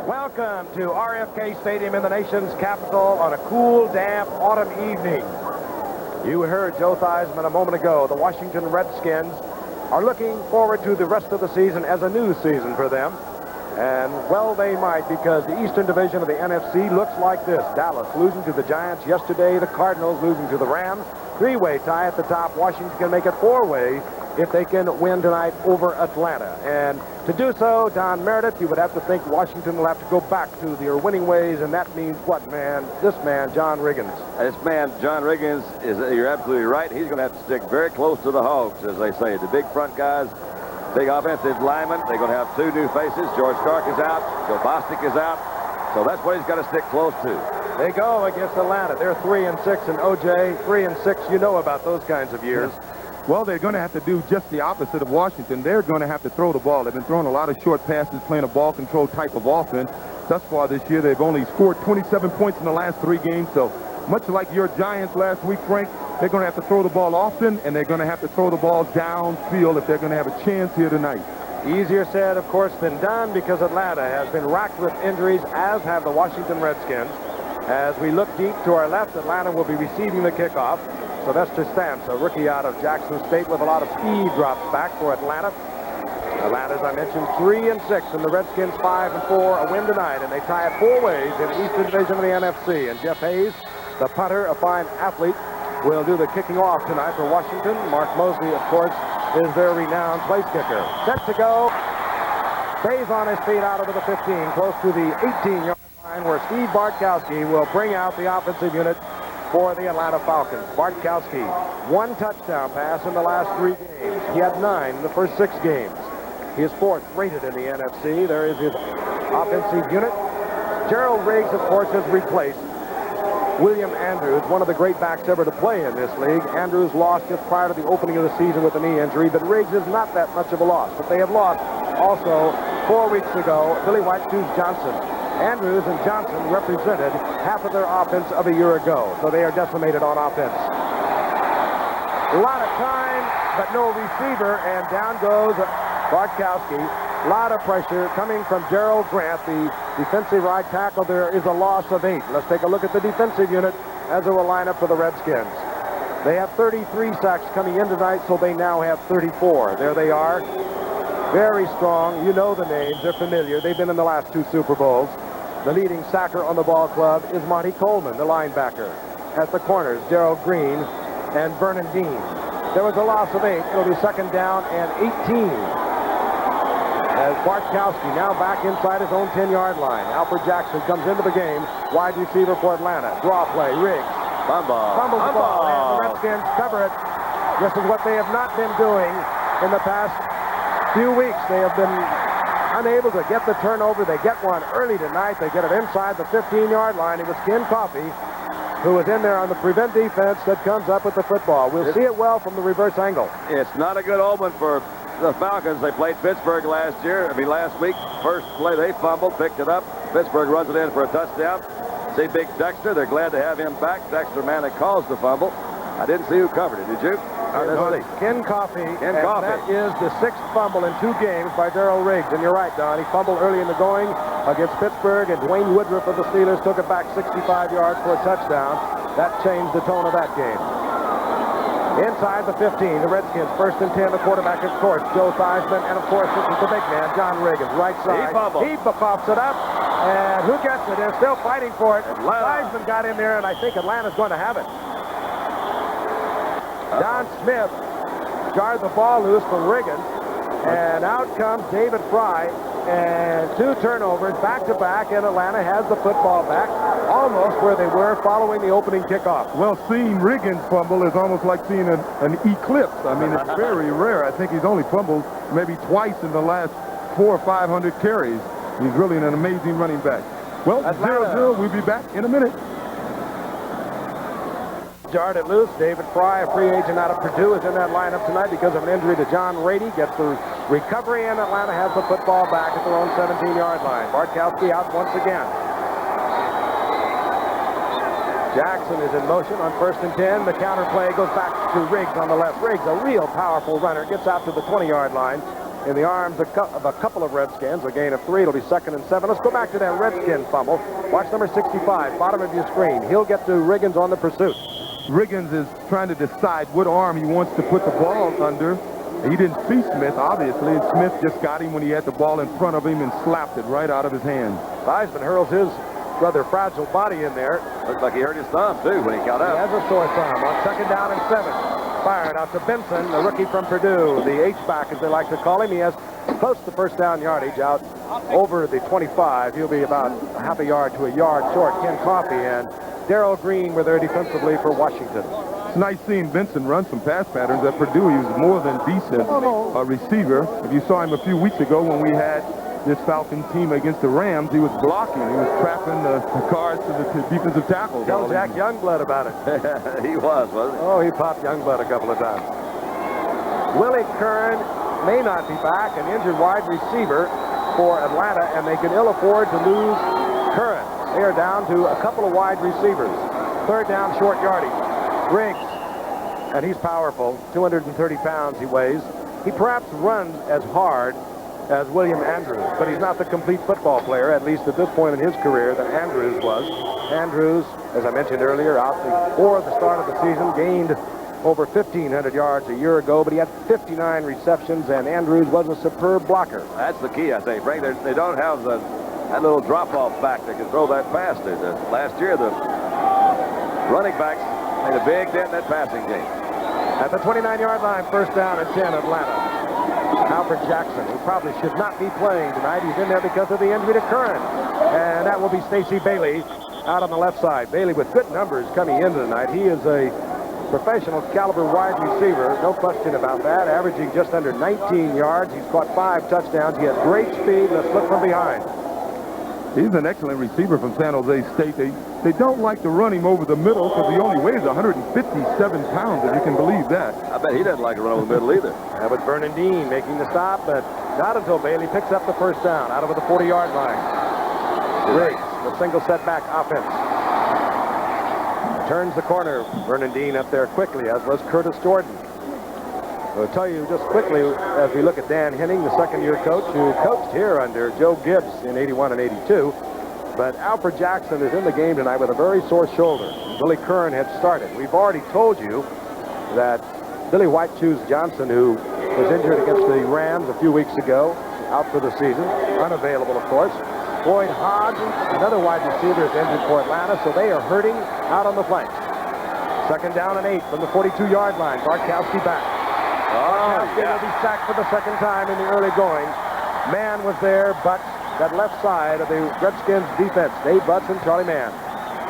Welcome to RFK Stadium in the nation's capital on a cool, damp autumn evening. You heard Joe Theismann a moment ago. The Washington Redskins are looking forward to the rest of the season as a new season for them. And, well, they might, because the Eastern Division of the NFC looks like this. Dallas losing to the Giants yesterday, the Cardinals losing to the Rams. Three-way tie at the top. Washington can make it four-way if they can win tonight over Atlanta. And to do so, Don Meredith, you would have to think Washington will have to go back to their winning ways, and that means what, man? This man, John Riggins. This man, John Riggins, you're absolutely right. He's going to have to stick very close to the Hogs, as they say. The big front guys, big offensive linemen, they're going to have two new faces. George Stark is out. Joe Bostic is out. So that's what he's got to stick close to. They go against Atlanta. They're 3-6, and OJ, 3-6. You know about those kinds of years. Well, they're going to have to do just the opposite of Washington. They're going to have to throw the ball. They've been throwing a lot of short passes, playing a ball control type of offense. Thus far this year, they've only scored 27 points in the last 3 games. So much like your Giants last week, Frank, they're going to have to throw the ball often, and they're going to have to throw the ball downfield if they're going to have a chance here tonight. Easier said, of course, than done, because Atlanta has been racked with injuries, as have the Washington Redskins. As we look deep to our left, Atlanta will be receiving the kickoff. Sylvester Stamps, a rookie out of Jackson State with a lot of speed, drops back for Atlanta. Atlanta, as I mentioned, 3-6, and the Redskins 5-4, a win tonight, and they tie it 4 ways in the Eastern Division of the NFC. And Jeff Hayes, the punter, a fine athlete, will do the kicking off tonight for Washington. Mark Mosley, of course, is their renowned place kicker. Set to go. Stays on his feet out over the 15, close to the 18-yard line, where Steve Bartkowski will bring out the offensive unit for the Atlanta Falcons. Bartkowski, 1 touchdown pass in the last 3 games. He had 9 in the first 6 games. He is 4th rated in the NFC. There is his offensive unit. Gerald Riggs, of course, has replaced William Andrews, one of the great backs ever to play in this league. Andrews lost just prior to the opening of the season with a knee injury, but Riggs is not that much of a loss. But they have lost also 4 weeks ago, Billy White-Tooth Johnson. Andrews and Johnson represented half of their offense of a year ago, so they are decimated on offense. A lot of time, but no receiver, and down goes Bartkowski. A lot of pressure coming from Gerald Grant, the defensive right tackle. There is a loss of 8. Let's take a look at the defensive unit as it will line up for the Redskins. They have 33 sacks coming in tonight, so they now have 34. There they are. Very strong. You know the names. They're familiar. They've been in the last 2 Super Bowls. The leading sacker on the ball club is Monty Coleman, the linebacker. At the corners, Gerald Green and Vernon Dean. There was a loss of 8. It'll be 2nd down and 18. As Bartkowski now back inside his own 10-yard line. Alfred Jackson comes into the game. Wide receiver for Atlanta. Draw play. Riggs. Fumbles the ball. And the Redskins cover it. This is what they have not been doing in the past few weeks. They have been unable to get the turnover. They get one early tonight. They get it inside the 15-yard line. It was Ken Coffey, who was in there on the prevent defense, that comes up with the football. We'll see it well from the reverse angle. It's not a good omen for the Falcons. They played Pittsburgh last week. First play, they fumbled, picked it up. Pittsburgh runs it in for a touchdown. See Big Dexter. They're glad to have him back. Dexter, man, that caused the fumble. I didn't see who covered it. Did you? Ken Coffey. That is the 6th fumble in 2 games by Gerald Riggs. And you're right, Don. He fumbled early in the going against Pittsburgh, and Dwayne Woodruff of the Steelers took it back 65 yards for a touchdown. That changed the tone of that game. Inside the 15, the Redskins, 1st and 10. The quarterback, of course, Joe Theismann, and of course, this is the big man, John Riggins, right side. He coughs it up, and who gets it? They're still fighting for it. Theismann got in there, and I think Atlanta's going to have it. Don Smith jarred the ball loose for Riggins, and out comes David Fry, and 2 turnovers back-to-back, and Atlanta has the football back, almost where they were following the opening kickoff. Well, seeing Riggins fumble is almost like seeing an eclipse. I mean, it's very rare. I think he's only fumbled maybe twice in the last 400 or 500 carries. He's really an amazing running back. Well, 0-0. We'll be back in a minute. Jarred it loose. David Fry, a free agent out of Purdue, is in that lineup tonight because of an injury to John Rady. Gets the recovery, and Atlanta has the football back at their own 17-yard line. Bartkowski out once again. Jackson is in motion on 1st and 10. The counter play goes back to Riggs on the left. Riggs, a real powerful runner, gets out to the 20-yard line. in the arms of a couple of Redskins. A gain of 3. It'll be 2nd and 7. Let's go back to that Redskin fumble. Watch number 65, bottom of your screen. He'll get to Riggins on the pursuit. Riggins is trying to decide what arm he wants to put the ball under. He didn't see Smith, obviously, and Smith just got him when he had the ball in front of him and slapped it right out of his hand. Theismann hurls his rather fragile body in there. Looked like he hurt his thumb, too, when he got up. He has a sore thumb on 2nd down and 7. Fired out to Benson, the rookie from Purdue, the H-back, as they like to call him. He has close to first down yardage out over the 25. He'll be about a half a yard to a yard short. Ken Coffey and Darrell Green were there defensively for Washington. It's nice seeing Benson run some pass patterns. At Purdue, he was more than decent receiver. If you saw him a few weeks ago when we had this Falcon team against the Rams, he was blocking. He was trapping the cards to the defensive tackles. Tell Jack Youngblood about it. He wasn't he? Oh, he popped Youngblood a couple of times. Willie Kern may not be back, an injured wide receiver for Atlanta, and they can ill afford to lose Curran. They are down to a couple of wide receivers. 3rd down, short yardage. Riggs, and he's powerful, 230 pounds he weighs. He perhaps runs as hard as William Andrews, but he's not the complete football player, at least at this point in his career, that Andrews was. Andrews, as I mentioned earlier, out before the start of the season, gained over 1,500 yards a year ago, but he had 59 receptions, and Andrews was a superb blocker. That's the key, I think, Frank. They don't have that little drop-off back that can throw that faster. Last year, the running backs made a big dent in that passing game. At the 29-yard line, 1st down and 10, Atlanta. Alfred Jackson, who probably should not be playing tonight. He's in there because of the injury to Curran. And that will be Stacey Bailey out on the left side. Bailey with good numbers coming into tonight. He is a professional caliber wide receiver, no question about that, averaging just under 19 yards. He's caught 5 touchdowns. He has great speed. Let's look from behind. He's an excellent receiver from San Jose State. They don't like to run him over the middle because he only weighs 157 pounds, if you can believe that. I bet he doesn't like to run over the middle either. And with Vernon Dean making the stop, but not until Bailey picks up the 1st down out over the 40-yard line. Riggs, the single setback offense. Turns the corner. Vernon Dean up there quickly, as was Curtis Jordan. I'll tell you just quickly, as we look at Dan Henning, the 2nd-year coach, who coached here under Joe Gibbs in 81 and 82. But Alfred Jackson is in the game tonight with a very sore shoulder. Billy Curran had started. We've already told you that Billy White Shoes Johnson, who was injured against the Rams a few weeks ago, out for the season, unavailable, of course. Boyd Hodge, another wide receiver, is injured for Atlanta, so they are hurting out on the flanks. 2nd down and 8 from the 42-yard line. Bartkowski back. Bartkowski will be sacked for the 2nd time in the early going. Mann was there, but that left side of the Redskins defense, Dave Butts and Charlie Mann.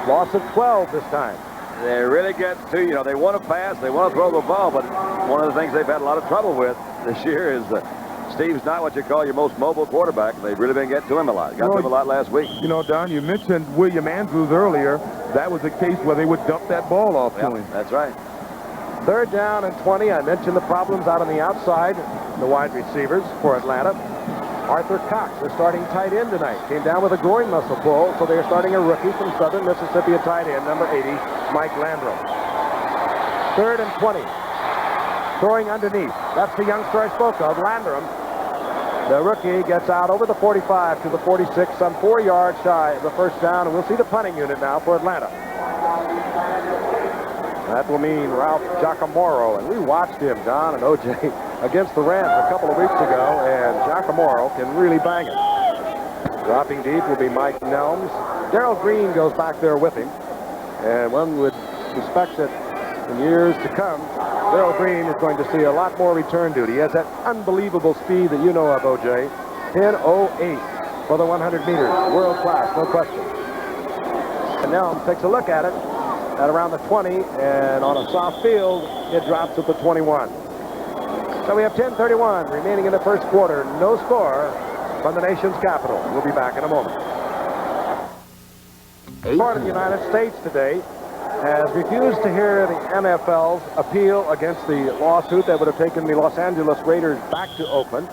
Loss of 12 this time. They really get to, they want to pass, they want to throw the ball, but one of the things they've had a lot of trouble with this year is Steve's not what you call your most mobile quarterback. They've really been getting to him a lot. Got to him a lot last week. You know, Don, you mentioned William Andrews earlier. That was a case where they would dump that ball off to him. That's right. 3rd down and 20. I mentioned the problems out on the outside, the wide receivers for Atlanta. Arthur Cox, the starting tight end tonight, came down with a groin muscle pull, so they're starting a rookie from Southern Mississippi, a tight end, number 80, Mike Landrum. 3rd and 20. Throwing underneath. That's the youngster I spoke of, Landrum. The rookie gets out over the 45 to the 46, some 4 yards shy of the 1st down, and we'll see the punting unit now for Atlanta. That will mean Ralph Giacomo, and we watched him, Don and O.J., against the Rams a couple of weeks ago, and Giacomo can really bang it. Dropping deep will be Mike Nelms. Darrell Green goes back there with him, and one would suspect that in years to come, Darrell Green is going to see a lot more return duty. He has that unbelievable speed that you know of, O.J. 10:08 for the 100 meters. World class, no question. And Nelms takes a look at it at around the 20, and on a soft field, it drops at the 21. So we have 10:31 remaining in the 1st quarter. No score from the nation's capital. We'll be back in a moment. Part of the United States today has refused to hear the NFL's appeal against the lawsuit that would have taken the Los Angeles Raiders back to Oakland.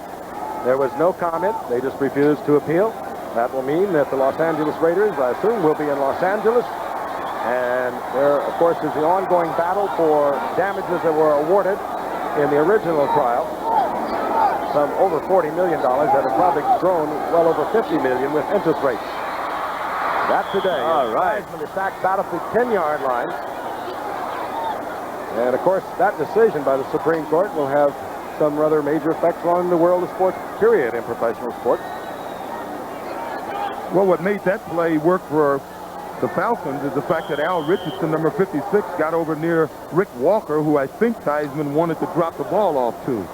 There was no comment. They just refused to appeal. That will mean that the Los Angeles Raiders, I assume, will be in Los Angeles. And there, of course, is the ongoing battle for damages that were awarded in the original trial. some over $40 million that have probably grown well over $50 million with interest rates. That today. All right. Theismann is sacked about at the 10-yard line. And, of course, that decision by the Supreme Court will have some rather major effects on the world of sports, period, in professional sports. Well, what made that play work for the Falcons is the fact that Al Richardson, number 56, got over near Rick Walker, who I think Theismann wanted to drop the ball off to.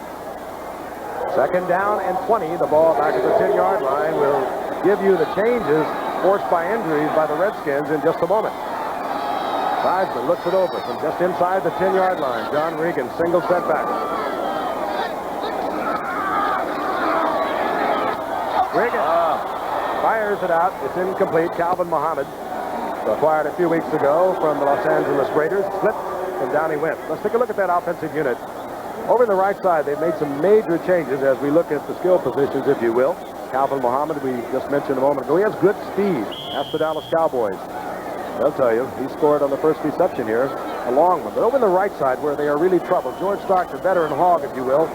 Second down and 20. The ball back at the 10-yard line will give you the changes forced by injuries by the Redskins in just a moment. Theismann looks it over from just inside the 10-yard line. John Regan, single setback. Regan fires it out. It's incomplete. Calvin Muhammad, acquired a few weeks ago from the Los Angeles Raiders, slipped, and down he went. Let's take a look at that offensive unit. Over on the right side, they've made some major changes as we look at the skill positions, if you will. Calvin Muhammad, we just mentioned a moment ago, he has good speed. That's the Dallas Cowboys. They'll tell you, he scored on the first reception here, a long one. But over on the right side, where they are really troubled, George Stark, the veteran hog, if you will,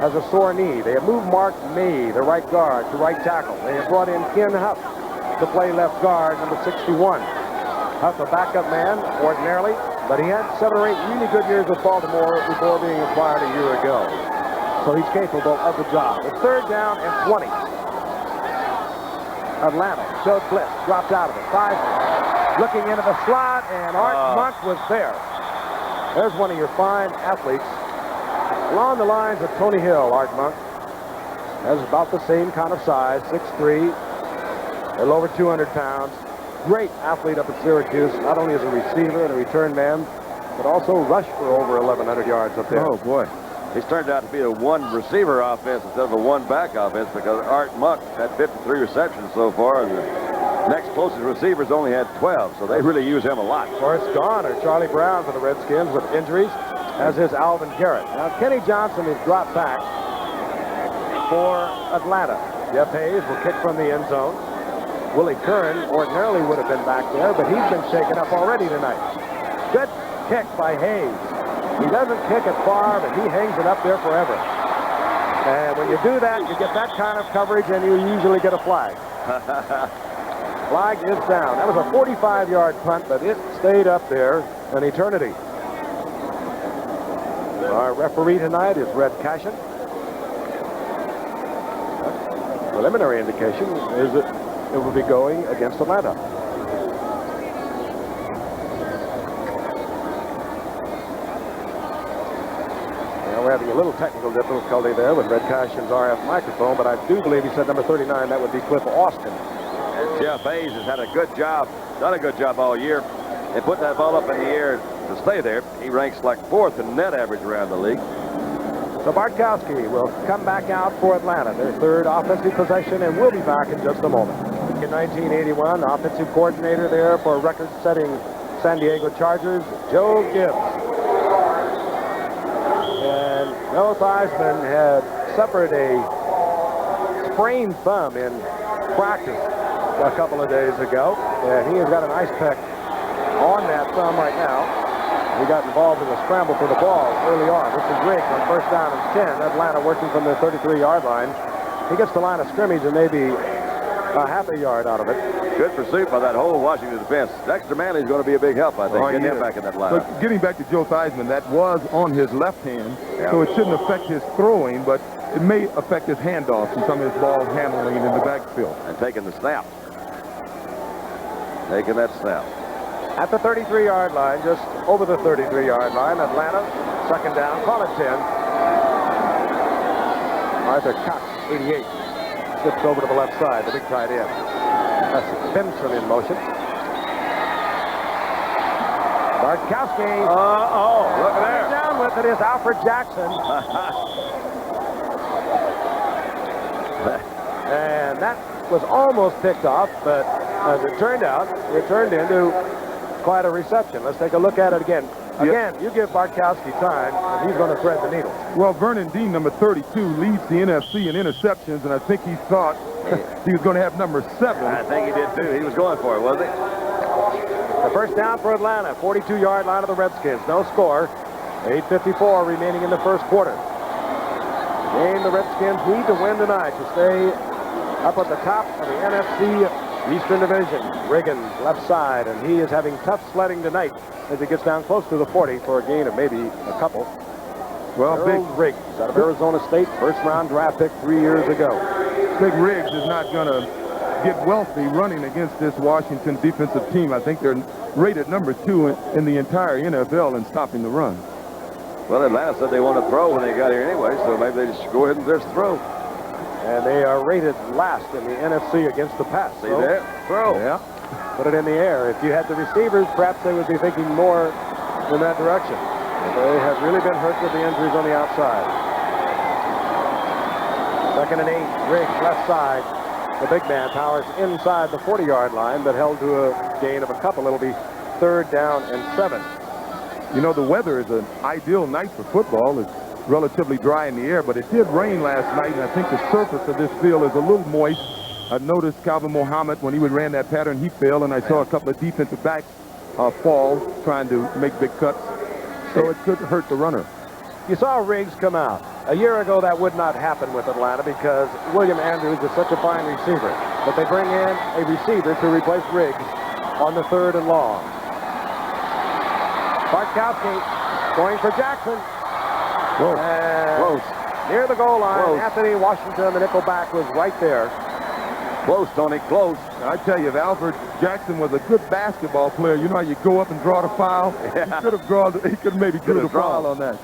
has a sore knee. They have moved Mark May, the right guard, to right tackle. They have brought in Ken Huff to play left guard, number 61. Huff, a backup man, ordinarily, but he had 7 or 8 really good years with Baltimore before being acquired a year ago. So he's capable of the job. It's third down and 20. Atlanta showed blitz, dropped out of it. Theismann looking into the slot, and Art Monk was there. There's one of your fine athletes. Along the lines of Tony Hill, Art Monk has about the same kind of size, 6'3", a little over 200 pounds. Great athlete up at Syracuse, not only as a receiver and a return man, but also rushed for over 1,100 yards up there. Oh, boy. He's turned out to be a one-receiver offense instead of a one-back offense because Art Monk had 53 receptions so far, and the next closest receivers only had 12, so they really use him a lot. Forrest gone or Charlie Brown for the Redskins with injuries, as is Alvin Garrett. Now, Kenny Johnson is dropped back for Atlanta. Jeff Hayes will kick from the end zone. Willie Curran ordinarily would have been back there, but he's been shaken up already tonight. Good kick by Hayes. He doesn't kick it far, but he hangs it up there forever. And when you do that, you get that kind of coverage, and you usually get a flag. Flag is down. That was a 45-yard punt, but it stayed up there an eternity. Our referee tonight is Red Cashin. Preliminary indication is that it will be going against Atlanta. Now we're having a little technical difficulty there with Red Cashin's RF microphone, but I do believe he said number 39, that would be Cliff Austin. And Jeff Hayes has had a good job, done a good job all year. They put that ball up in the air to stay there. He ranks like 4th in net average around the league. So Bartkowski will come back out for Atlanta, their third offensive possession, and we'll be back in just a moment. In 1981, offensive coordinator there for record-setting San Diego Chargers, Joe Gibbs. And Noah Theismann had suffered a sprained thumb in practice a couple of days ago, and he has got an ice pack on that thumb right now. He got involved in a scramble for the ball early on. This is Riggs on first down and 10. Atlanta working from the 33-yard line. He gets the line of scrimmage and maybe a half a yard out of it. Good pursuit by that whole Washington defense. Dexter Manley's going to be a big help, I think. Getting him back in that lineup. So getting back to Joe Theismann, that was on his left hand, so it shouldn't affect his throwing, but it may affect his handoffs and some of his ball handling in the backfield. And taking the snap. Taking that snap. At the 33-yard line, just over the 33-yard line, Atlanta, second down, call it 10. Arthur Cox, 88, slips over to the left side, the big tight end. That's Simpson in motion. Bartkowski. Look at there. Down with it is Alfred Jackson. And that was almost picked off, but as it turned out, it turned into quite a reception. Let's take a look at it again. Again, you give Bartkowski time, and he's going to thread the needle. Well, Vernon Dean, number 32, leads the NFC in interceptions, and I think he thought he was going to have number 7. I think he did, too. He was going for it, wasn't he? The first down for Atlanta, 42-yard line of the Redskins. No score. 8:54 remaining in the first quarter. Game the Redskins need to win tonight to stay up at the top of the NFC Eastern Division. Riggins, left side, and he is having tough sledding tonight as he gets down close to the 40 for a gain of maybe a couple. Well, Big Riggs out of Arizona State, first-round draft pick 3 years ago. Big Riggs is not going to get wealthy running against this Washington defensive team. I think they're rated number 2 in the entire NFL in stopping the run. Well, Atlanta said they want to throw when they got here anyway, so maybe they just go ahead and just throw. And they are rated last in the NFC against the pass. See there? Throw. Yeah. Put it in the air. If you had the receivers, perhaps they would be thinking more in that direction. They have really been hurt with the injuries on the outside. 2nd and 8. Riggs, left side. The big man powers inside the 40-yard line, but held to a gain of a couple. It'll be 3rd down and 7. You know, the weather is an ideal night for football. It's relatively dry in the air, but it did rain last night, and I think the surface of this field is a little moist. I've noticed Calvin Muhammad, when he ran that pattern, he fell, and I saw a couple of defensive backs fall trying to make big cuts. So it could hurt the runner. You saw Riggs come out. A year ago, that would not happen with Atlanta because William Andrews is such a fine receiver. But they bring in a receiver to replace Riggs on the 3rd and long. Bartkowski going for Jackson. Close. Near the goal line, Close. Anthony Washington, the nickelback, was right there. Close, Tony, close. I tell you, if Alfred Jackson was a good basketball player, you know how you go up and draw the foul? Yeah. He could maybe drew the foul on that.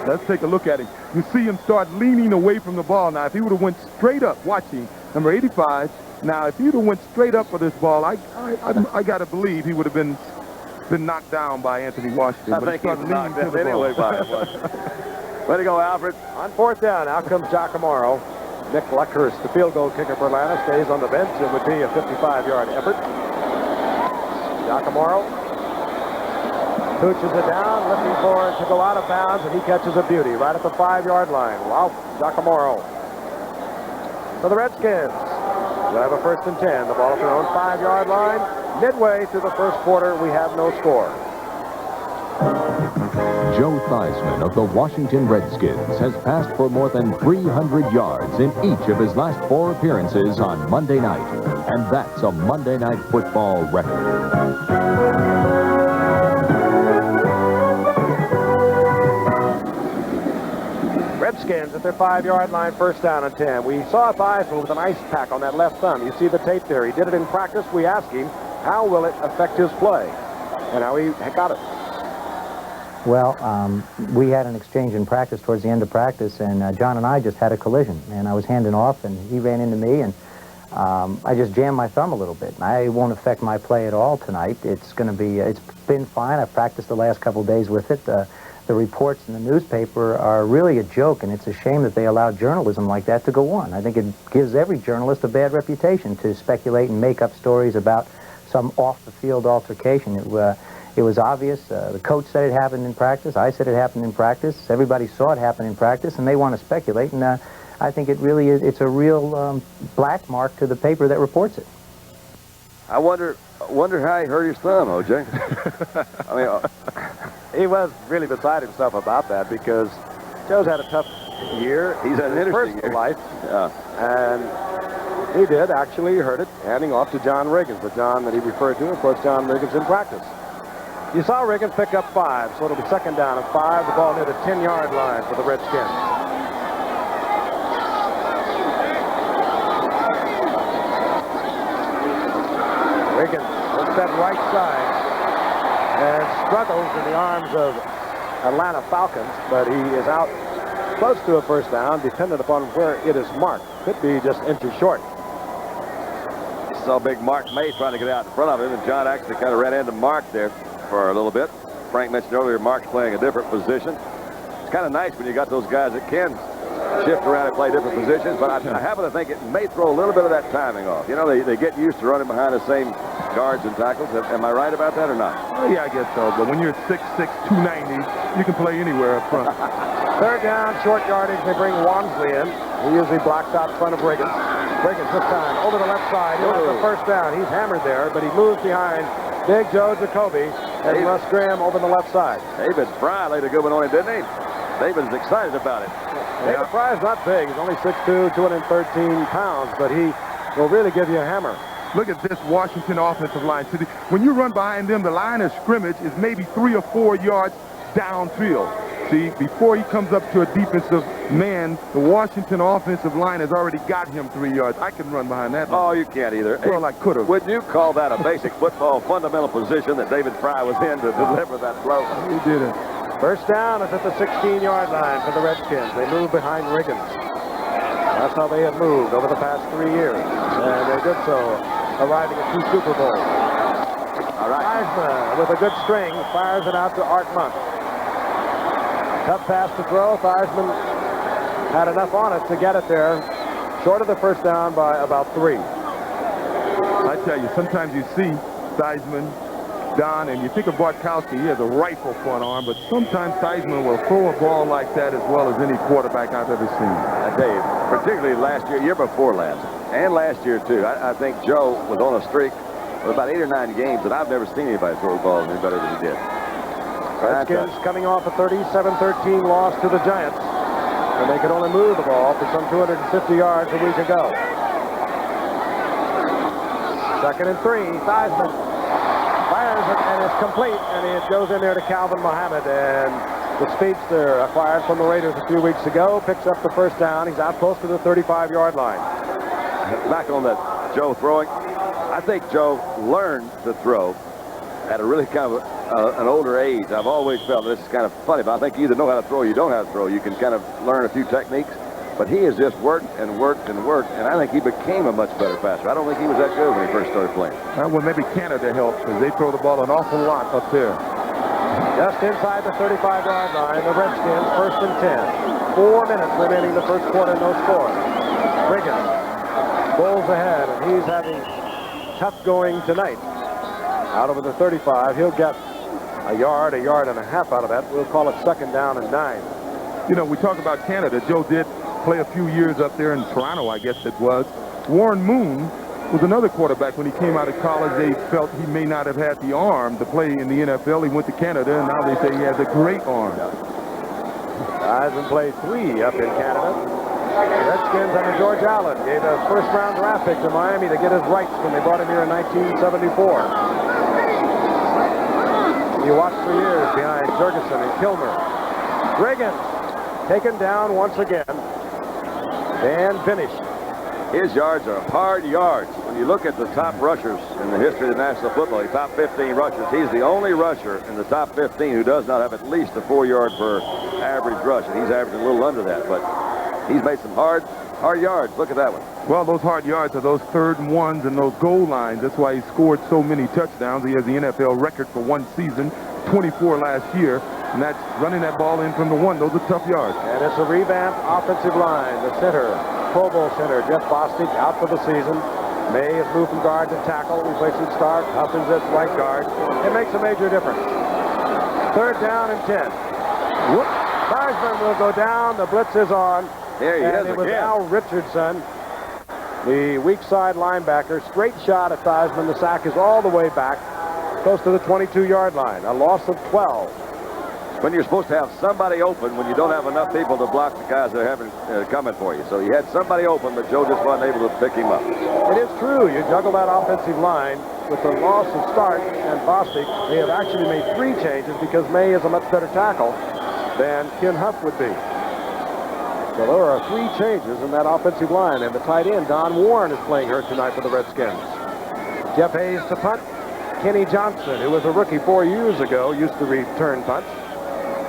Let's take a look at him. You see him start leaning away from the ball. Now, if he would have went straight up, watching number 85. Now, if he would have went straight up for this ball, I got to believe he would have been knocked down by Anthony Washington. I think he was knocked down anyway by him. Way to go, Alfred. On 4th down, out comes Giacomo. Nick Luckhurst, the field goal kicker for Atlanta, stays on the bench. It would be a 55-yard effort. Giacomo pooches it down, looking for it to go out of bounds, and he catches a beauty right at the 5-yard line. Wow, Giacomo. For the Redskins, they have a 1st and 10. The ball at their own 5-yard line. Midway through the first quarter, we have no score. Joe Theismann of the Washington Redskins has passed for more than 300 yards in each of his last 4 appearances on Monday night. And that's a Monday Night Football record. Redskins at their 5-yard line, 1st down and 10. We saw Theismann with an ice pack on that left thumb. You see the tape there. He did it in practice. We asked him, how will it affect his play? And how he got it. Well, we had an exchange in practice towards the end of practice, and John and I just had a collision. And I was handing off, and he ran into me, and I just jammed my thumb a little bit. It won't affect my play at all tonight. It's going to be, it's been fine. I've practiced the last couple of days with it. The reports in the newspaper are really a joke, and it's a shame that they allow journalism like that to go on. I think it gives every journalist a bad reputation to speculate and make up stories about some off-the-field altercation. It was obvious. The coach said it happened in practice. I said it happened in practice. Everybody saw it happen in practice, and they want to speculate. And I think it really is. It's a real black mark to the paper that reports it. I wonder how he hurt his thumb, O.J. I mean, he was really beside himself about that because Joe's had a tough year. He's had an interesting personal year. life. Yeah. And he did actually hurt it, handing off to John Riggins, the John that he referred to, of course, John Riggins in practice. You saw Riggins pick up 5, so it'll be 2nd down and 5. The ball near the 10-yard line for the Redskins. Riggins looks that right side and struggles in the arms of Atlanta Falcons, but he is out close to a 1st down, dependent upon where it is marked. Could be just inches short. Saw big Mark May trying to get out in front of him, and John actually kind of ran into Mark there for a little bit. Frank mentioned earlier Mark's playing a different position. It's kind of nice when you got those guys that can shift around and play different positions, but I happen to think it may throw a little bit of that timing off. You know, they get used to running behind the same guards and tackles. Am I right about that or not? Oh, yeah, I guess so. But when you're 6'6", 290, you can play anywhere up front. 3rd down, short yardage. They bring Walmsley in. He usually blocks out in front of Riggins. Riggins this time over the left side. He'll have the 1st down. He's hammered there, but he moves behind Big Joe Jacoby and Russ Graham over the left side. David Fry laid a good one on him, didn't he? David's excited about it. David Fry is not big. He's only 6'2", 213 pounds, but he will really give you a hammer. Look at this Washington offensive line. See, when you run behind them, the line of scrimmage is maybe 3 or 4 yards downfield. See, before he comes up to a defensive man, the Washington offensive line has already got him 3 yards. I can run behind that. Oh, you can't either. Well, I could have. Would you call that a basic football fundamental position that David Fry was in to deliver that blow? He didn't. First down is at the 16-yard line for the Redskins. They move behind Riggins. That's how they have moved over the past 3 years. And they did so, arriving at 2 Super Bowls. All right. Theismann, with a good string, fires it out to Art Monk. Tough pass to throw. Theismann had enough on it to get it there. Short of the first down by about 3. I tell you, sometimes you see Theismann, Don, and you think of Bartkowski, he has a rifle for an arm, but sometimes Theismann will throw a ball like that as well as any quarterback I've ever seen. I tell you, particularly last year before last, and last year too, I think Joe was on a streak of about 8 or 9 games that I've never seen anybody throw the ball any better than he did. Redskins coming off a 37-13 loss to the Giants, and they could only move the ball for some 250 yards a week ago. 2nd and 3, Theismann fires it and it's complete, and it goes in there to Calvin Muhammad, and the speedster acquired from the Raiders a few weeks ago picks up the first down. He's out close to the 35-yard line. Back on that Joe throwing, I think Joe learned to throw at a really kind of an older age. I've always felt this is kind of funny, but I think you either know how to throw or you don't know how to throw. You can kind of learn a few techniques, but he has just worked and worked and worked, and I think he became a much better passer. I don't think he was that good when he first started playing. Well, maybe Canada helped because they throw the ball an awful lot up there. Just inside the 35-yard line, the Redskins, 1st and 10. 4 minutes remaining the first quarter, no score. Riggins bowls ahead, and he's having tough going tonight. Out over the 35, he'll get a yard and a half out of that. We'll call it 2nd down and 9. You know, we talk about Canada. Joe did play a few years up there in Toronto, I guess it was. Warren Moon was another quarterback. When he came out of college, they felt he may not have had the arm to play in the NFL. He went to Canada, and now they say he has a great arm. Theismann played 3 up in Canada. The Redskins under George Allen gave a first-round draft pick to Miami to get his rights when they brought him here in 1974. He watched for years behind Jurgensen and Kilmer. Riggins taken down once again and finished. His yards are hard yards. When you look at the top rushers in the history of the National Football League, top 15 rushers, he's the only rusher in the top 15 who does not have at least a 4-yard per average rush, and he's averaging a little under that, but he's made some hard yards. Look at that one. Well, those hard yards are those 3rd and 1s and those goal lines. That's why he scored so many touchdowns. He has the NFL record for one season, 24 last year, and that's running that ball in from the 1. Those are tough yards. And it's a revamped offensive line. The center, Pro Bowl center, Jeff Bostic, out for the season. May has moved from guard to tackle, replacing Stark. Huffins at right guard. It makes a major difference. 3rd down and 10. Whoop. Theismann will go down. The blitz is on. There he is it was again. Al Richardson, the weak side linebacker. Straight shot at Theismann. The sack is all the way back, close to the 22-yard line. A loss of 12. When you're supposed to have somebody open, when you don't have enough people to block the guys that are having coming for you. So you had somebody open, but Joe just wasn't able to pick him up. It is true. You juggle that offensive line with the loss of Stark and Bostic. They have actually made 3 changes because May is a much better tackle than Ken Huff would be. So there are 3 changes in that offensive line, and the tight end, Don Warren, is playing hurt tonight for the Redskins. Jeff Hayes to punt. Kenny Johnson, who was a rookie 4 years ago, used to return punts,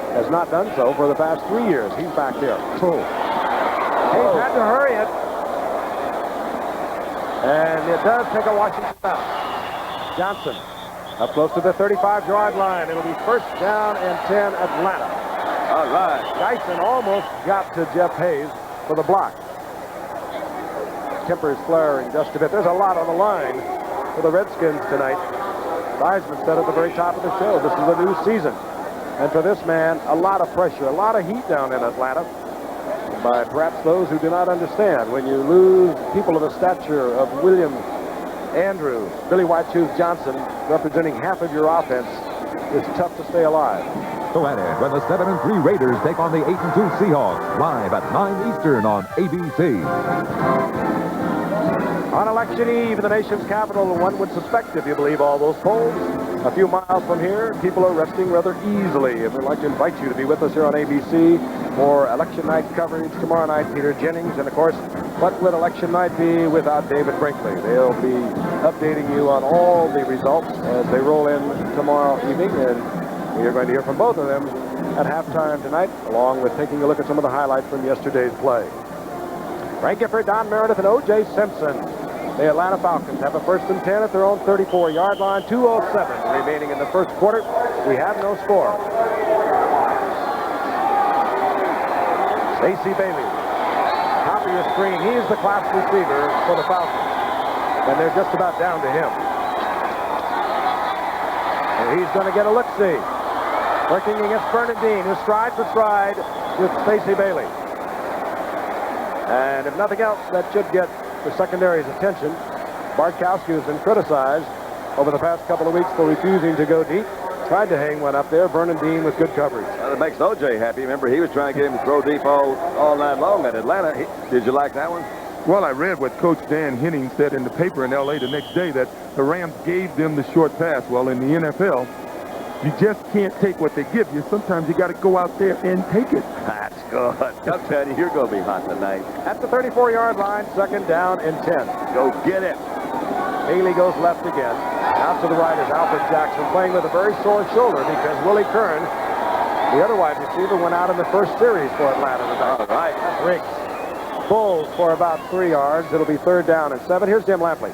has not done so for the past 3 years. He's back there. Hayes had to hurry it. And it does take a Washington out. Johnson up close to the 35-yard line. It'll be 1st down and 10, Atlanta. All right. Dyson almost got to Jeff Hayes for the block. Tempers flaring just a bit. There's a lot on the line for the Redskins tonight. Theismann said at the very top of the show, this is a new season. And for this man, a lot of pressure, a lot of heat down in Atlanta by perhaps those who do not understand. When you lose people of the stature of William Andrews, Billy White Shoes Johnson, representing half of your offense, it's tough to stay alive. go at it when the 7-3 Raiders take on the 8-2 Seahawks, live at 9 Eastern on ABC. On election eve in the nation's capital, one would suspect, if you believe all those polls, a few miles from here, people are resting rather easily. And we'd like to invite you to be with us here on ABC for election night coverage tomorrow night. Peter Jennings, and of course, what would election night be without David Brinkley? They'll be updating you on all the results as they roll in tomorrow evening, and you're going to hear from both of them at halftime tonight, along with taking a look at some of the highlights from yesterday's play. Frank Gifford, Don Meredith, and O.J. Simpson. The Atlanta Falcons have a 1st and 10 at their own 34-yard line. 2:07 remaining in the first quarter. We have no score. Stacey Bailey, top of your screen. He is the class receiver for the Falcons, and they're just about down to him. And he's going to get a look-see. Working against Bernadine, who stride for stride with Stacey Bailey. And if nothing else, that should get the secondary's attention. Bartkowski has been criticized over the past couple of weeks for refusing to go deep. Tried to hang one up there. Bernadine with good coverage. Well, it makes O.J. happy. Remember, he was trying to get him to throw deep all night long at Atlanta. Did you like that one? Well, I read what Coach Dan Henning said in the paper in L.A. the next day, that the Rams gave them the short pass. Well, in the NFL, you just can't take what they give you. Sometimes you got to go out there and take it. That's good. I'm telling you, you're going to be hot tonight. At the 34-yard line, 2nd down and 10. Go get it. Bailey goes left again. Out to the right is Alfred Jackson, playing with a very sore shoulder because Willie Kern, the other wide receiver, went out in the first series for Atlanta tonight. All right. That's Riggs. Bulls for about 3 yards. It'll be 3rd down and 7. Here's Jim Lampley.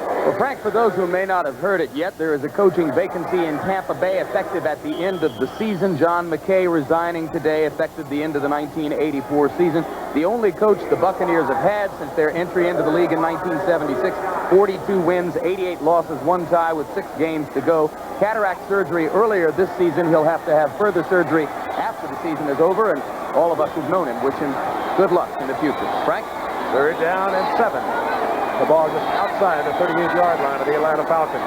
Well, Frank, for those who may not have heard it yet, there is a coaching vacancy in Tampa Bay effective at the end of the season. John McKay resigning today, effective the end of the 1984 season. The only coach the Buccaneers have had since their entry into the league in 1976. 42 wins, 88 losses, 1 tie with 6 games to go. Cataract surgery earlier this season. He'll have to have further surgery after the season is over, and all of us who've known him wish him good luck in the future. Frank? 3rd down and 7. The ball just outside the 38-yard line of the Atlanta Falcons.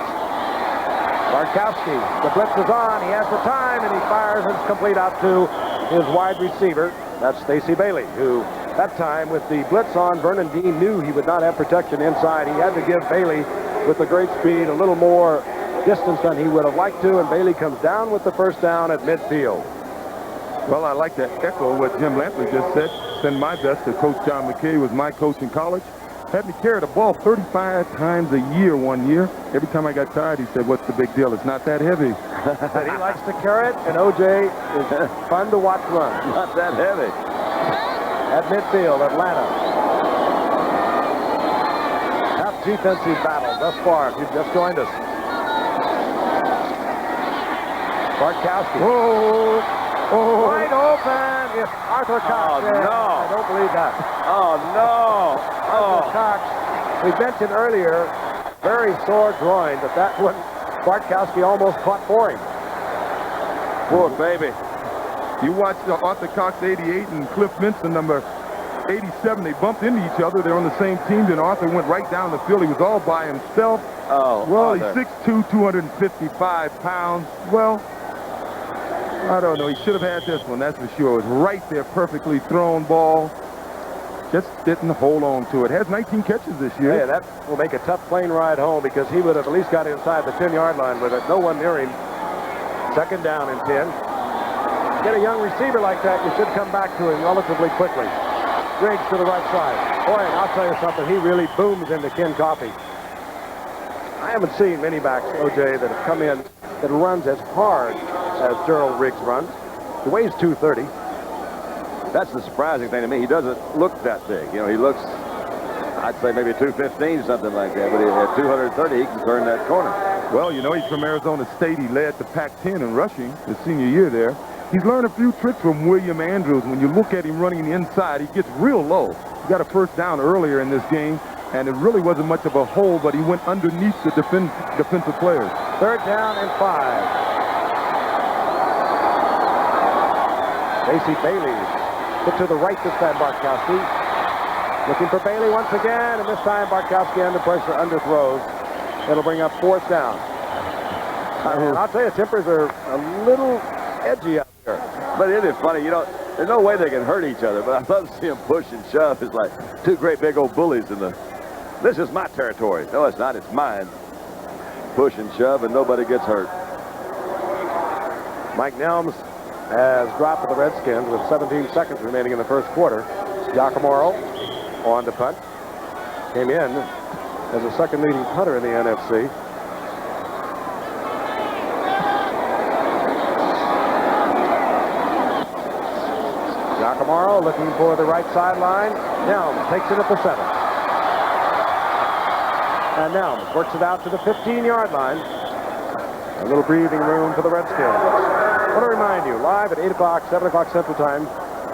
Bartkowski, the blitz is on. He has the time, and he fires, and it's complete out to his wide receiver. That's Stacey Bailey, who that time with the blitz on, Vernon Dean knew he would not have protection inside. He had to give Bailey, with the great speed, a little more distance than he would have liked to, and Bailey comes down with the 1st down at midfield. Well, I like to echo what Jim Lampley just said. Send my best to Coach John McKay, who was my coach in college. Had me carry the ball 35 times a year one year. Every time I got tired, he said, "What's the big deal? It's not that heavy." But he likes to carry it, and O.J. is fun to watch run. Not that heavy. At midfield, Atlanta. Tough defensive battle thus far, if you've just joined us. Bartkowski. Oh, Wide open. It's Arthur Cox. Oh, no. I don't believe that. Oh, no. Arthur Cox, we mentioned earlier, very sore groin, but that one, Bartkowski almost caught for him. Poor baby. You watched Arthur Cox 88 and Cliff Minson number 87. They bumped into each other. They're on the same team. Then Arthur went right down the field. He was all by himself. Oh, well, Arthur. He's 6'2", 255 pounds. Well, I don't know. He should have had this one, that's for sure. It was right there, perfectly thrown ball. Just didn't hold on to it. Has 19 catches this year. Yeah, that will make a tough plane ride home because he would have at least got inside the 10-yard line with it. No one near him. 2nd down and 10. Get a young receiver like that, you should come back to him relatively quickly. Riggs to the right side. Boy, and I'll tell you something, he really booms into Ken Coffey. I haven't seen many backs, O.J., that have come in that runs as hard as Gerald Riggs runs. He weighs 230. That's the surprising thing to me. He doesn't look that big. You know, he looks, I'd say maybe 215, something like that. But at 230, he can turn that corner. Well, you know, he's from Arizona State. He led the Pac-10 in rushing his senior year there. He's learned a few tricks from William Andrews. When you look at him running the inside, he gets real low. He got a 1st down earlier in this game, and it really wasn't much of a hole, but he went underneath the defensive players. 3rd down and 5. Stacey Bailey put to the right this time, Bartkowski. Looking for Bailey once again, and this time Bartkowski under pressure, underthrows. It'll bring up 4th down. And I'll tell you, tempers are a little edgy out there. But isn't it funny? You know, there's no way they can hurt each other, but I love to see them push and shove. It's like two great big old bullies in the... This is my territory. No, it's not. It's mine. Push and shove, and nobody gets hurt. Mike Nelms has dropped for the Redskins with 17 seconds remaining in the first quarter. Giacomoro on to punt. Came in as the second leading punter in the NFC. Giacomoro looking for the right sideline. Nelms takes it at the 7. And Nelms works it out to the 15-yard line. A little breathing room for the Redskins. I want to remind you, live at 8 o'clock, 7 o'clock Central Time,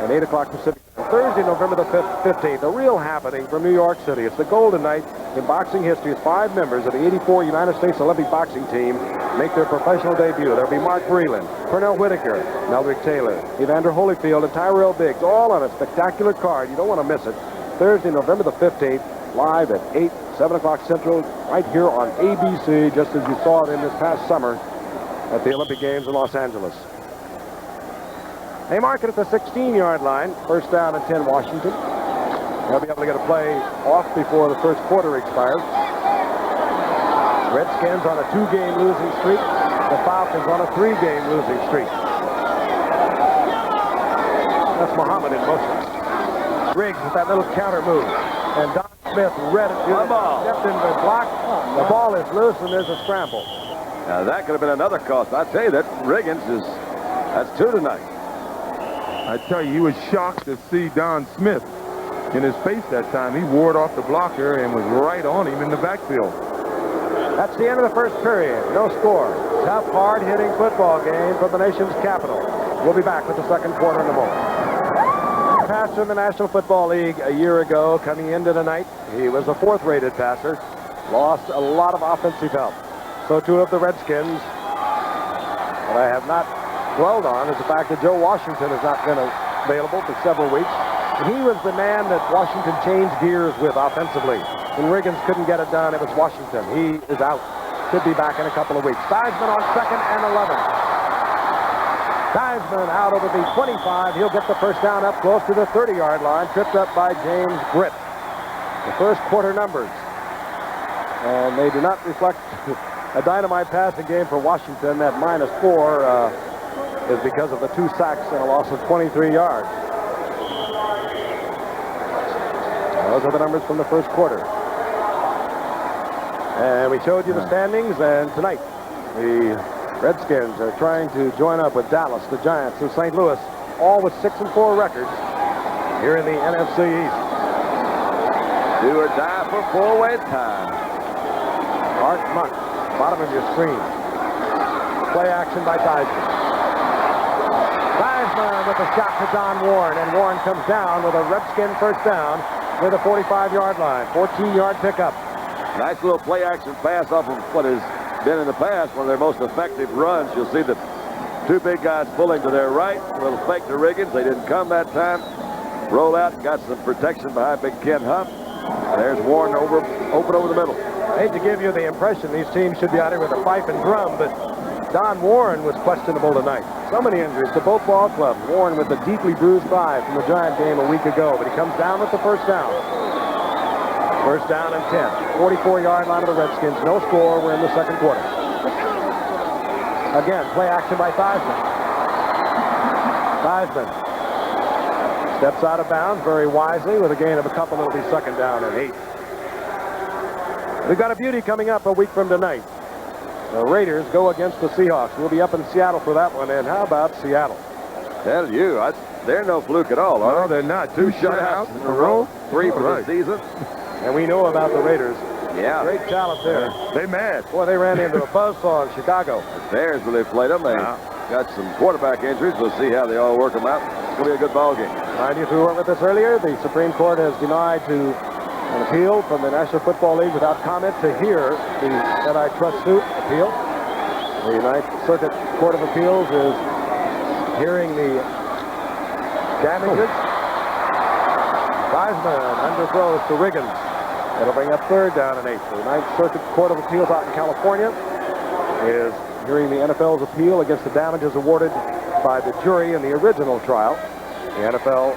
and 8 o'clock Pacific. Thursday, November the 15th, a real happening from New York City. It's the golden night in boxing history as 5 members of the '84 United States Olympic boxing team make their professional debut. There'll be Mark Breland, Pernell Whitaker, Meldrick Taylor, Evander Holyfield, and Tyrell Biggs, all on a spectacular card. You don't want to miss it. Thursday, November the 15th, live at 8, 7 o'clock Central, right here on ABC, just as you saw it in this past summer at the Olympic Games in Los Angeles. They mark it at the 16-yard line. First down and 10, Washington. They'll be able to get a play off before the first quarter expires. Redskins on a 2-game losing streak. The Falcons on a 3-game losing streak. That's Muhammad in motion. Riggs with that little counter move. And Don Smith read it. Stepped into the block. The ball is loose, and there's a scramble. Now, that could have been another cost. I tell you, that Riggins that's 2 tonight. I tell you, he was shocked to see Don Smith in his face that time. He ward off the blocker and was right on him in the backfield. That's the end of the first period. No score. Tough, hard-hitting football game from the nation's capital. We'll be back with the second quarter in a moment. Passer in the National Football League a year ago, coming into tonight. He was a 4th-rated passer. Lost a lot of offensive help. So too have the Redskins. What I have not dwelled on is the fact that Joe Washington has not been available for several weeks. And he was the man that Washington changed gears with offensively. When Riggins couldn't get it done, it was Washington. He is out. Should be back in a couple of weeks. Theismann on 2nd and 11. Theismann out over the 25. He'll get the first down up close to the 30-yard line. Tripped up by James Britt. The first quarter numbers. And they do not reflect a dynamite passing game for Washington. That -4 is because of the 2 sacks and a loss of 23 yards. Those are the numbers from the first quarter. And we showed you the standings, and tonight the Redskins are trying to join up with Dallas, the Giants, and St. Louis, all with 6-4 records here in the NFC East. Do or die for four-way time. Art Monk, bottom of your screen. Play action by Theismann. Theismann with a shot to Don Warren, and Warren comes down with a Redskin first down near the 45-yard line. 14-yard pickup. Nice little play-action pass off of what has been in the past one of their most effective runs. You'll see the 2 big guys pulling to their right. A little fake to Riggins. They didn't come that time. Roll out, got some protection behind big Ken Huff. There's Warren open over the middle. I hate to give you the impression these teams should be out here with a fife and drum, but Don Warren was questionable tonight. So many injuries to both ball clubs. Warren with a deeply bruised thigh from the Giant game a week ago, but he comes down with the first down. First down and 10. 44-yard line of the Redskins. No score. We're in the second quarter. Again, play action by Theismann. Theismann steps out of bounds very wisely with a gain of a couple. It'll be second down and 8. We've got a beauty coming up a week from tonight. The Raiders go against the Seahawks. We'll be up in Seattle for that one. And how about Seattle? Tell you, they're no fluke at all, are No, they're not. 2 shutouts in a row, 3 for the season. And we know about the Raiders. Yeah. Great talent there. They mad. Boy, they ran into a buzzsaw in Chicago. The Bears, when they played them, they got some quarterback injuries. We'll see how they all work them out. It's going to be a good ball game. Mind you, if we weren't with us earlier, the Supreme Court has denied to an appeal from the National Football League without comment to hear the antitrust suit appeal. The Ninth Circuit Court of Appeals is hearing the damages. Theismann underthrows to Riggins. It'll bring up third down and 8. The Ninth Circuit Court of Appeals out in California is hearing the NFL's appeal against the damages awarded by the jury in the original trial. The NFL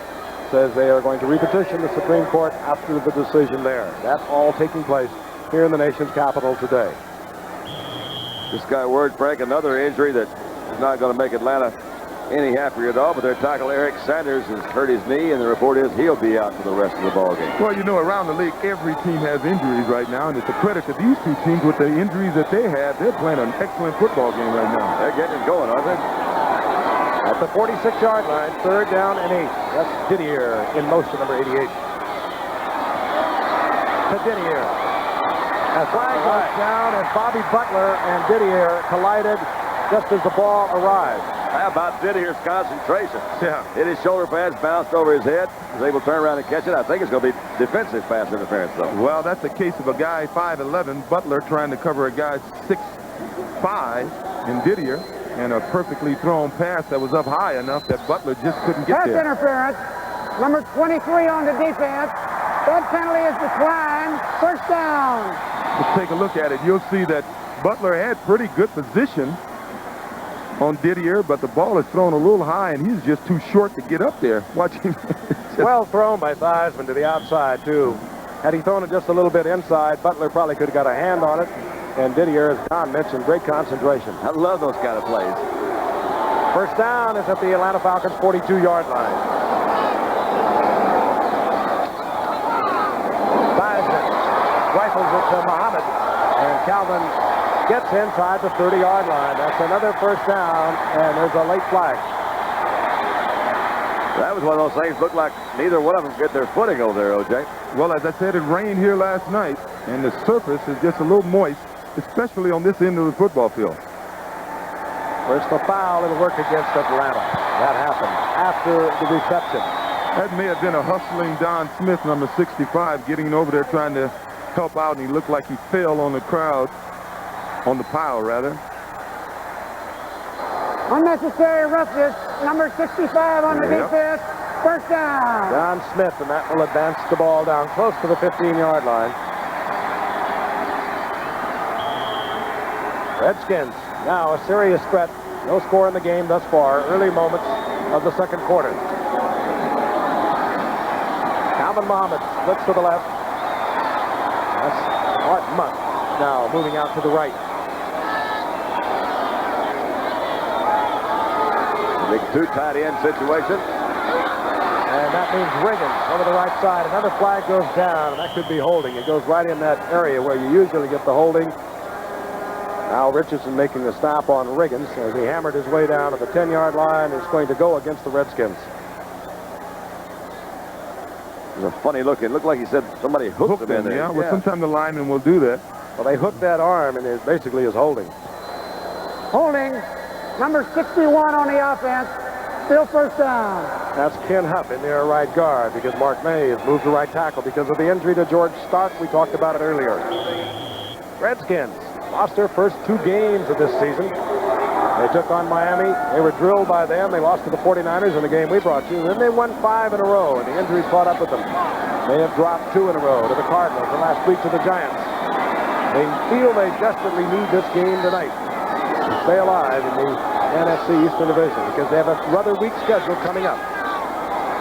says they are going to repetition the Supreme Court after the decision there. That's all taking place here in the nation's capital today. Just got word, Frank, another injury that is not going to make Atlanta any happier at all, but their tackle Eric Sanders has hurt his knee, and the report is he'll be out for the rest of the ball game. Well, you know, around the league, every team has injuries right now, and it's a credit to these two teams with the injuries that they have. They're playing an excellent football game right now. They're getting it going, aren't they? At the 46-yard line, 3rd down and 8. That's Didier in motion, number 88. To Didier. As flag goes down, and Bobby Butler and Didier collided just as the ball arrived. How about Didier's concentration? Yeah. Hit his shoulder pads, bounced over his head, was able to turn around and catch it. I think it's going to be defensive pass interference, though. Well, that's the case of a guy 5'11", Butler trying to cover a guy 6'5" in Didier, and a perfectly thrown pass that was up high enough that Butler just couldn't get Pass there. interference. Number 23 on the defense. That penalty is declined. First down. Let's take a look at it. You'll see that Butler had pretty good position on Didier, but the ball is thrown a little high, and he's just too short to get up there. Watch him. Well thrown by Theismann to the outside, too. Had he thrown it just a little bit inside, Butler probably could have got a hand on it. And Didier, as Don mentioned, great concentration. I love those kind of plays. First down is at the Atlanta Falcons' 42-yard line. Theismann rifles it to Muhammad, and Calvin gets inside the 30-yard line. That's another first down, and there's a late flag. That was one of those things, looked like neither one of them get their footing over there, O.J. Well, as I said, it rained here last night, and the surface is just a little moist, especially on this end of the football field. Personal foul, it'll work against Atlanta. That happened after the reception. That may have been a hustling Don Smith, number 65, getting over there trying to help out, and he looked like he fell on the crowd, on the pile, rather. Unnecessary roughness. Number 65 on the defense. First down. Don Smith, and that will advance the ball down close to the 15-yard line. Redskins, now a serious threat. No score in the game thus far. Early moments of the second quarter. Calvin Muhammad splits to the left. That's Art Monk now moving out to the right. Big two tight end situation. And that means Riggins over the right side. Another flag goes down, and that could be holding. It goes right in that area where you usually get the holding. Now Richardson making the stop on Riggins as he hammered his way down to the 10-yard line. Is going to go against the Redskins. It was a funny look. It looked like he said somebody hooked him in there. Yeah, well, sometimes the lineman will do that. Well, they hooked that arm, and it basically is holding. Holding. Number 61 on the offense. Still first down. That's Ken Huff in their right guard because Mark May has moved to right tackle because of the injury to George Stark. We talked about it earlier. Redskins lost their first 2 games of this season. They took on Miami. They were drilled by them. They lost to the 49ers in the game we brought you. Then they won 5 in a row, and the injuries caught up with them. They have dropped 2 in a row to the Cardinals, and last week to the Giants. They feel they desperately need this game tonight to stay alive in the NFC Eastern Division because they have a rather weak schedule coming up.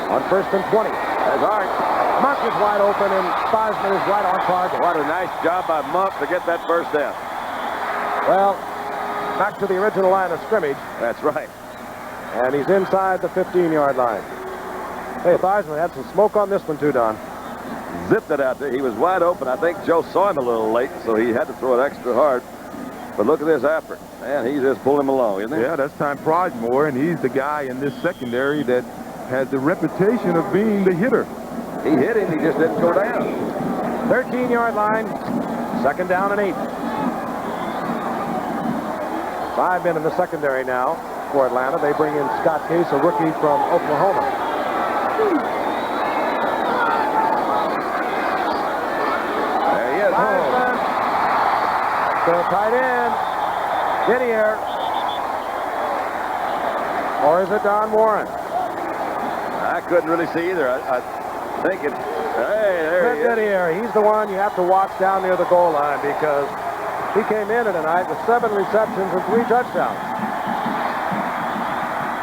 On 1st and 20, there's Art. Monk is wide open, and Theismann is right on target. What a nice job by Monk to get that first down. Well, back to the original line of scrimmage, That's right. and he's inside the 15-yard line. Hey, Theismann had some smoke on this one too, Don. Zipped it out there. He was wide open. I think Joe saw him a little late, so he had to throw it extra hard. But look at this effort. Man, he's just pulling him along, isn't he? Yeah, that's Time Prodmore, and he's the guy in this secondary that has the reputation of being the hitter. He hit him. He just didn't go down. 13-yard line, 2nd down and 8. 5 men in the secondary now for Atlanta. They bring in Scott Case, a rookie from Oklahoma. There he is. Theismann. Still tight end. Didier. Or is it Don Warren? I couldn't really see either. I think it's... Hey, there he is. Didier. He's the one you have to watch down near the goal line because he came in tonight with 7 receptions and 3 touchdowns.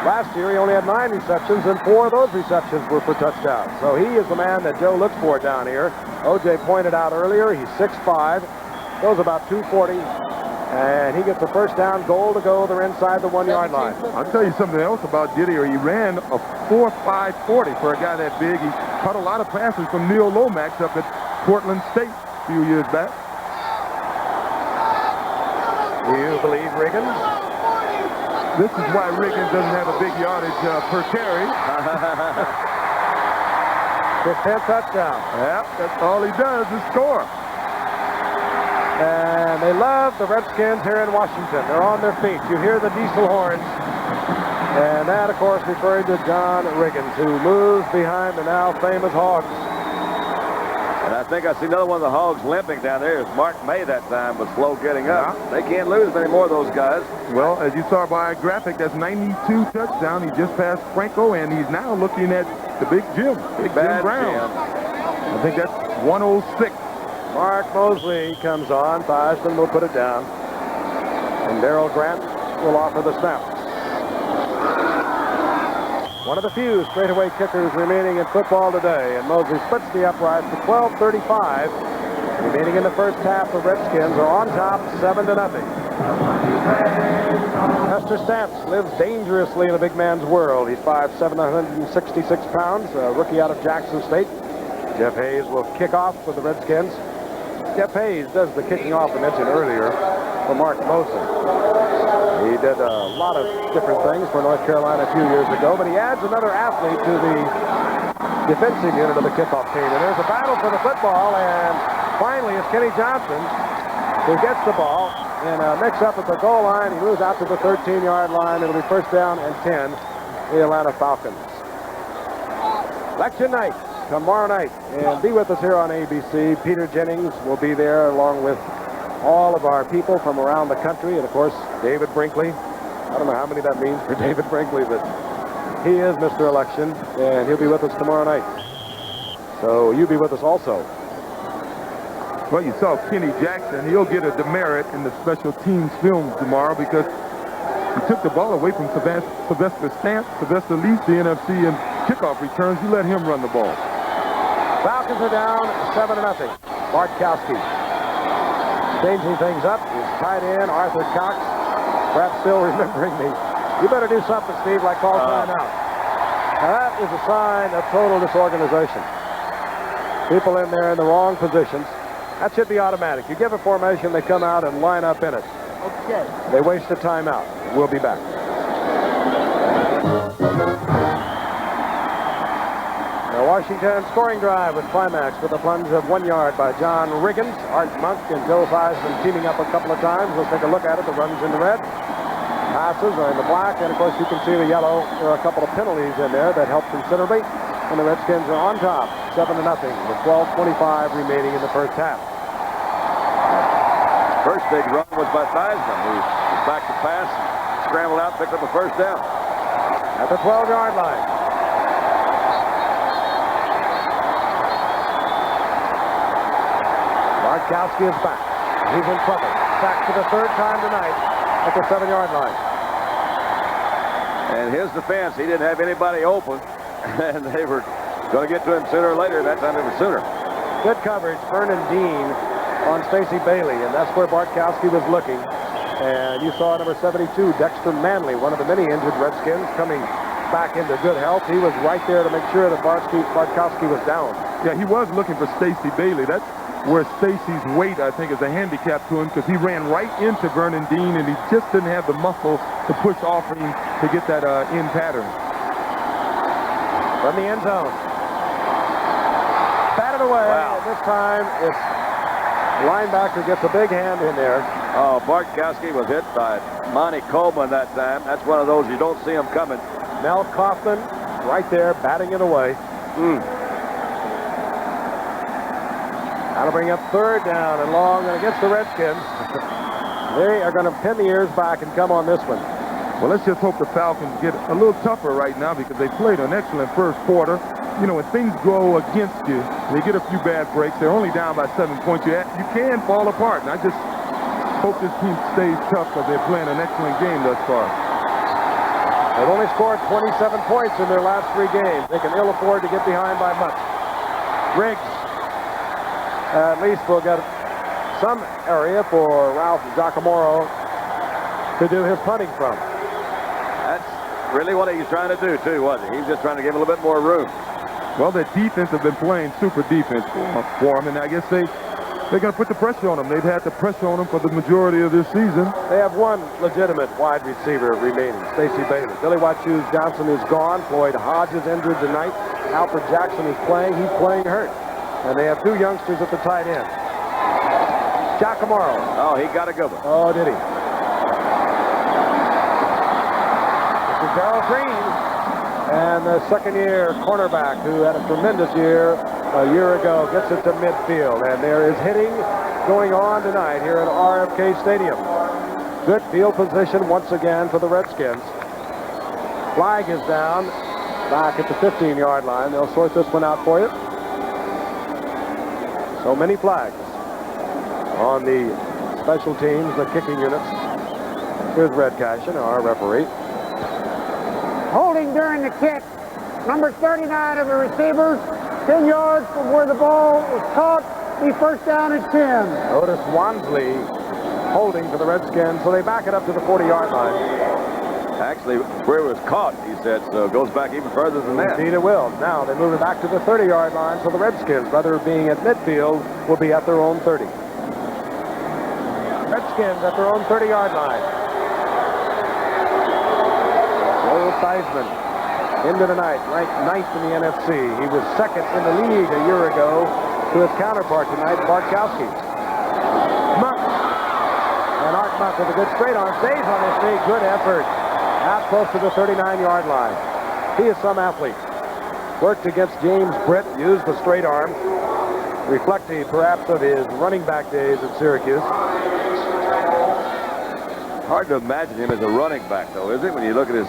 Last year, he only had 9 receptions, and 4 of those receptions were for touchdowns. So he is the man that Joe looks for down here. O.J. pointed out earlier, he's 6'5", goes about 240, and he gets a first down, goal to go. They're inside the 1-yard line. I'll tell you something else about Didier. He ran a 4.5 40 for a guy that big. He caught a lot of passes from Neil Lomax up at Portland State a few years back. Do you believe Riggins? This is why Riggins doesn't have a big yardage per carry. His 10th touchdown. Yep, that's all he does is score. And they love the Redskins here in Washington. They're on their feet. You hear the diesel horns. And that, of course, referring to John Riggins, who moves behind the now famous Hogs. And I think I see another one of the Hogs limping down there. It's Mark May that time was slow getting up. They can't lose many more of those guys. Well, as you saw by a graphic, that's 92 touchdown. He just passed Franco, and he's now looking at the big Jim, Big Jim Brown. I think that's 106. Mark Mosley comes on. Theismann will put it down. And Darrell Grant will offer the snap. One of the few straightaway kickers remaining in football today. And Mosley splits the upright to 12:35. Remaining in the first half, the Redskins are on top 7-0. Lester Stamps lives dangerously in a big man's world. He's 5'7", 166 pounds, a rookie out of Jackson State. Jeff Hayes will kick off for the Redskins. Jeff Hayes does the kicking off I mentioned earlier for Mark Mosley. He did a lot of different things for North Carolina a few years ago, but he adds another athlete to the defensive unit of the kickoff team. And there's a battle for the football, and finally it's Kenny Johnson who gets the ball in a mix-up at the goal line. He moves out to the 13-yard line. It'll be first down and 10, the Atlanta Falcons. Election night tomorrow night, and be with us here on ABC. Peter Jennings will be there along with all of our people from around the country, and of course David Brinkley. I don't know how many that means for David Brinkley, but he is Mr. Election, and he'll be with us tomorrow night. So you be with us also. Well, you saw Kenny Jackson. He'll get a demerit in the special teams film tomorrow because he took the ball away from Sylvester Stamps. Sylvester leads the NFC in kickoff returns. You let him run the ball. Falcons are down 7-0. Bartkowski changing things up. His tight end, Arthur Cox, perhaps still remembering me. You better do something, Steve, like call timeout. Now that is a sign of total disorganization. People in there in the wrong positions. That should be automatic. You give a formation, they come out and line up in it. Okay. They waste a timeout. We'll be back. The Washington scoring drive with climax with a plunge of 1 yard by John Riggins. Art Monk and Joe Theismann teaming up a couple of times. Let's take a look at it. The run's in the red. Passes are in the black. And, of course, you can see the yellow. There are a couple of penalties in there that help considerably. And the Redskins are on top, 7-0, with 12:25 remaining in the first half. First big run was by Theismann, who was back to pass, scrambled out, picked up a first down. At the 12-yard line. Bartkowski is back. He's in trouble. Sacked for the third time tonight at the 7-yard line. And his defense, he didn't have anybody open. And they were going to get to him sooner or later. That time it was sooner. Good coverage, Vernon Dean on Stacey Bailey, and that's where Bartkowski was looking. And you saw number 72, Dexter Manley, one of the many injured Redskins, coming back into good health. He was right there to make sure that Bartkowski was down. Yeah, he was looking for Stacey Bailey. That's where Stacey's weight, I think, is a handicap to him because he ran right into Vernon Dean, and he just didn't have the muscle to push off him to get that in pattern. From the end zone. Batted away. Wow. This time, it's linebacker gets a big hand in there. Oh, Bartkowski was hit by Monty Coleman that time. That's one of those you don't see him coming. Mel Kaufman right there batting it away. That'll bring up third down and long, and against the Redskins. They are going to pin the ears back and come on this one. Well, let's just hope the Falcons get a little tougher right now because they played an excellent first quarter. You know, when things go against you, they get a few bad breaks. They're only down by 7 points. You can fall apart, and I just hope this team stays tough because they're playing an excellent game thus far. They've only scored 27 points in their last 3 games. They can ill afford to get behind by much. Riggs at least will get some area for Ralph Giacomoro to do his punting from. That's really what he was trying to do, too, wasn't he? He's just trying to give him a little bit more room. Well, the defense have been playing super defense for him, and I guess they're going to put the pressure on him. They've had the pressure on him for the majority of this season. They have one legitimate wide receiver remaining, Stacey Bailey. Billy White-Shoes Johnson is gone. Floyd Hodge is injured tonight. Alfred Jackson is playing. He's playing hurt. And they have 2 youngsters at the tight end. Giacomoro. Oh, he got a good one. Oh, did he? This is Darrell Green. And the second-year cornerback who had a tremendous year a year ago gets it to midfield. And there is hitting going on tonight here at RFK Stadium. Good field position once again for the Redskins. Flag is down back at the 15-yard line. They'll sort this one out for you. So many flags on the special teams, the kicking units. Here's Red Cashin, our referee. Holding during the kick. Number 39 of the receivers, 10 yards from where the ball was caught. Be first down at 10. Otis Wansley holding for the Redskins, so they back it up to the 40-yard line. Actually, where it was caught, he said, so it goes back even further than that. Indeed it will. Now they move it back to the 30-yard line, so the Redskins, rather than being at midfield, will be at their own 30. Redskins at their own 30-yard line. Joel Theismann into the night, ranked 9th in the NFC. He was 2nd in the league a year ago to his counterpart tonight, Bartkowski. Monk. And Art Monk with a good straight arm, stays on his feet. Good effort. Out close to the 39-yard line. He is some athlete. Worked against James Britt, used the straight arm, reflective perhaps of his running back days at Syracuse. Hard to imagine him as a running back, though, is it? When you look at his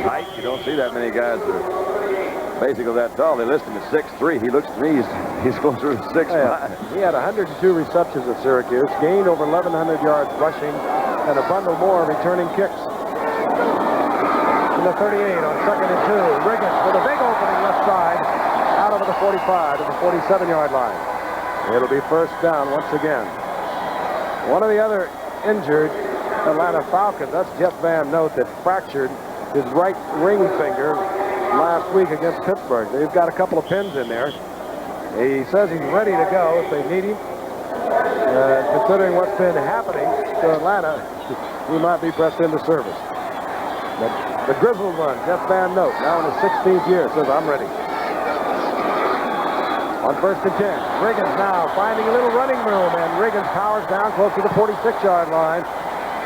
height, you don't see that many guys that are basically that tall. They list him as 6'3". He looks to me, he's closer to 6'5". He had 102 receptions at Syracuse, gained over 1,100 yards rushing, and a bundle more returning kicks. To the 38 on 2nd and 2. Riggins with a big opening left side, out over the 45 to the 47-yard line. It'll be first down once again. One of the other injured Atlanta Falcons, that's Jeff Van Note, that fractured his right ring finger last week against Pittsburgh. They've got a couple of pins in there. He says he's ready to go if they need him. Considering what's been happening to Atlanta, he might be pressed into service. But the grizzled one, Jeff Van Note, now in his 16th year, says, I'm ready. On 1st and 10, Riggins now finding a little running room, and Riggins powers down close to the 46-yard line.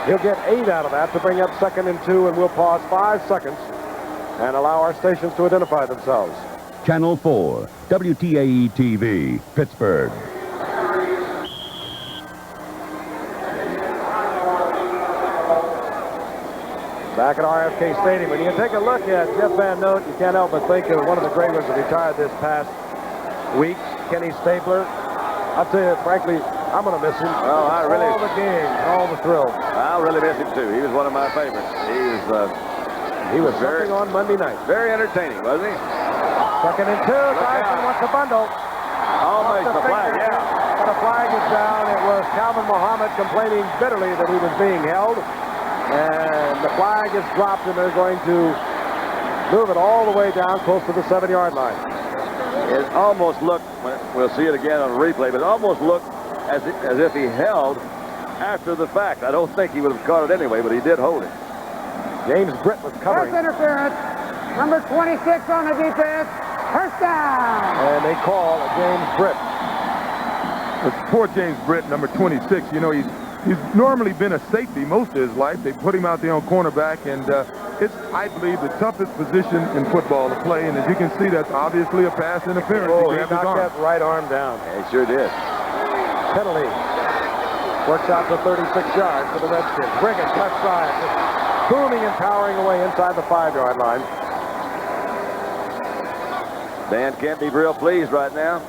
He'll get 8 out of that to bring up 2nd and 2, and we'll pause 5 seconds and allow our stations to identify themselves. Channel 4, WTAE-TV, Pittsburgh. Back at RFK Stadium, when you take a look at Jeff Van Note, you can't help but think of one of the great ones that retired this past week, Kenny Stabler. I'll tell you, frankly, I'm going to miss him. Well, I really... all the games, all the thrills. I'll really miss him, too. He was one of my favorites. He was very on Monday night. Very entertaining, wasn't he? 2nd and 2. Dyson wants a bundle. Almost the flag, yeah. But a flag is down. It was Calvin Muhammad complaining bitterly that he was being held. And the flag is dropped, and they're going to move it all the way down close to the 7-yard line. It almost looked, we'll see it again on replay, but it almost looked as if he held after the fact. I don't think he would have caught it anyway, but he did hold it. James Britt was covering. First interference. Number 26 on the defense. First down. And they call James Britt. Poor James Britt, number 26. You know, he's normally been a safety most of his life. They put him out there on cornerback, and it's, I believe, the toughest position in football to play. And as you can see, that's obviously a pass interference. Oh, he knocked that right arm down. Yeah, he sure did. Penalty. Works out to 36 yards for the Redskins. Riggins, left side, just booming and powering away inside the 5-yard line. Dan can't be real pleased right now.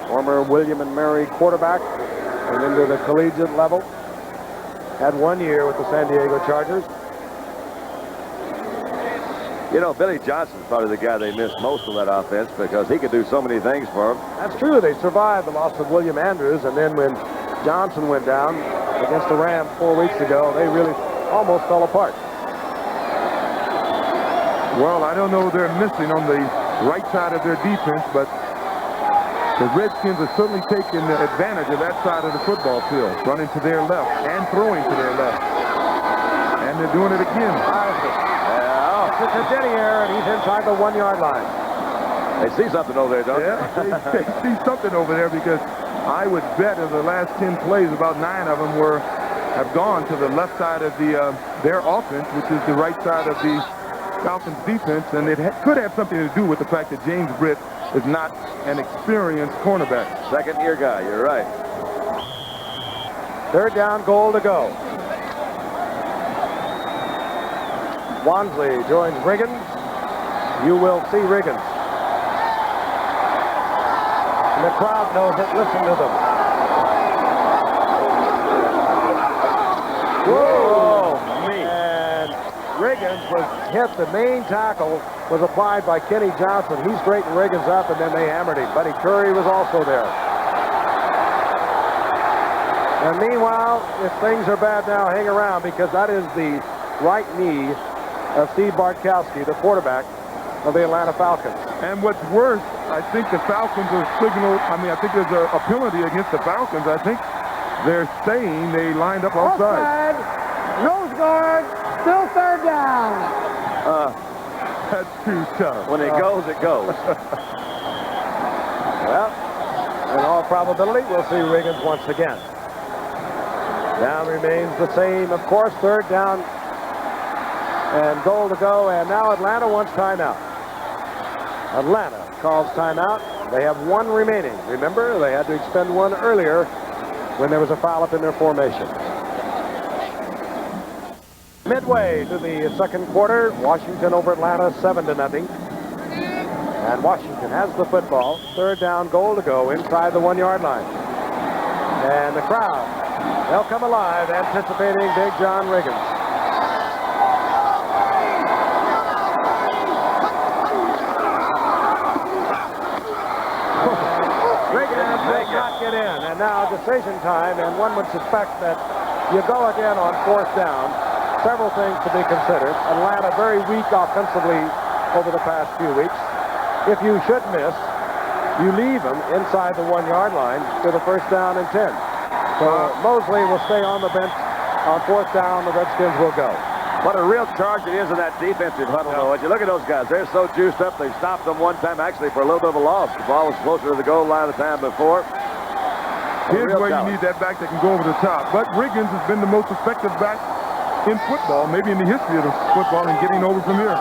Former William and Mary quarterback and into the collegiate level. Had 1 year with the San Diego Chargers. You know, Billy Johnson's probably the guy they missed most of that offense because he could do so many things for them. That's true. They survived the loss of William Andrews, and then when Johnson went down against the Rams 4 weeks ago, they really almost fell apart. Well, I don't know who they're missing on the right side of their defense, but the Redskins are certainly taking advantage of that side of the football field, running to their left and throwing to their left. And they're doing it again. It's a Denny here, and he's inside the 1-yard line. They see something over there, don't they? Yeah, they see something over there because I would bet of the last 10 plays, about 9 of them have gone to the left side of their offense, which is the right side of the Falcons defense, and it could have something to do with the fact that James Britt is not an experienced cornerback. Second-year guy, you're right. 3rd down, goal to go. Wansley joins Riggins. You will see Riggins. And the crowd knows it. Listen to them. Whoa! And Riggins was hit. The main tackle was applied by Kenny Johnson. He straightened Riggins up, and then they hammered him. Buddy Curry was also there. And meanwhile, if things are bad now, hang around, because that is the right knee of Steve Bartkowski, the quarterback of the Atlanta Falcons. And what's worse, I think the Falcons are I think there's a penalty against the Falcons. I think they're saying they lined up offside. Nose guard, still 3rd down. That's too tough. When it goes, it goes. Well, in all probability, we'll see Riggins once again. Down remains the same, of course. 3rd down and goal to go, and now Atlanta wants timeout. Atlanta calls timeout. They have 1 remaining. Remember, they had to expend 1 earlier when there was a foul up in their formation. Midway to the 2nd quarter, Washington over Atlanta 7-0. And Washington has the football. 3rd down, goal to go inside the 1-yard line. And the crowd, they'll come alive, anticipating Big John Riggins. Not get in, and now decision time, and one would suspect that you go again on 4th down. Several things to be considered. Atlanta very weak offensively over the past few weeks. If you should miss, you leave them inside the 1-yard line to the 1st down and 10. So Mosley will stay on the bench on 4th down. The Redskins will go. What a real charge it is in that defensive huddle, though. As you look at those guys, they're so juiced up. They stopped them one time, actually, for a little bit of a loss. The ball was closer to the goal line the time before. Here's where you need that back that can go over the top. But Riggins has been the most effective back in football, maybe in the history of the football, and getting over from here.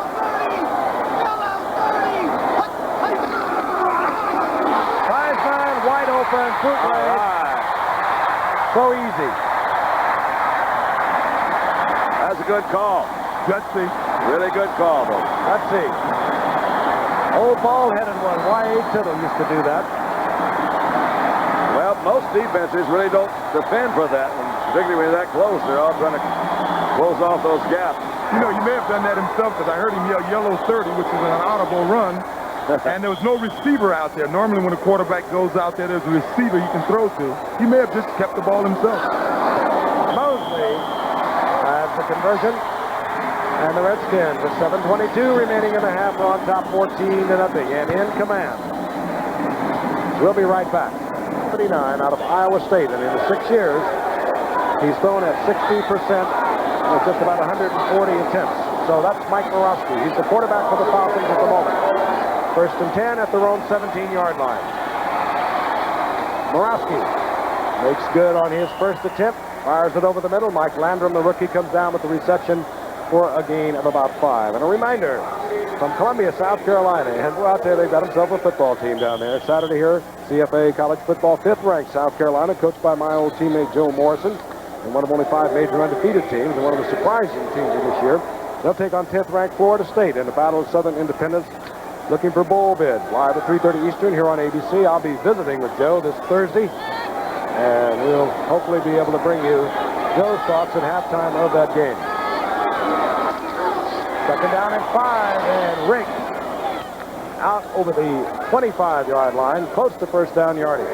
Heisman wide open, bootleg. So easy. That's a good call. Gutsy. Really good call, though. Let's see. Old ball-headed one. Wyatt Tittle used to do that. Well, most defenses really don't defend for that, and particularly when you're that close, they're all trying to close off those gaps. You know, he may have done that himself, because I heard him yell yellow 30, which is an audible run, and there was no receiver out there. Normally when a quarterback goes out there, there's a receiver you can throw to. He may have just kept the ball himself. Mosley has the conversion, and the Redskins with 7:22 remaining in the half are on top 14-0 and in command. We'll be right back. 39 out of Iowa State, and in the 6 years, he's thrown at 60% with just about 140 attempts. So that's Mike Morawski. He's the quarterback for the Falcons at the moment. 1st and 10 at their own 17-yard line. Morawski makes good on his first attempt, fires it over the middle. Mike Landrum, the rookie, comes down with the reception for a gain of about 5. And a reminder from Columbia, South Carolina, and go out there, they've got themselves a football team down there. Saturday here, CFA College Football, 5th-ranked South Carolina, coached by my old teammate Joe Morrison, and one of only 5 major undefeated teams, and one of the surprising teams of this year. They'll take on 10th-ranked Florida State in the Battle of Southern Independence, looking for bowl bids. Live at 3:30 Eastern here on ABC. I'll be visiting with Joe this Thursday, and we'll hopefully be able to bring you Joe's thoughts at halftime of that game. Second down and 5, and Riggs out over the 25-yard line, close to first down yardage.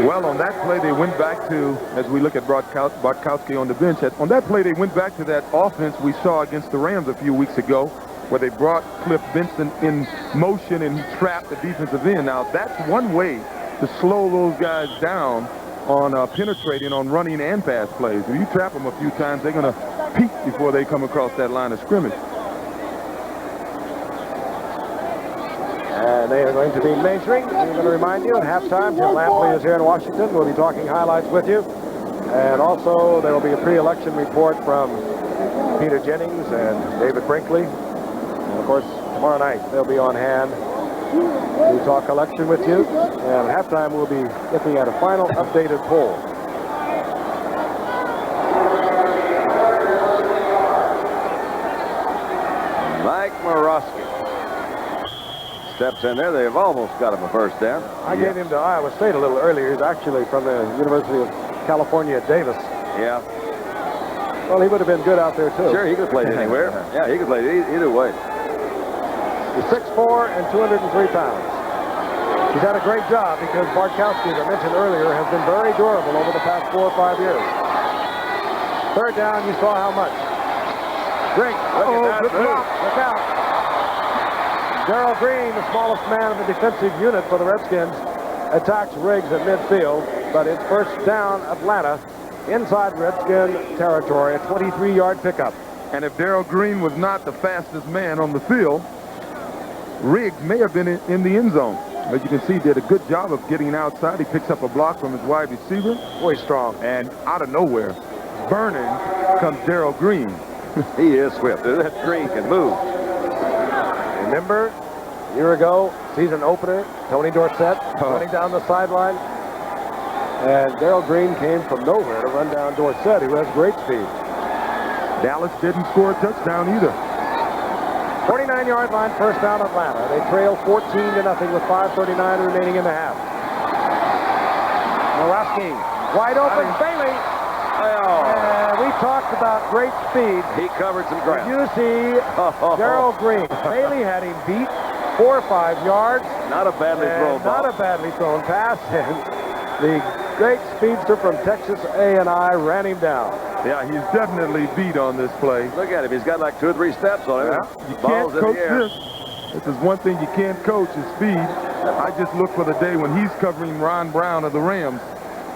Well, on that play, they went back to, as we look at Bartkowski on the bench, on that play, they went back to that offense we saw against the Rams a few weeks ago, where they brought Cliff Benson in motion and he trapped the defensive end. Now, that's one way to slow those guys down on penetrating on running and pass plays. If you trap them a few times, they're going to peak before they come across that line of scrimmage. And they are going to be measuring. I'm going to remind you at halftime, Jim Lampley is here in Washington. We'll be talking highlights with you. And also, there will be a pre-election report from Peter Jennings and David Brinkley. And, of course, tomorrow night, they'll be on hand to talk election with you. And at halftime, we'll be looking at a final updated poll. Mike Morosky steps in there. They've almost got him a first down. I gave him to Iowa State a little earlier. He's actually from the University of California at Davis. Yeah. Well, he would have been good out there, too. Sure, he could play anywhere. Yeah, he could play either way. He's 6'4" and 203 pounds. He's had a great job because Bartkowski, as I mentioned earlier, has been very durable over the past 4 or 5 years. Third down, you saw how much. Drink. Good block. Look out. Gerald Green, the smallest man in the defensive unit for the Redskins, attacks Riggs at midfield, but it's first down Atlanta inside Redskin territory, a 23-yard pickup. And if Darrell Green was not the fastest man on the field, Riggs may have been in the end zone. As you can see, he did a good job of getting outside. He picks up a block from his wide receiver. Boy, strong. And out of nowhere, burning comes Darrell Green. He is swift. That Green can move. Remember, a year ago, season opener, Tony Dorsett running down the sideline. And Darrell Green came from nowhere to run down Dorsett, who has great speed. Dallas didn't score a touchdown either. 49-yard line, first down Atlanta. They trail 14-0 with 5:39 remaining in the half. Morosky, wide open, Bailey. And we talked about great speed. He covered some ground. You see Gerald Green. Bailey had him beat 4 or 5 yards. Not a badly thrown ball. Not a badly thrown pass. And the great speedster from Texas A&I ran him down. Yeah, he's definitely beat on this play. Look at him. He's got like 2 or 3 steps on him. Yeah, you can't coach this. This is one thing you can't coach is speed. I just look for the day when he's covering Ron Brown of the Rams.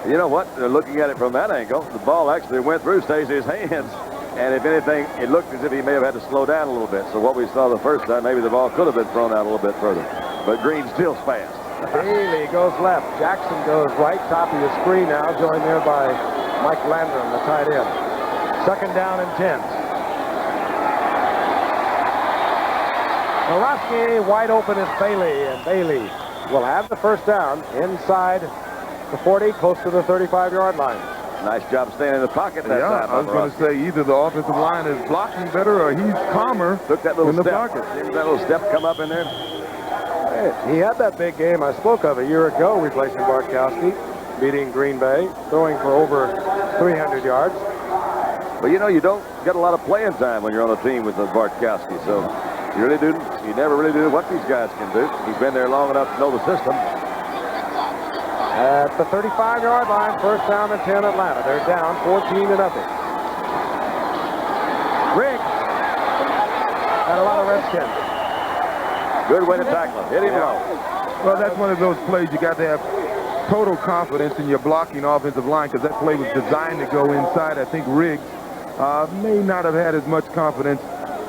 You know what? Looking at it from that angle, the ball actually went through Stacey's hands. And if anything, it looked as if he may have had to slow down a little bit. So what we saw the first time, maybe the ball could have been thrown out a little bit further. But Green still fast. Bailey goes left. Jackson goes right. Top of your screen now, joined there by Mike Landrum, the tight end. Second down and 10. Morosky wide open is Bailey, and Bailey will have the first down inside the 40, close to the 35-yard line. Nice job staying in the pocket that time. I was going to say either the offensive line is blocking better or he's calmer. Took that little in the step. pocket. Didn't that little step come up in there? He had that big game I spoke of a year ago, replacing Bartkowski, beating Green Bay, throwing for over 300 yards. But you know, you don't get a lot of playing time when you're on a team with Bartkowski, so you never really do what these guys can do. He's been there long enough to know the system. At the 35-yard line, first down and 10 Atlanta. They're down 14-0. Riggs had a lot of Redskins. Good way to tackle him. Hit him low. Well, that's one of those plays you got to have total confidence in your blocking offensive line because that play was designed to go inside. I think Riggs may not have had as much confidence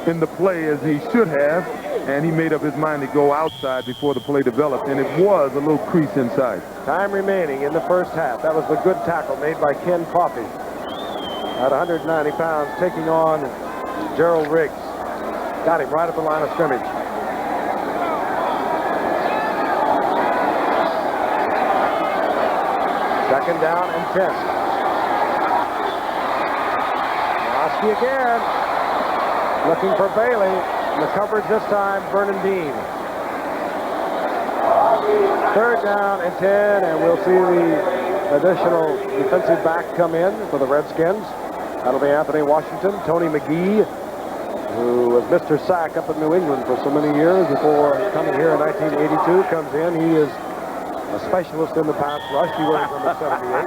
in the play as he should have, and he made up his mind to go outside before the play developed, and it was a little crease inside. Time remaining in the first half. That was the good tackle made by Ken Coffey. At 190 pounds, taking on Gerald Riggs. Got him right at the line of scrimmage. Second down and 10. Morosky again. Looking for Bailey. The coverage this time, Vernon Dean. Third down and 10, and we'll see the additional defensive back come in for the Redskins. That'll be Anthony Washington, Tony McGee, who was Mr. Sack up in New England for so many years before coming here in 1982, comes in. He is a specialist in the pass rush. He wears number 78.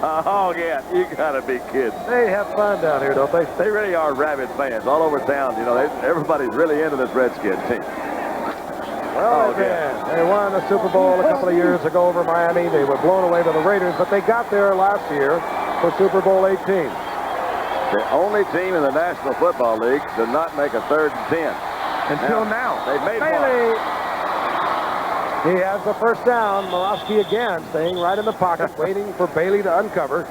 Oh, yeah, you gotta be kidding. They have fun down here, don't they? They really are rabid fans all over town. You know, everybody's really into this Redskins team. Well, they won the Super Bowl a couple of years ago over Miami. They were blown away by the Raiders, but they got there last year for Super Bowl 18. The only team in the National Football League to not make a 3rd and 10. Until now. They've made Bailey. one. He has the first down. Morosky again staying right in the pocket, waiting for Bailey to uncover.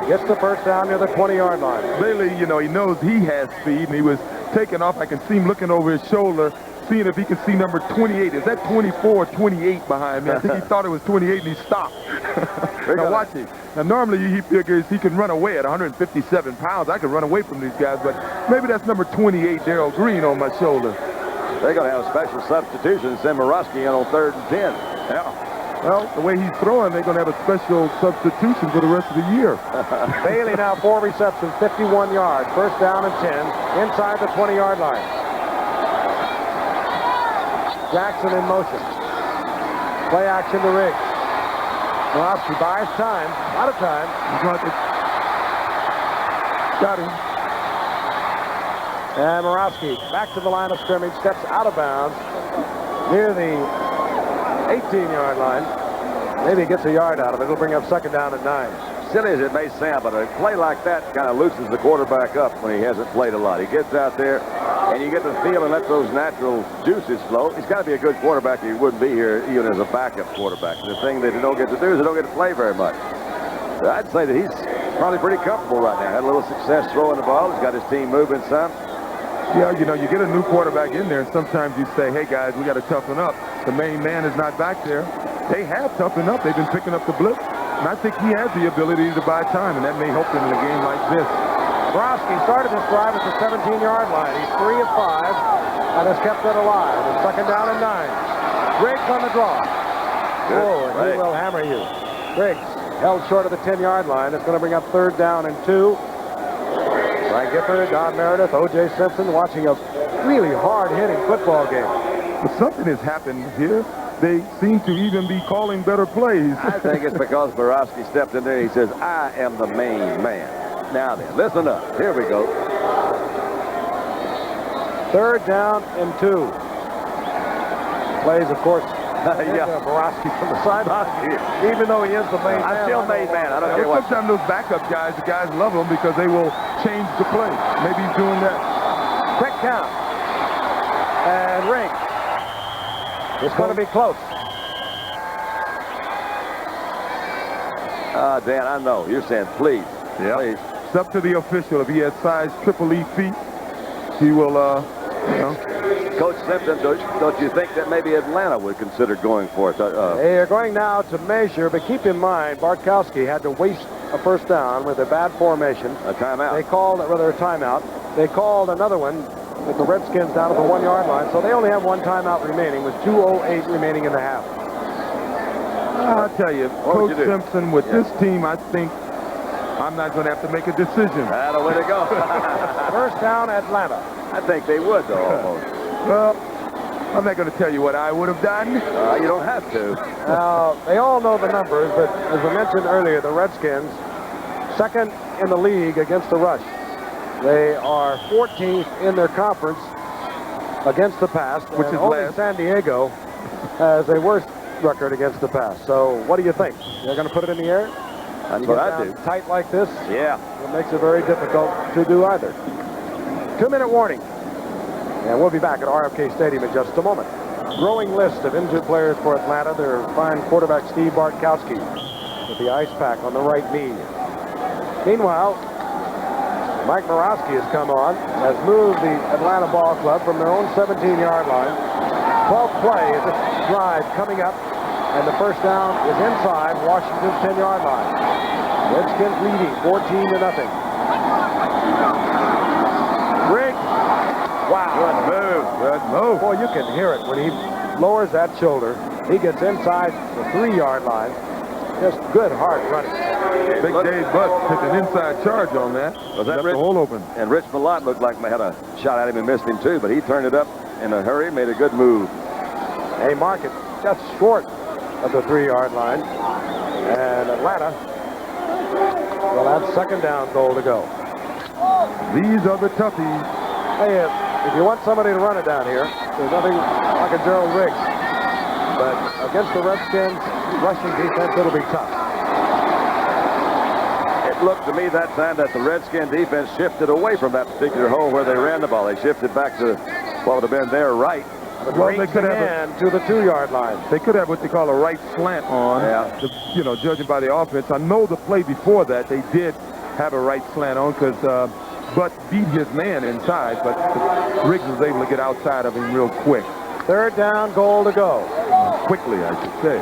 Gets the first down near the 20-yard line. Bailey, you know, he knows he has speed, and he was taking off. I can see him looking over his shoulder, seeing if he can see number 28. Is that 24 or 28 behind me? I think he thought it was 28, and he stopped. Now watch it. Now normally he figures he can run away at 157 pounds. I could run away from these guys, but maybe that's number 28, Darryl Green, on my shoulder. They're going to have a special substitution, send Morosky in on 3rd and 10. Yeah. Well, the way he's throwing, they're going to have a special substitution for the rest of the year. Bailey now 4 receptions, 51 yards. First down and 10 inside the 20-yard line. Jackson in motion. Play action to Riggs. Morosky buys time. Out of time. Got him. And Morosky back to the line of scrimmage, steps out of bounds near the 18-yard line. Maybe he gets a yard out of it. It'll bring up 2nd down and 9. Silly as it may sound, but a play like that kind of loosens the quarterback up when he hasn't played a lot. He gets out there, and you get the feel and let those natural juices flow. He's got to be a good quarterback, or he wouldn't be here even as a backup quarterback. The thing that they don't get to do is they don't get to play very much. So I'd say that he's probably pretty comfortable right now. Had a little success throwing the ball. He's got his team moving some. Yeah, you know, you get a new quarterback in there, and sometimes you say, hey, guys, we got to toughen up. The main man is not back there. They have toughened up. They've been picking up the blitz, and I think he has the ability to buy time, and that may help him in a game like this. Morosky started this drive at the 17-yard line. He's 3 of 5 and has kept it alive. It's 2nd down and 9. Riggs on the draw. Oh, and he will hammer you. Riggs held short of the 10-yard line. It's going to bring up 3rd down and 2. By Gifford, Don Meredith, O.J. Simpson watching a really hard-hitting football game. But something has happened here. They seem to even be calling better plays. I think it's because Morosky stepped in there and he says, I am the main man. Now then, listen up. Here we go. 3rd down and 2. Plays, of course, Morosky from the sideline. Even though he is the main man. I'm still main man. I don't care what. Sometimes those backup guys, the guys love them because they will change the play. Maybe he's doing that. Quick count. And Riggs. It's going to be close. Dan, I know. You're saying please. Yeah. Please. It's up to the official. If he has size triple E feet, he will, you know. Coach Simpson, don't you think that maybe Atlanta would consider going for it? They are going now to measure, but keep in mind, Bartkowski had to waste a first down with a bad formation. A timeout. They called, rather a timeout. They called another one with the Redskins down at the 1-yard line, so they only have 1 timeout remaining with 2:08 remaining in the half. I'll tell you, Coach Simpson, with this team, I think I'm not going to have to make a decision. That's a way to go. First down, Atlanta. I think they would, though, almost. Well, I'm not going to tell you what I would have done. You don't have to. Now, they all know the numbers, but as I mentioned earlier, the Redskins, 2nd in the league against the rush. They are 14th in their conference against the pass, which is only last. San Diego has a worse record against the pass. So what do you think? They're going to put it in the air? That's what I do. Tight like this? Yeah. It makes it very difficult to do either. 2-minute warning. And we'll be back at RFK Stadium in just a moment. Growing list of injured players for Atlanta. Their fine quarterback Steve Bartkowski with the ice pack on the right knee. Meanwhile, Mike Morosky has come on, has moved the Atlanta Ball Club from their own 17-yard line. 12th play is this drive coming up, and the first down is inside Washington's 10-yard line. Redskins leading 14-0. Riggs. Wow. Good move. Good move. Boy, you can hear it when he lowers that shoulder. He gets inside the 3-yard line. Just good, hard running. Big Dave Butt took an inside charge on that. Was that left Rich? the hole open. And Rich Malott looked like had a shot at him and missed him too, but he turned it up in a hurry, made a good move. A market just short of the 3-yard line. And Atlanta will have second down goal to go. These are the toughies. Hey, if you want somebody to run it down here, there's nothing like a Gerald Riggs. But against the Redskins rushing defense, it'll be tough. It looked to me that time that the Redskin defense shifted away from that particular hole where they ran the ball. They shifted back to what would have been their right. Well, they could have to the 2-yard line. They could have what they call a right slant on. Yeah. Judging by the offense. I know the play before that they did have a right slant on because Butt beat his man inside, but Riggs was able to get outside of him real quick. Third down goal to go. Quickly, I should say.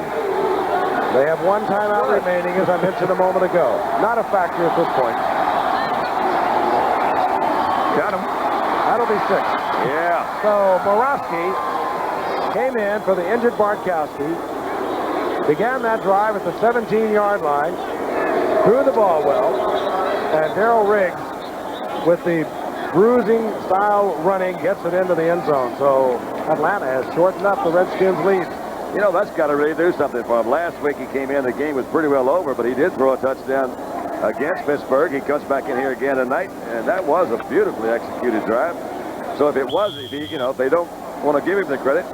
They have one timeout remaining, as I mentioned a moment ago. Not a factor at this point. Got him. That'll be 6. Yeah. So Borowski came in for the injured Bartkowski, began that drive at the 17-yard line, threw the ball well, and Darrell Riggs, with the bruising style running, gets it into the end zone. So Atlanta has shortened up the Redskins' lead. You know, that's got to really do something for him. Last week he came in, the game was pretty well over, but he did throw a touchdown against Pittsburgh. He comes back in here again tonight, and that was a beautifully executed drive. So if they don't want to give him the credit,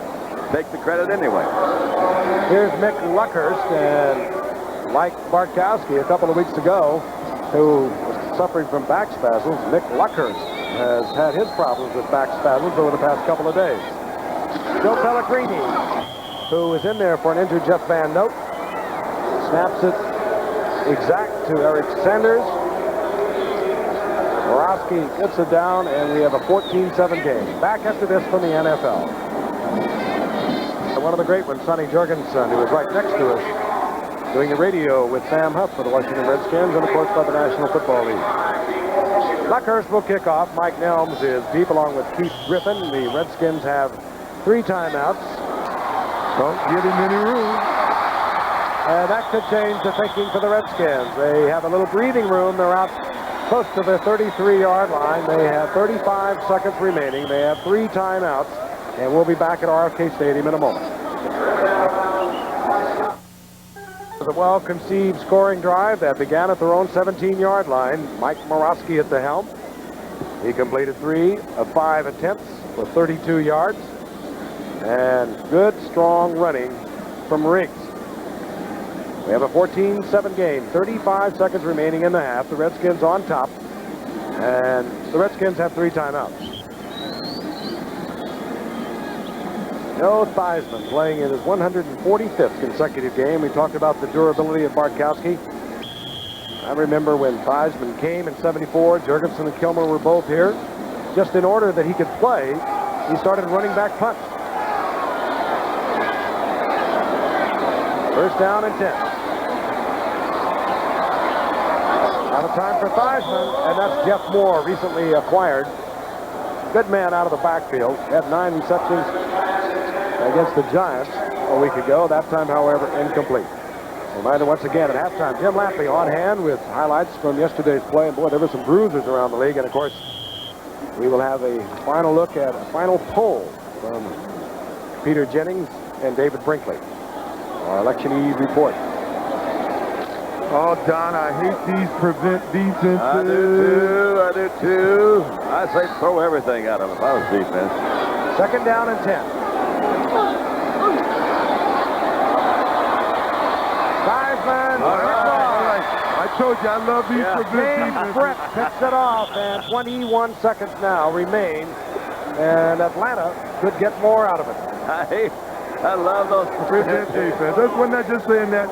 take the credit anyway. Here's Mick Luckhurst, and like Bartkowski a couple of weeks ago, who was suffering from back spasms, Mick Luckhurst has had his problems with back spasms over the past couple of days. Joe Pellegrini, who is in there for an injured Jeff Van Note, snaps it exact to Eric Sanders. Borowski gets it down, and we have a 14-7 game. Back after this from the NFL. And one of the great ones, Sonny Jurgensen, who was right next to us, doing the radio with Sam Huff for the Washington Redskins, and of course by the National Football League. Luckhurst will kick off. Mike Nelms is deep along with Keith Griffin. The Redskins have 3 timeouts. Don't give him any room. And that could change the thinking for the Redskins. They have a little breathing room. They're out close to the 33-yard line. They have 35 seconds remaining. They have 3 timeouts, and we'll be back at RFK Stadium in a moment. It was a well-conceived scoring drive that began at their own 17-yard line. Mike Borowski at the helm. He completed 3 of 5 attempts for 32 yards. And good, strong running from Riggs. We have a 14-7 game, 35 seconds remaining in the half. The Redskins on top, and the Redskins have 3 timeouts. Joe Theismann playing in his 145th consecutive game. We talked about the durability of Bartkowski. I remember when Theismann came in '74, Jurgensen and Kilmer were both here. Just in order that he could play, he started running back punts. First down and 10. Out of time for Theismann, and that's Jeff Moore, recently acquired. Good man out of the backfield. Had 9 receptions against the Giants a week ago. That time, however, incomplete. Reminder once again at halftime, Jim Lampley on hand with highlights from yesterday's play. And boy, there were some bruisers around the league. And of course, we will have a final look at a final poll from Peter Jennings and David Brinkley. Our Election Eve report. Oh, Don, I hate these prevent defenses. I do too. I say throw everything at them if I was defense. Second down and 10. Theismann. All right. I told you I love these prevent defenses. Brett picks it off, and 21 seconds now remain, and Atlanta could get more out of it. I love those prevent defense. We're not just saying that.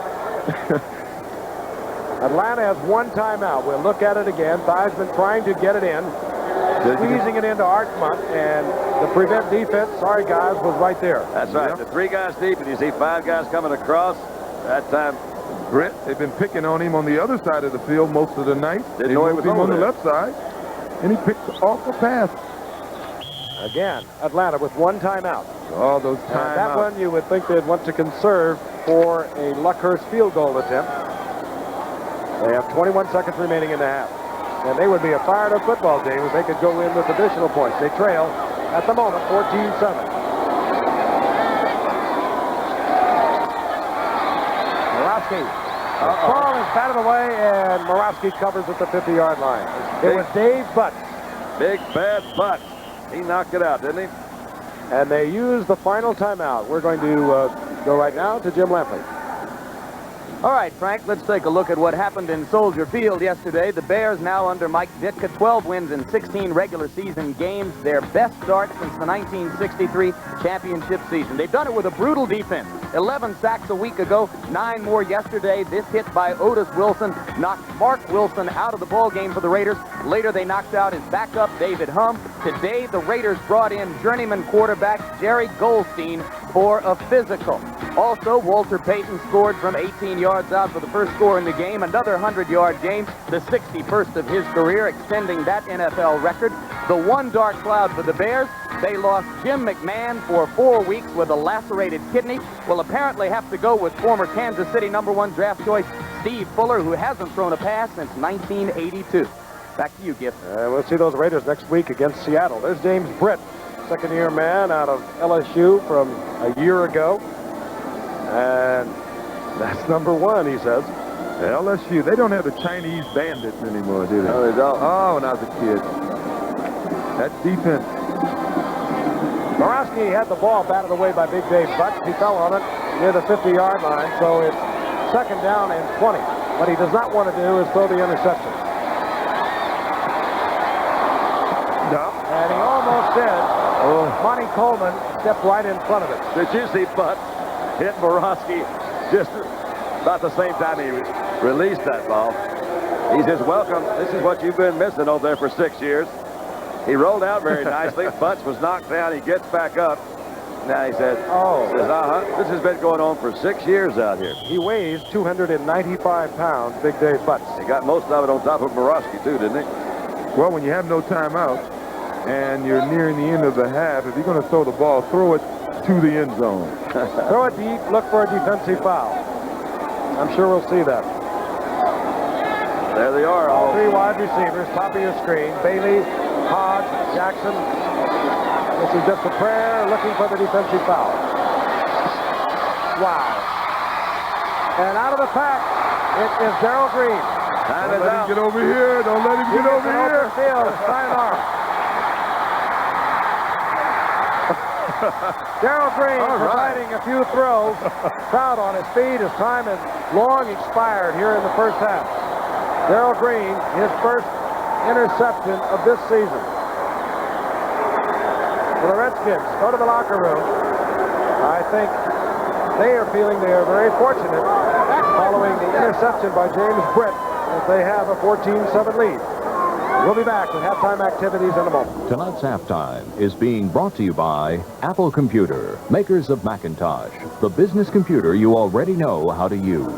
Atlanta has 1 timeout. We'll look at it again. Theismann trying to get it in, squeezing it into Archmont, and the prevent defense, sorry guys, was right there. That's right. The 3 guys deep, and you see 5 guys coming across. That time, Brett, they've been picking on him on the other side of the field most of the night. Didn't know he was on the left side, and he picked off the pass. Again, Atlanta with 1 timeout. All those timeouts. That one you would think they'd want to conserve for a Luckhurst field goal attempt. They have 21 seconds remaining in the half. And they would be a fired-up football team if they could go in with additional points. They trail, at the moment, 14-7. Morawski. The ball is batted away, and Morawski covers at the 50-yard line. It was Dave Butts. Big bad Butts. He knocked it out, didn't he? And they used the final timeout. We're going to go right now to Jim Lampley. All right, Frank, let's take a look at what happened in Soldier Field yesterday. The Bears, now under Mike Ditka, 12 wins in 16 regular season games, their best start since the 1963 championship season. They've done it with a brutal defense. 11 sacks a week ago, 9 more yesterday. This hit by Otis Wilson knocked Mark Wilson out of the ball game for the Raiders. Later, they knocked out his backup, David Humm. Today, the Raiders brought in journeyman quarterback Jerry Goldstein for a physical. Also, Walter Payton scored from 18 yards out for the first score in the game. Another 100-yard game, the 61st of his career, extending that NFL record. The one dark cloud for the Bears, they lost Jim McMahon for 4 weeks with a lacerated kidney. Will apparently have to go with former Kansas City #1 draft choice Steve Fuller, who hasn't thrown a pass since 1982. Back to you, Giff. We'll see those Raiders next week against Seattle. There's James Britt, second-year man out of LSU from a year ago. And that's #1, he says. LSU, they don't have the Chinese bandits anymore, do they? No, they don't. Oh, when I was a kid. That defense. Morawski had the ball batted away by Big Dave Butts. He fell on it near the 50-yard line, so it's second down and 20. What he does not want to do is throw the interception. No. And he almost did. Monty Coleman stepped right in front of it. Did you see Butts hit Morawski just about the same time he released that ball? He says, welcome. This is what you've been missing over there for 6 years. He rolled out very nicely. Butts was knocked down. He gets back up. Now he said, this has been going on for 6 years out here. He weighs 295 pounds, Big Dave Butts. He got most of it on top of Morawski, too, didn't he? Well, when you have no timeout and you're nearing the end of the half, if you're going to throw the ball, throw it to the end zone. Throw it deep, look for a defensive foul. I'm sure we'll see that. There they are. All three wide receivers, top of your screen. Bailey, Hodge, Jackson. This is just a prayer looking for the defensive foul. Wow. And out of the pack, it is Darrell Green. Time Don't is let out. him get over here. Don't let him get over here. Open field. Sayonara. Darrell Green providing a few throws. Crowd on his feet. His time has long expired here in the first half. Darrell Green, his first interception of this season. For the Redskins, go to the locker room. I think they are feeling they are very fortunate following the interception by James Britt as they have a 14-7 lead. We'll be back with halftime activities in a moment. Tonight's halftime is being brought to you by Apple Computer, makers of Macintosh, the business computer you already know how to use.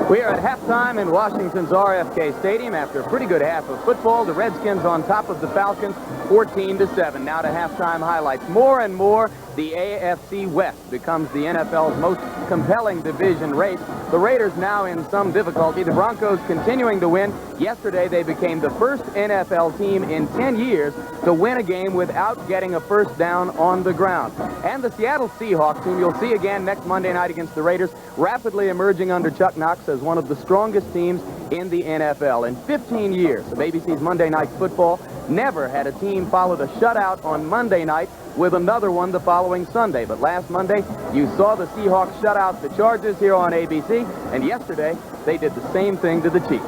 We are at halftime in Washington's RFK Stadium after a pretty good half of football. The Redskins on top of the Falcons, 14-7. Now to halftime highlights. More and more, the AFC West becomes the NFL's most compelling division race. The Raiders now in some difficulty. The Broncos continuing to win. Yesterday, they became the first NFL team in 10 years to win a game without getting a first down on the ground. And the Seattle Seahawks, whom you'll see again next Monday night against the Raiders, rapidly emerging under Chuck Knox as one of the strongest teams in the NFL. In 15 years of ABC's Monday Night Football, never had a team followed a shutout on Monday night with another one the following Sunday. But last Monday, you saw the Seahawks shut out the Chargers here on ABC, and yesterday, they did the same thing to the Chiefs.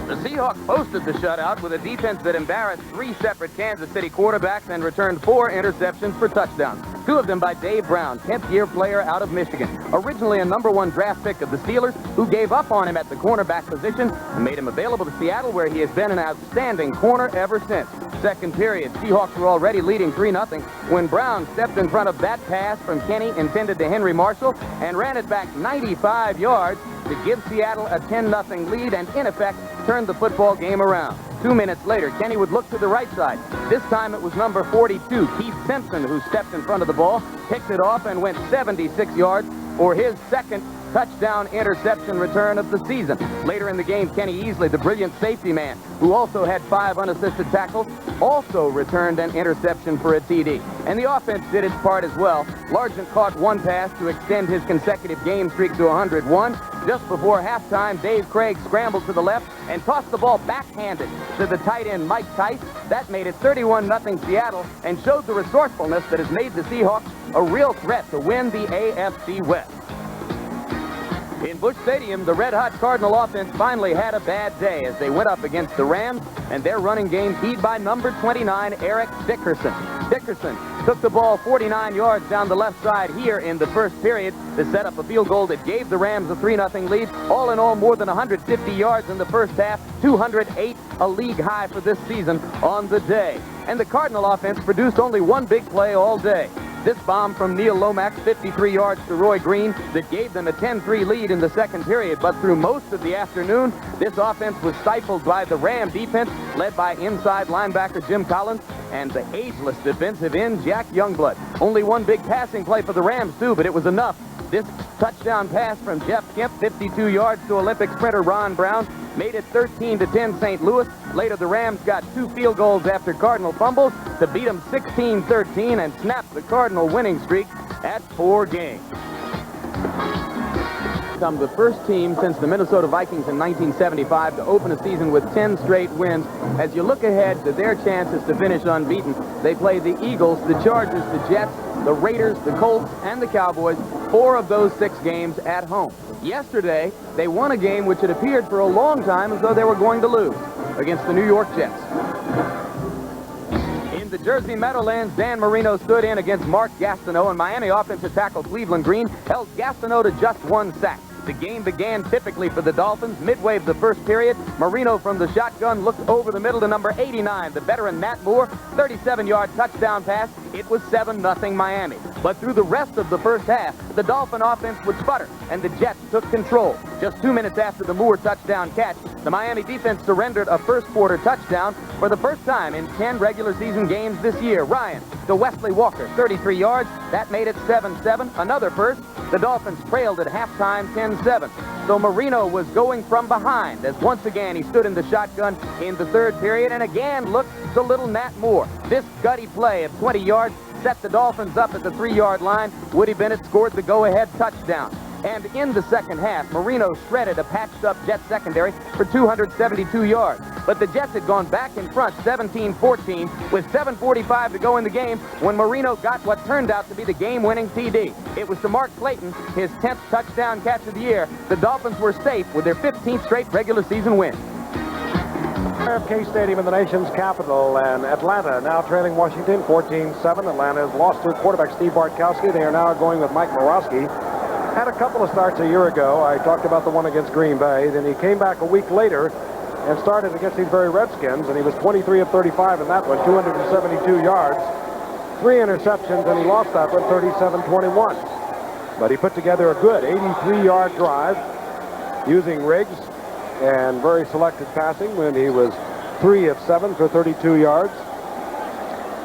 The Seahawks posted the shutout with a defense that embarrassed 3 separate Kansas City quarterbacks and returned 4 interceptions for touchdowns. 2 of them by Dave Brown, 10th-year player out of Michigan. Originally a #1 draft pick of the Steelers, who gave up on him at the cornerback position and made him available to Seattle, where he has been an outstanding corner ever since. Second period, Seahawks were already leading 3-0 when Brown stepped in front of that pass from Kenny intended to Henry Marshall and ran it back 95 yards to give Seattle a 10-0 lead and, in effect, turned the football game around. 2 minutes later, Kenny would look to the right side. This time it was number 42, Keith Simpson, who stepped in front of the ball, picked it off, and went 76 yards for his second touchdown interception return of the season. Later in the game, Kenny Easley, the brilliant safety man, who also had 5 unassisted tackles, also returned an interception for a TD. And the offense did its part as well. Largent caught 1 pass to extend his consecutive game streak to 101. Just before halftime, Dave Craig scrambled to the left and tossed the ball backhanded to the tight end Mike Tice. That made it 31-0 Seattle and showed the resourcefulness that has made the Seahawks a real threat to win the AFC West. In Busch Stadium, the red-hot Cardinal offense finally had a bad day as they went up against the Rams, and their running game keyed by number 29, Eric Dickerson. Dickerson took the ball 49 yards down the left side here in the first period to set up a field goal that gave the Rams a 3-0 lead. All in all, more than 150 yards in the first half, 208, a league high for this season on the day. And the Cardinal offense produced only 1 big play all day. This bomb from Neil Lomax, 53 yards to Roy Green, that gave them a 10-3 lead in the second period. But through most of the afternoon, this offense was stifled by the Ram defense, led by inside linebacker Jim Collins and the ageless defensive end Jack Youngblood. Only 1 big passing play for the Rams, too, but it was enough. This touchdown pass from Jeff Kemp, 52 yards to Olympic sprinter Ron Brown, made it 13-10 St. Louis. Later, the Rams got 2 field goals after Cardinal fumbles to beat them 16-13 and snap the Cardinal winning streak at 4 games. Become the first team since the Minnesota Vikings in 1975 to open a season with 10 straight wins. As you look ahead to their chances to finish unbeaten, they play the Eagles, the Chargers, the Jets, the Raiders, the Colts, and the Cowboys, 4 of those 6 games at home. Yesterday, they won a game which had appeared for a long time as though they were going to lose against the New York Jets. In the Jersey Meadowlands, Dan Marino stood in against Mark Gastineau, and Miami offensive tackle Cleveland Green held Gastineau to just 1 sack. The game began typically for the Dolphins. Midway of the first period, Marino from the shotgun looked over the middle to number 89, the veteran Matt Moore, 37-yard touchdown pass. It was 7-0 Miami. But through the rest of the first half, the Dolphin offense would sputter, and the Jets took control. Just 2 minutes after the Moore touchdown catch, the Miami defense surrendered a first-quarter touchdown for the first time in 10 regular season games this year. Ryan to Wesley Walker, 33 yards. That made it 7-7. Another first. The Dolphins trailed at halftime 10-7. So Marino was going from behind as once again he stood in the shotgun in the third period and again looked to little Nat Moore. This gutty play of 20 yards set the Dolphins up at the 3-yard line. Woody Bennett scored the go-ahead touchdown. And in the second half, Marino shredded a patched-up Jets secondary for 272 yards. But the Jets had gone back in front 17-14 with 7:45 to go in the game when Marino got what turned out to be the game-winning TD. It was to Mark Clayton, his 10th touchdown catch of the year. The Dolphins were safe with their 15th straight regular season win. RFK Stadium in the nation's capital, and Atlanta now trailing Washington 14-7. Atlanta has lost their quarterback Steve Bartkowski. They are now going with Mike Morawski. Had a couple of starts a year ago. I talked about the one against Green Bay. Then he came back a week later and started against these very Redskins, and he was 23 of 35 in that one, 272 yards, 3 interceptions, and he lost that one 37-21. But he put together a good 83-yard drive using rigs and very selected passing when he was 3 of 7 for 32 yards.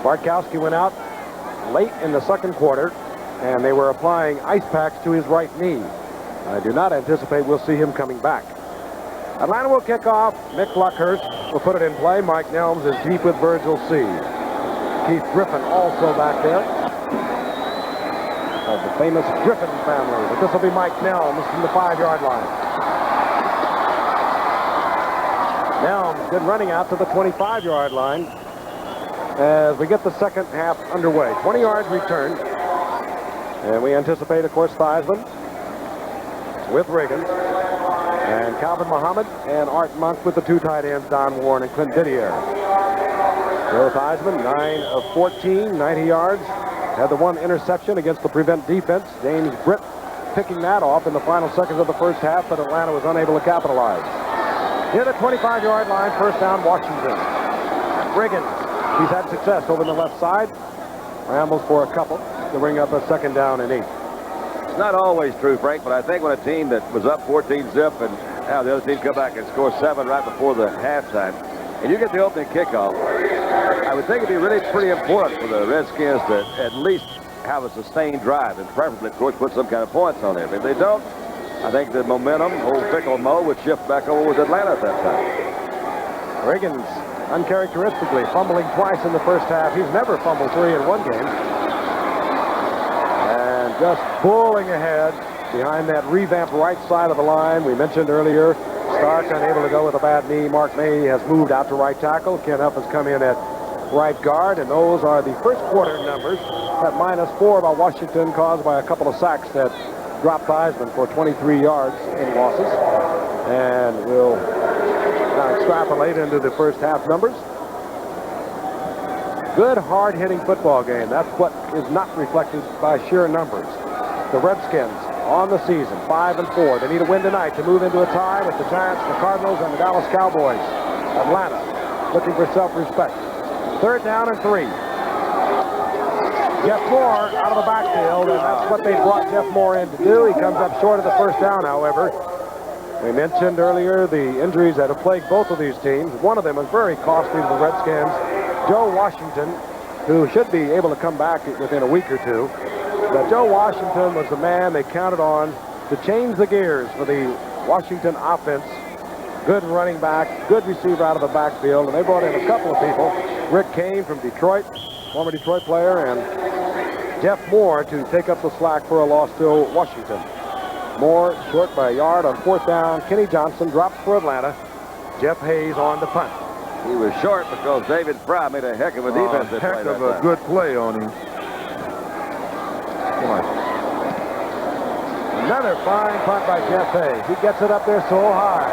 Bartkowski went out late in the second quarter, and they were applying ice packs to his right knee. I do not anticipate we'll see him coming back. Atlanta will kick off. Mick Luckhurst will put it in play. Mike Nelms is deep with Virgil C. Keith Griffin also back there. Of the famous Griffin family. But this will be Mike Nelms from the 5-yard line. Nelms, good running out to the 25-yard line as we get the second half underway. 20 yards return. And we anticipate, of course, Theismann with Reagan and Calvin Muhammad and Art Monk with the 2 tight ends, Don Warren and Clint Didier. Joe Theismann, 9 of 14, 90 yards. Had the 1 interception against the prevent defense. James Britt picking that off in the final seconds of the first half, but Atlanta was unable to capitalize. Near the 25-yard line, first down, Washington. Reagan, he's had success over the left side. Rambles for a couple to bring up a second down and 8. It's not always true, Frank, but I think when a team that was up 14-zip and now the other team come back and score 7 right before the halftime, and you get the opening kickoff, I would think it'd be really pretty important for the Redskins to at least have a sustained drive and preferably, of course, put some kind of points on there. But if they don't, I think the momentum, old Pickle Mo, would shift back over with Atlanta at that time. Riggins, uncharacteristically, fumbling twice in the first half. He's never fumbled 3 in one game. And just pulling ahead behind that revamped right side of the line. We mentioned earlier, Stark unable to go with a bad knee. Mark May has moved out to right tackle. Ken Huff has come in at right guard, and those are the first quarter numbers. That -4 by Washington caused by a couple of sacks that dropped Theismann for 23 yards in losses. And we'll now extrapolate into the first half numbers. Good, hard-hitting football game. That's what is not reflected by sheer numbers. The Redskins on the season, 5-4. They need a win tonight to move into a tie with the Giants, the Cardinals, and the Dallas Cowboys. Atlanta looking for self-respect. 3rd down and 3. Jeff Moore out of the backfield, and that's what they brought Jeff Moore in to do. He comes up short of the first down, however. We mentioned earlier the injuries that have plagued both of these teams. One of them is very costly to the Redskins. Joe Washington, who should be able to come back within a week or two. But Joe Washington was the man they counted on to change the gears for the Washington offense. Good running back, good receiver out of the backfield, and they brought in a couple of people. Rick Kane from Detroit, former Detroit player, and Jeff Moore to take up the slack for a loss to Washington. Moore short by a yard on 4th down. Kenny Johnson drops for Atlanta. Jeff Hayes on the punt. He was short because David Fry made a heck of a defense. Heck of a good play on him. Come on. Another fine punt by Jeff Hayes. He gets it up there so high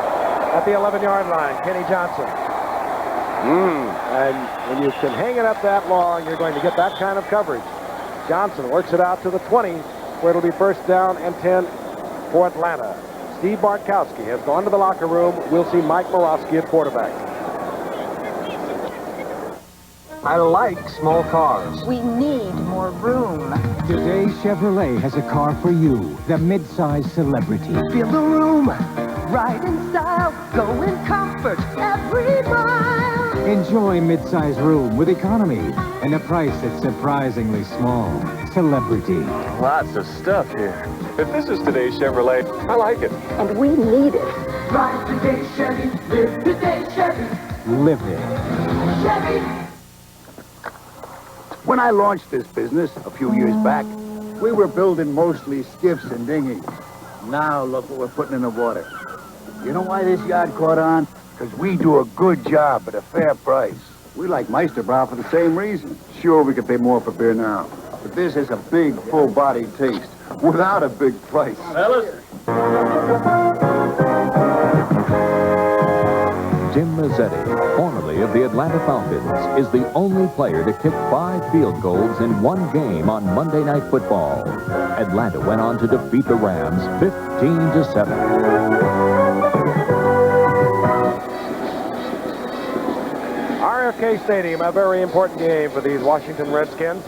at the 11-yard line. Kenny Johnson. And when you can hang it up that long, you're going to get that kind of coverage. Johnson works it out to the 20, where it'll be 1st down and 10 for Atlanta. Steve Bartkowski has gone to the locker room. We'll see Mike Morosky at quarterback. I like small cars. We need more room. Today, Chevrolet has a car for you, the midsize celebrity. Feel the room. Ride in style. Go in comfort every mile. Enjoy midsize room with economy and a price that's surprisingly small. Celebrity. Lots of stuff here. If this is today's Chevrolet, I like it. And we need it. Ride today, Chevy. Live today, Chevy. Live it. Chevy. When I launched this business a few years back, we were building mostly skiffs and dinghies. Now look what we're putting in the water. You know why this yacht caught on? Because we do a good job at a fair price. We like Meisterbrow for the same reason. Sure, we could pay more for beer now, but this has a big, full-bodied taste without a big price. Fellas. Jim Mazzetti, formerly of the Atlanta Falcons, is the only player to kick 5 field goals in one game on Monday Night Football. Atlanta went on to defeat the Rams 15-7. RFK Stadium, a very important game for these Washington Redskins.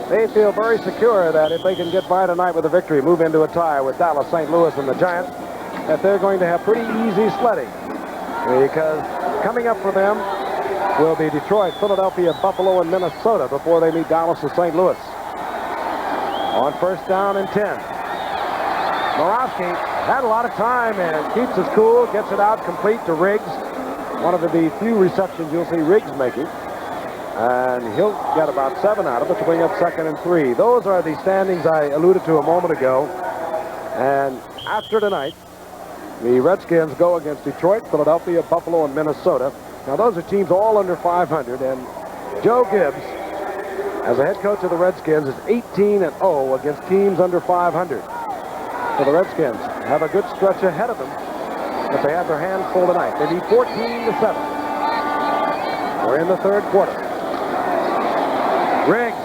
They feel very secure that if they can get by tonight with a victory, move into a tie with Dallas, St. Louis, and the Giants, that they're going to have pretty easy sledding. Because coming up for them will be Detroit, Philadelphia, Buffalo, and Minnesota before they meet Dallas and St. Louis. On 1st down and 10. Morosky had a lot of time and keeps his cool, gets it out complete to Riggs. One of the few receptions you'll see Riggs making. And he'll get about 7 out of it to bring up 2nd and 3. Those are the standings I alluded to a moment ago. And after tonight, the Redskins go against Detroit, Philadelphia, Buffalo, and Minnesota. Now, those are teams all under 500, and Joe Gibbs, as a head coach of the Redskins, is 18-0 against teams under 500. So the Redskins have a good stretch ahead of them, but they have their hands full tonight. They need 14-7. We're in the 3rd quarter. Riggs.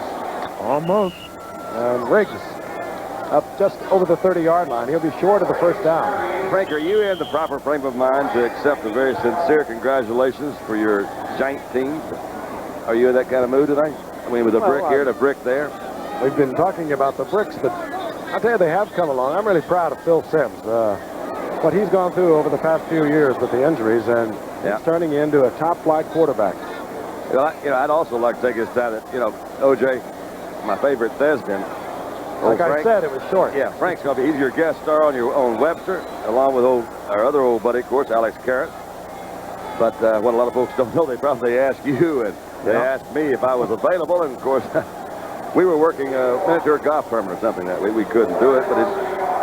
Almost. And Riggs up just over the 30-yard line. He'll be short of the 1st down. Frank, are you in the proper frame of mind to accept a very sincere congratulations for your giant team? Are you in that kind of mood tonight? I mean, with a brick here and a brick there? We've been talking about the bricks, but I'll tell you, they have come along. I'm really proud of Phil Simms. What he's gone through over the past few years with the injuries, and he's turning into a top-flight quarterback. I'd also like to take this time that, OJ, my favorite thespian, Like I said, it was short. Yeah, Frank's going to be, he's your guest star on Webster, along with our other old buddy, of course, Alex Carrot. But what a lot of folks don't know, they probably ask you, and they asked me if I was available, and of course, we were working a miniature golf tournament or something that week. We couldn't do it, but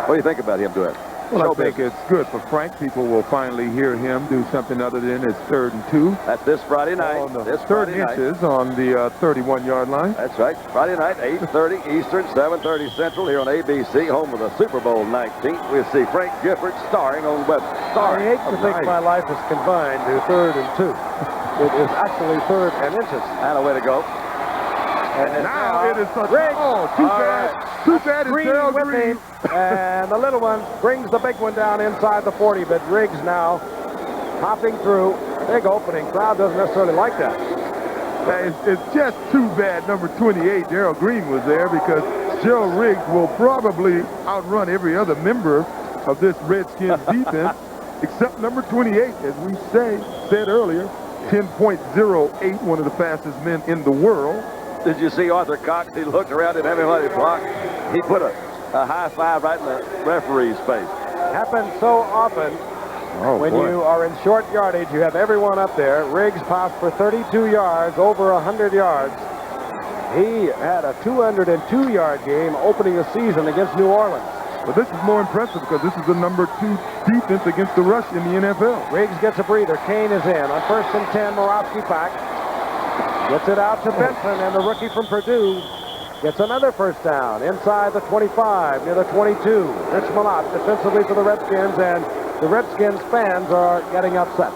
what do you think about him doing it? Well, I think it's good for Frank. People will finally hear him do something other than his 3rd and 2. That's this Friday night. On the 3rd inches on the 31-yard line. That's right. Friday night, 8:30 Eastern, 7:30 Central, here on ABC, home of the Super Bowl 19. We'll see Frank Gifford starring on Webster. I hate to think my life is confined to 3rd and 2. It is actually 3rd and inches. And a way to go. And now it is such Riggs. too bad. Too bad it's Gerald Green. And the little one brings the big one down inside the 40, but Riggs now hopping through. Big opening. Crowd doesn't necessarily like that. It's just too bad number 28, Gerald Green, was there, because Gerald Riggs will probably outrun every other member of this Redskins defense, except number 28, as we said earlier, 10.08, one of the fastest men in the world. Did you see Arthur Cox? He looked around at everybody blocked. He put a high five right in the referee's face. Happens so often when you are in short yardage. You have everyone up there. Riggs passed for 32 yards, over 100 yards. He had a 202-yard game opening the season against New Orleans. But this is more impressive because this is the number 2 defense against the rush in the NFL. Riggs gets a breather. Kane is in. On 1st and 10, Moravsky back. Gets it out to Benson, and the rookie from Purdue gets another first down inside the 25, near the 22. Rich Malott defensively for the Redskins, and the Redskins fans are getting upset.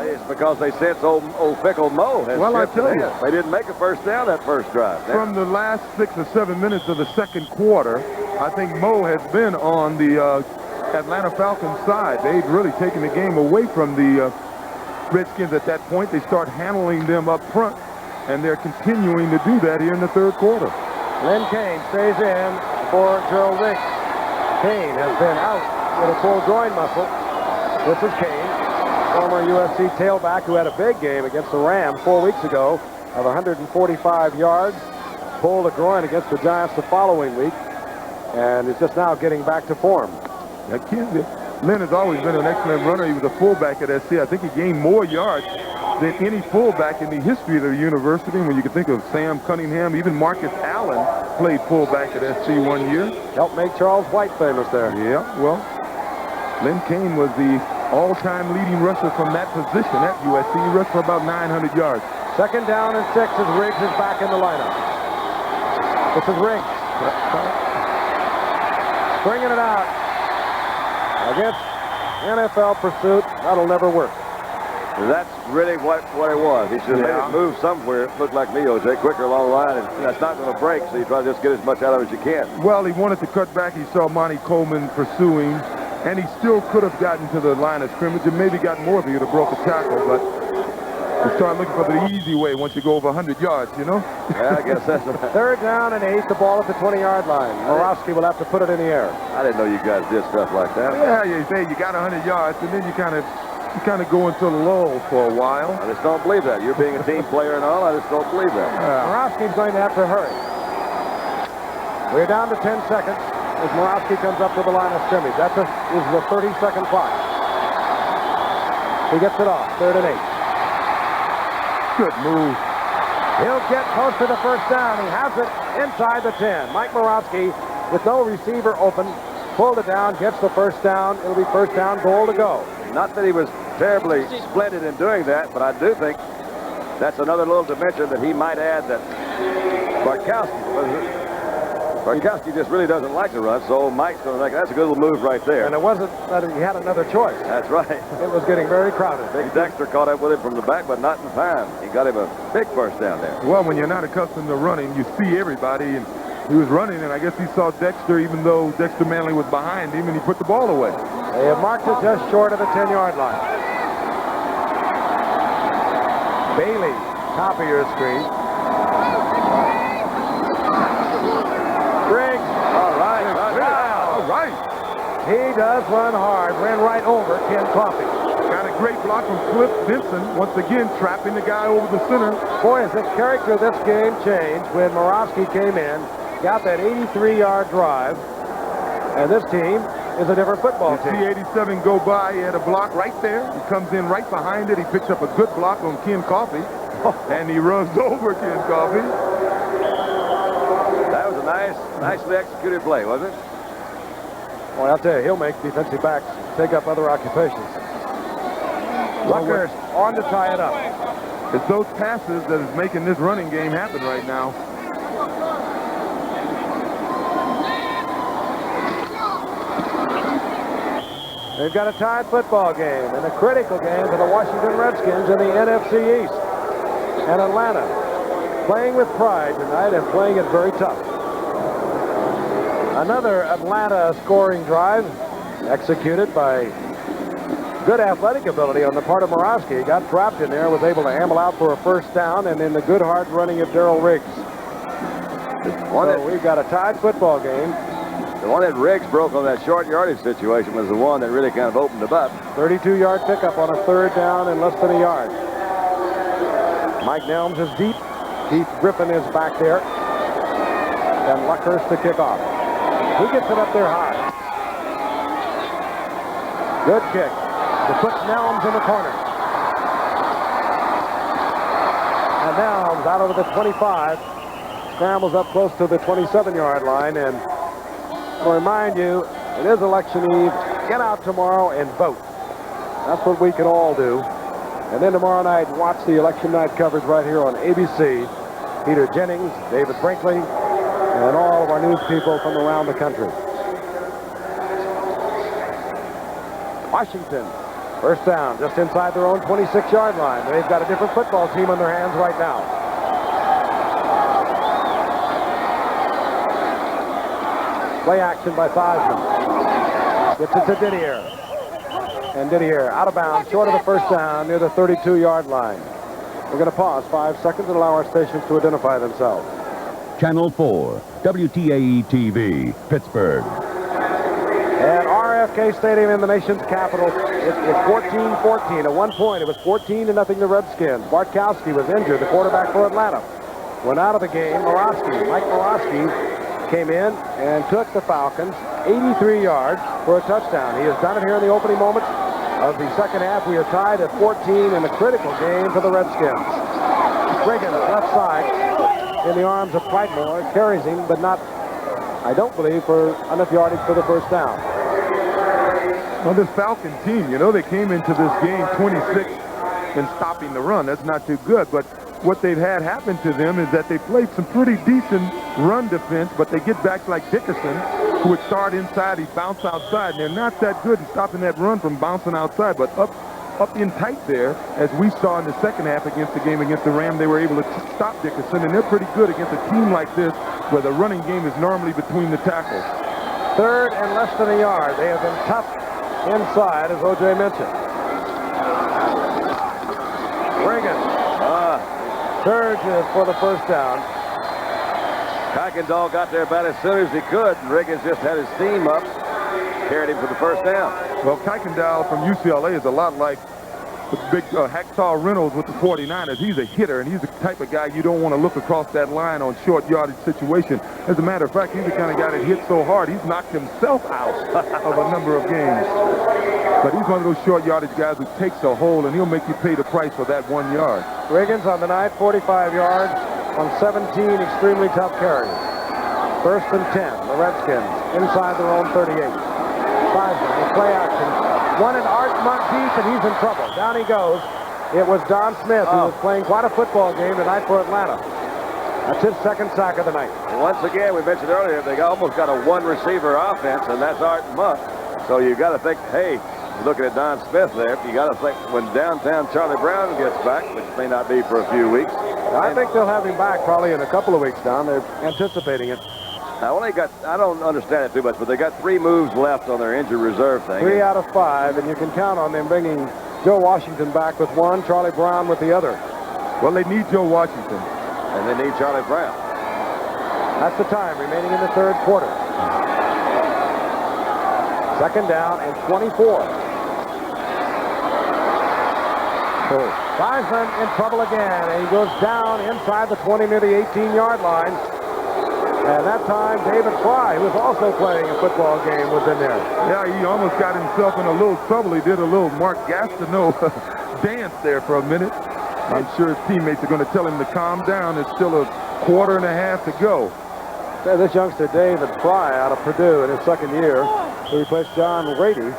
It's because they sense old Fickle Mo has I tell you. They didn't make a first down that first drive. From the last 6 or 7 minutes of the second quarter, I think Mo has been on the Atlanta Falcons side. They've really taken the game away from the Redskins at that point. They start handling them up front, and they're continuing to do that here in the 3rd quarter. Lynn Kane stays in for Gerald Riggs. Kane has been out with a pulled groin muscle. This is Kane, former USC tailback who had a big game against the Rams 4 weeks ago of 145 yards. Pulled a groin against the Giants the following week, and is just now getting back to form. Lynn has always been an excellent runner. He was a fullback at SC. I think he gained more yards than any fullback in the history of the university. When you can think of Sam Cunningham, even Marcus Allen played fullback at SC 1 year. Helped make Charles White famous there. Yeah, well, Lynn Kane was the all-time leading rusher from that position at USC. He rushed for about 900 yards. 2nd down and 6 as Riggs is back in the lineup. This is Riggs. Bringing it out. Against NFL pursuit, that'll never work. That's really what it was. He should have made it move somewhere. It looked like me, O.J. Quicker along the line, and that's not going to break, so you try to just get as much out of it as you can. Well, he wanted to cut back. He saw Monty Coleman pursuing, and he still could have gotten to the line of scrimmage and maybe got more if he would have broke a tackle, but you start looking for the easy way once you go over 100 yards, you know? Yeah, I guess that's right. 3rd down and 8, the ball at the 20-yard line. Moravsky will have to put it in the air. I didn't know you guys did stuff like that. Yeah, you say you got 100 yards, and then you kind of go into a lull for a while. I just don't believe that. You're being a team player and all, I just don't believe that. Moravsky's going to have to hurry. We're down to 10 seconds as Moravsky comes up to the line of scrimmage. That is the 30-second clock. He gets it off, 3rd and 8. Good move. He'll get close to the first down. He has it inside the 10. Mike Moravsky, with no receiver open, pulled it down, gets the first down. It'll be first down, goal to go. Not that he was terribly splendid in doing that, but I do think that's another little dimension that he might add that Barkowski just really doesn't like to run, so Mike's going to make that's a good little move right there. And it wasn't that he had another choice. That's right. It was getting very crowded. Big Dexter caught up with him from the back, but not in time. He got him a big first down there. Well, when you're not accustomed to running, you see everybody, and he was running, and I guess he saw Dexter, even though Dexter Manley was behind him, and he put the ball away. They have marked it just short of the 10-yard line. Bailey, top of your screen. Briggs. All right. All right. He does run hard. Ran right over Ken Coffey. Got a great block from Cliff Benson. Once again, trapping the guy over the center. Boy, has the character of this game changed when Moravsky came in. got that 83-yard drive. And this team is a different football team. You see 87 go by. He had a block right there. He comes in right behind it. He picks up a good block on Ken Coffey. And he runs over Ken Coffey. That was a nicely executed play, wasn't it? Well, I'll tell you, he'll make defensive backs take up other occupations. Luckhurst on to tie it up. It's those passes that is making this running game happen right now. They've got a tied football game and a critical game for the Washington Redskins in the NFC East. And Atlanta playing with pride tonight and playing it very tough. Another Atlanta scoring drive executed by good athletic ability on the part of Morosky. He got trapped in there, was able to amble out for a first down, and then the good hard running of Darrell Riggs. So we've got a tied football game. The one that Riggs broke on that short yardage situation was the one that really kind of opened it up. 32-yard pickup on a third down and less than a yard. Mike Nelms is deep. Keith Griffin is back there. And Luckhurst to kick off. He gets it up there high. Good kick. It puts Nelms in the corner. And Nelms out over the 25. Scrambles up close to the 27-yard line. And I'll remind you, it is election eve. Get out tomorrow and vote. That's what we can all do. And then tomorrow night, watch the election night coverage right here on ABC. Peter Jennings, David Brinkley, and all of our news people from around the country. Washington, first down, just inside their own 26-yard line. They've got a different football team on their hands right now. Play action by Theismann. Gets it to Didier. And Didier out of bounds, short of the first down, near the 32-yard line. We're going to pause 5 seconds and allow our stations to identify themselves. Channel 4, WTAE-TV, Pittsburgh. At RFK Stadium in the nation's capital, it's 14-14. At one point, it was 14-0 the Redskins. Bartkowski was injured, the quarterback for Atlanta. Went out of the game, Mike Morosky came in and took the Falcons 83 yards for a touchdown. He has done it here in the opening moments of the second half. We are tied at 14 in a critical game for the Redskins. Riggins, left side, in the arms of Whitemore, carries him, but not, I don't believe, for enough yardage for the first down. Well, this Falcon team, you know, they came into this game 26 in stopping the run. That's not too good, but what they've had happen to them is that they played some pretty decent run defense, but they get back like Dickerson, who would start inside, he'd bounce outside, and they're not that good in stopping that run from bouncing outside, but up in tight there, as we saw in the second half against the game against the Rams, they were able to stop Dickerson, and they're pretty good against a team like this, where the running game is normally between the tackles. Third and less than a yard. They have been tough inside, as O.J. mentioned. Riggins surges for the first down. Kuykendall got there about as soon as he could, and Riggins just had his team up, carried him for the first down. Well, Kuykendall from UCLA is a lot like the big Hacksaw Reynolds with the 49ers. He's a hitter, and he's the type of guy you don't want to look across that line on short yardage situation. As a matter of fact, he's the kind of guy that hits so hard, he's knocked himself out of a number of games. But he's one of those short yardage guys who takes a hole, and he'll make you pay the price for that 1 yard. Riggins on the night, 45 yards on 17 extremely tough carries. First and 10, the Redskins inside their own 38. Theismann, play action. One in Art Monk deep, and he's in trouble. Down he goes. It was Don Smith, who was playing quite a football game tonight for Atlanta. That's his second sack of the night. Once again, we mentioned earlier, they almost got a one-receiver offense, and that's Art Monk. So you got to think, hey, looking at Don Smith there, you got to think when downtown Charlie Brown gets back, which may not be for a few weeks. I think they'll have him back probably in a couple of weeks, Don. They're anticipating it. Now, I don't understand it too much, but they got 3 moves left on their injured reserve thing. 3 out of 5, and you can count on them bringing Joe Washington back with one, Charlie Brown with the other. Well, they need Joe Washington. And they need Charlie Brown. That's the time remaining in the third quarter. Second down and 24. Theismann in trouble again, and he goes down inside the 20 near the 18-yard line. And that time, David Fry, who was also playing a football game, was in there. Yeah, he almost got himself in a little trouble. He did a little Mark Gastineau dance there for a minute. I'm sure his teammates are going to tell him to calm down. It's still a quarter and a half to go. This youngster, David Fry, out of Purdue in his second year, who replaced John Rady,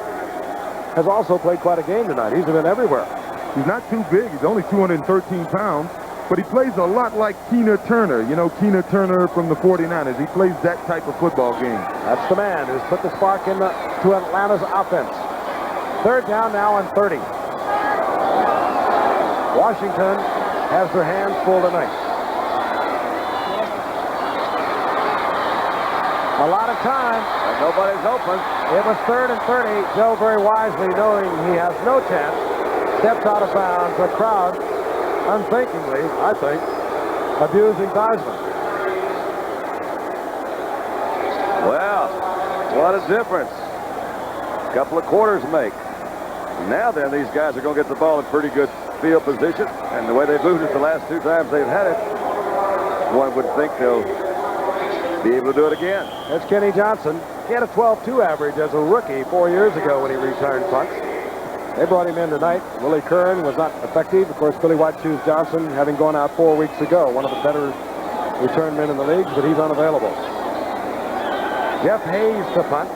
has also played quite a game tonight. He's been everywhere. He's not too big. He's only 213 pounds. But he plays a lot like Tina Turner. You know, Tina Turner from the 49ers. He plays that type of football game. That's the man who's put the spark to Atlanta's offense. Third down now and 30. Washington has their hands full tonight. A lot of time. And nobody's open. It was 3rd and 30. Joe, very wisely, knowing he has no chance, steps out of bounds. The crowd, unthinkingly, I think, abusing Theismann. Well, what a difference. A couple of quarters make. Now then, these guys are going to get the ball in pretty good field position. And the way they've moved it the last 2 times they've had it, one would think they'll be able to do it again. That's Kenny Johnson. He had a 12-2 average as a rookie 4 years ago when he returned punts. They brought him in tonight. Willie Kern was not effective. Of course, Billy White Shoes Johnson, having gone out 4 weeks ago, one of the better return men in the league, but he's unavailable. Jeff Hayes to punt.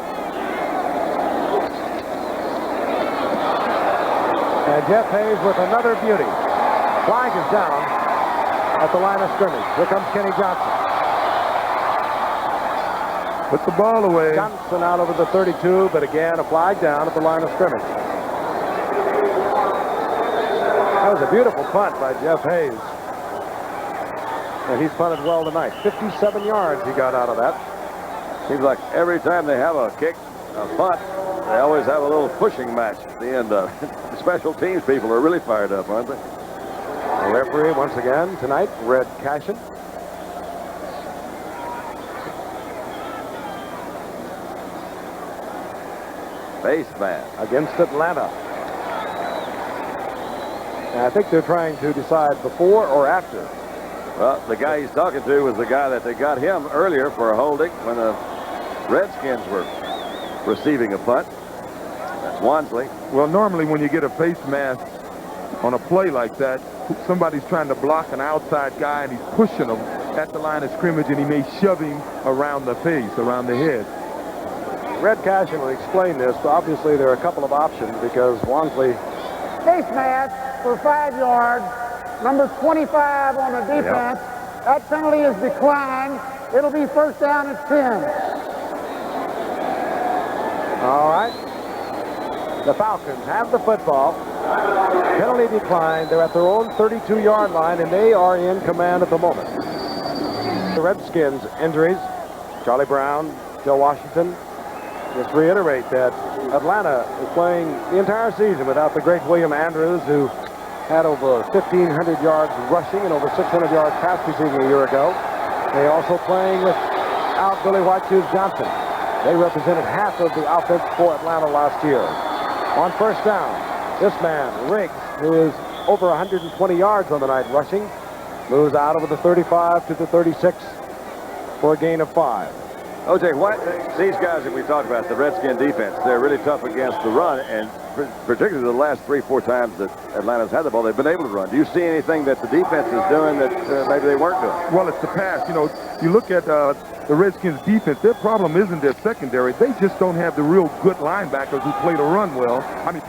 And Jeff Hayes with another beauty. Flag is down at the line of scrimmage. Here comes Kenny Johnson. Put the ball away. Johnson out over the 32, but again, a flag down at the line of scrimmage. That was a beautiful punt by Jeff Hayes. And he's punted well tonight. 57 yards he got out of that. Seems like every time they have a kick, a punt, they always have a little pushing match at the end of it. The special teams people are really fired up, aren't they? The referee once again tonight, Red Cashin. Base man against Atlanta. And I think they're trying to decide before or after. Well, the guy he's talking to was the guy that they got him earlier for a holding when the Redskins were receiving a punt. That's Wansley. Well, normally when you get a face mask on a play like that, somebody's trying to block an outside guy and he's pushing him at the line of scrimmage and he may shove him around the face, around the head. Red Cashin will explain this, but obviously there are a couple of options because Wansley... Face mask for 5 yards. Number 25 on the defense. Yep. That penalty is declined. It'll be first down at 10. All right. The Falcons have the football. Penalty declined. They're at their own 32-yard line, and they are in command at the moment. The Redskins injuries. Charlie Brown, Joe Washington. Just reiterate that Atlanta is playing the entire season without the great William Andrews, who had over 1,500 yards rushing and over 600 yards pass receiving a year ago. They also playing without Billy White Shoes Johnson. They represented half of the offense for Atlanta last year. On first down, this man, Riggs, who is over 120 yards on the night rushing, moves out over the 35 to the 36 for a gain of 5. O.J., these guys that we talked about, the Redskin defense, they're really tough against the run, and particularly the last 3-4 times that Atlanta's had the ball, they've been able to run. Do you see anything that the defense is doing that maybe they weren't doing? Well, it's the pass. You know, you look at the Redskins defense, their problem isn't their secondary. They just don't have the real good linebackers who play the run well.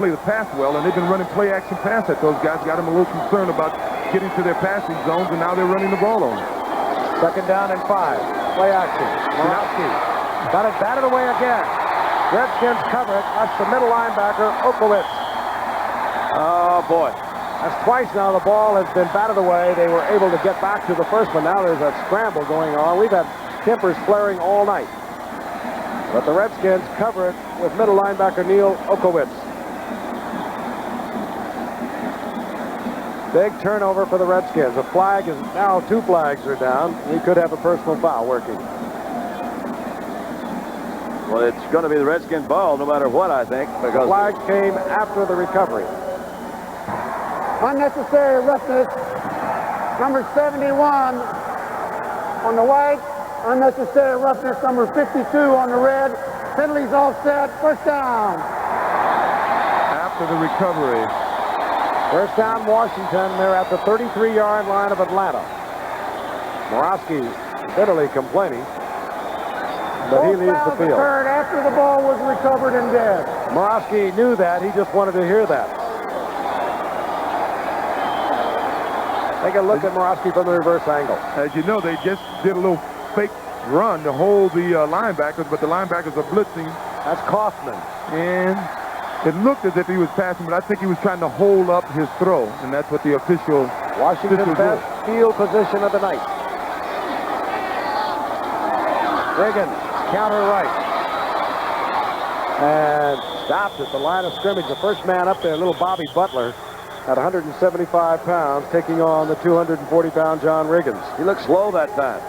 play the pass well, and they've been running play-action pass at those guys. Got them a little concerned about getting to their passing zones, and now they're running the ball on them. Second down and 5. Play action. Morowski got it batted away again. Redskins cover it. That's the middle linebacker, Okowitz. Oh, boy. That's twice now the ball has been batted away. They were able to get back to the first one. Now there's a scramble going on. We've had tempers flaring all night. But the Redskins cover it with middle linebacker Neil Okowitz. Big turnover for the Redskins. A flag is now, 2 flags are down. We could have a personal foul working. Well, it's going to be the Redskin ball no matter what, I think. Because the flag came after the recovery. Unnecessary roughness. Number 71 on the white. Unnecessary roughness, number 52 on the red. Penalties all set. First down. After the recovery. First down, Washington. They're at the 33-yard line of Atlanta. Morosky bitterly complaining, but he leaves the field. Occurred after the ball was recovered and dead. Morosky knew that. He just wanted to hear that. Take a look at Morosky from the reverse angle. As you know, they just did a little fake run to hold the linebackers, but the linebackers are blitzing. That's Kaufman. And it looked as if he was passing, but I think he was trying to hold up his throw, and that's what the official... Washington's best field position of the night. Reagan, counter right. And stopped at the line of scrimmage. The first man up there, little Bobby Butler, at 175 pounds, taking on the 240-pound John Riggins. He looked slow that time.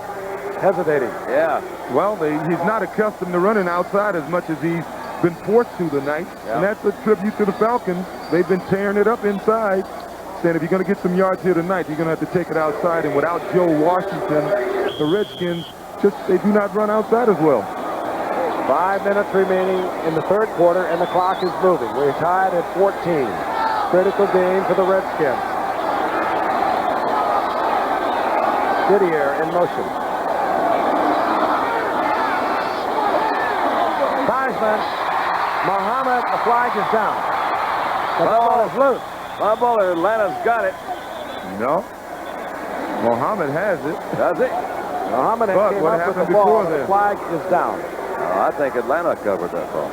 Hesitating. Yeah. Well, he's not accustomed to running outside as much as he's been forced to tonight. Yeah. And that's a tribute to the Falcons. They've been tearing it up inside. Saying if you're going to get some yards here tonight, you're going to have to take it outside. And without Joe Washington, the Redskins, they do not run outside as well. 5 minutes remaining in the third quarter, and the clock is moving. We're tied at 14. Critical game for the Redskins. Didier in motion. Theismann. Muhammad, the flag is down. The ball is loose. Fumble, Atlanta's got it. No. Muhammad has it. Does he? Muhammad came up with the ball. The flag is down. Oh, I think Atlanta covered that ball.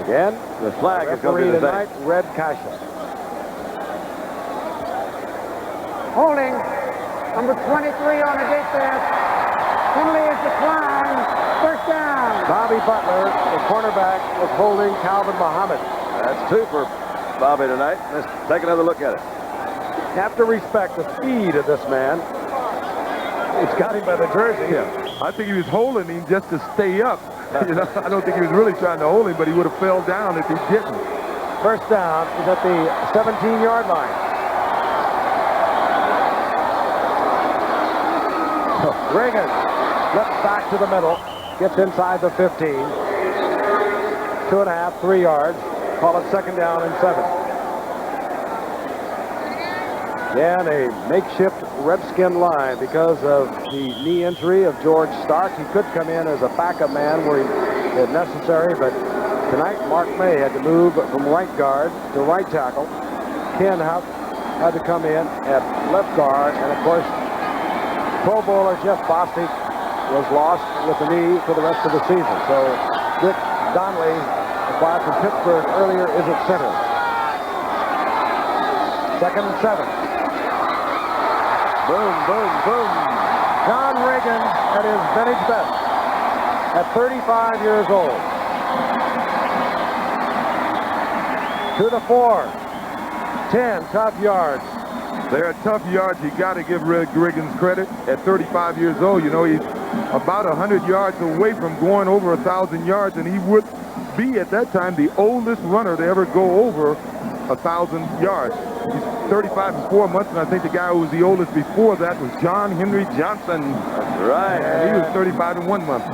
Again, the flag is going to be the tonight, Red Kasha. Holding, number 23 on the defense. Penalty is declined. First down. Bobby Butler, the cornerback, was holding Calvin Muhammad. That's 2 for Bobby tonight. Let's take another look at it. You have to respect the speed of this man. He's got him by the jersey. Yeah. I think he was holding him just to stay up. You know, I don't think he was really trying to hold him, but he would have fell down if he didn't. First down is at the 17-yard line. Reagan flips back to the middle, gets inside the 15. 2.5, 3 yards. Call it second down and 7. Again, a makeshift Redskin line because of the knee injury of George Stark. He could come in as a backup man where if necessary, but tonight Mark May had to move from right guard to right tackle. Ken Huff had to come in at left guard, and of course, Pro Bowler Jeff Bostic was lost with the knee for the rest of the season. So Dick Donnelly, acquired from Pittsburgh earlier, is at center. Second and 7. Boom, boom, boom. John Reagan at his vintage best at 35 years old. To the 4. 10 tough yards. They're tough yards. You got to give Riggins credit. At 35 years old, you know, he's about 100 yards away from going over 1,000 yards, and he would be at that time the oldest runner to ever go over 1,000 yards. He's 35 and 4 months, and I think the guy who was the oldest before that was John Henry Johnson. That's right. And he was 35 and 1 month.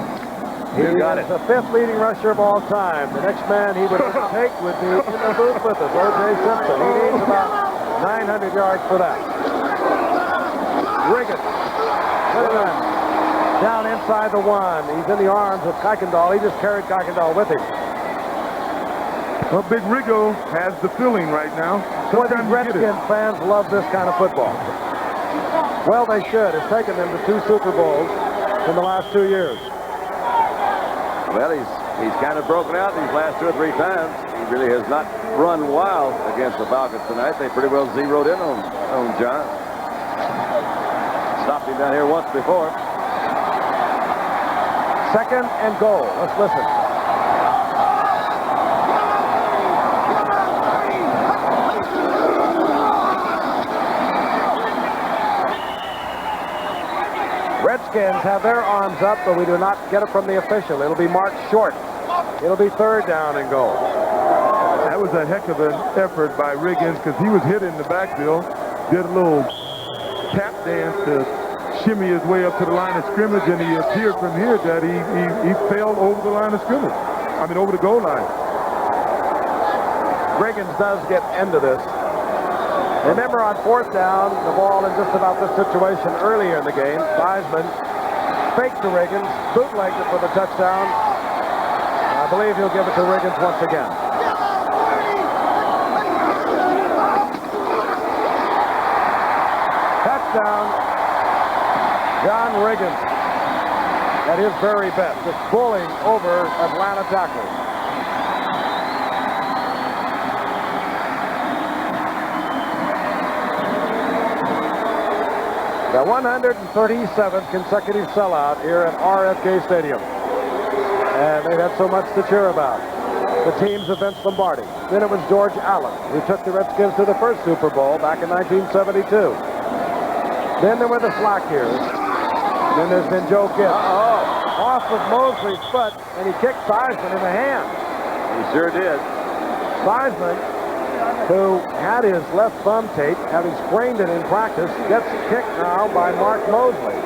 He is the 5th leading rusher of all time. The next man he would take would be in the booth with us, O.J. Simpson. He needs about 900 yards for that. Riggins. Down inside the 1. He's in the arms of Kuykendall. He just carried Kuykendall with him. Well, Big Riggo has the feeling right now. Boy, these Redskins fans love this kind of football. Well, they should. It's taken them to 2 Super Bowls in the last 2 years. Well, he's kind of broken out these last 2 or 3 times. He really has not run wild against the Falcons tonight. They pretty well zeroed in on John. Stopped him down here once before. Second and goal. Let's listen. Redskins have their arms up, but we do not get it from the official. It'll be marked short. It'll be third down and goal. That was a heck of an effort by Riggins because he was hit in the backfield, did a little tap dance to shimmy his way up to the line of scrimmage, and he appeared from here that he fell over the line of scrimmage. I mean, over the goal line. Riggins does get into this. Remember, on 4th down, the ball in just about this situation earlier in the game. Theismann faked to Riggins, bootlegged it for the touchdown. I believe he'll give it to Riggins once again. Touchdown, John Riggins at his very best, just bullying over Atlanta tacklers. The 137th consecutive sellout here at RFK Stadium. And they've had so much to cheer about. The teams of Vince Lombardi. Then it was George Allen, who took the Redskins to the first Super Bowl back in 1972. Then there were the Slack years. Then there's been Joe Gibbs. Off of Mosley's foot, and he kicked Theismann in the hand. He sure did. Theismann, who had his left thumb taped, having sprained it in practice, gets kicked now by Mark Mosley.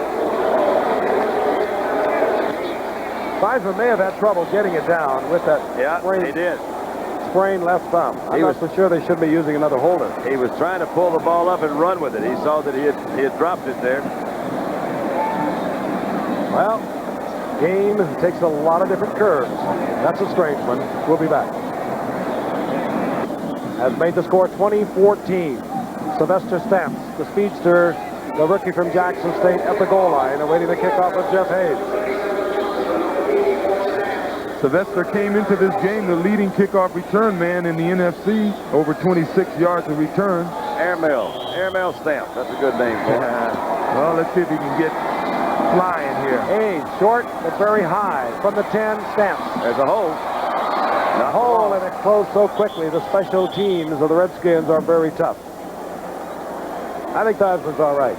Theismann may have had trouble getting it down with that sprained left thumb. I'm not so sure they should be using another holder. He was trying to pull the ball up and run with it. He saw that he had dropped it there. Well, game takes a lot of different curves. That's a strange one. We'll be back. Has made the score 20-14. Sylvester Stamps, the speedster, the rookie from Jackson State, at the goal line, awaiting the kickoff of Jeff Hayes. Sylvester came into this game the leading kickoff return man in the NFC, over 26 yards of return. Airmail Stamps. That's a good name for him. Well, let's see if he can get flying here. Hayes, short but very high. From the 10, Stamps. There's a hole. The hole, and it closed so quickly. The special teams of the Redskins are very tough. I think Theismann's all right.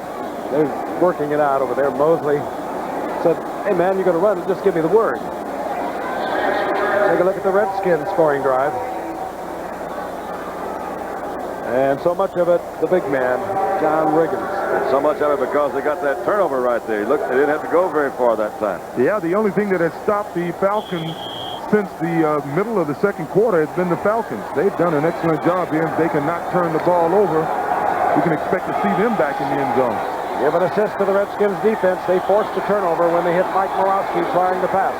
They're working it out over there. Mosley said, hey, man, you're going to run it. Just give me the word. Take a look at the Redskins scoring drive. And so much of it, the big man, John Riggins. And so much of it because they got that turnover right there. Look, they didn't have to go very far that time. Yeah, the only thing that has stopped the Falcons since the middle of the second quarter has been the Falcons. They've done an excellent job here. If they cannot turn the ball over, we can expect to see them back in the end zone. Give an assist to the Redskins defense. They forced a turnover when they hit Mike Morawski trying to pass.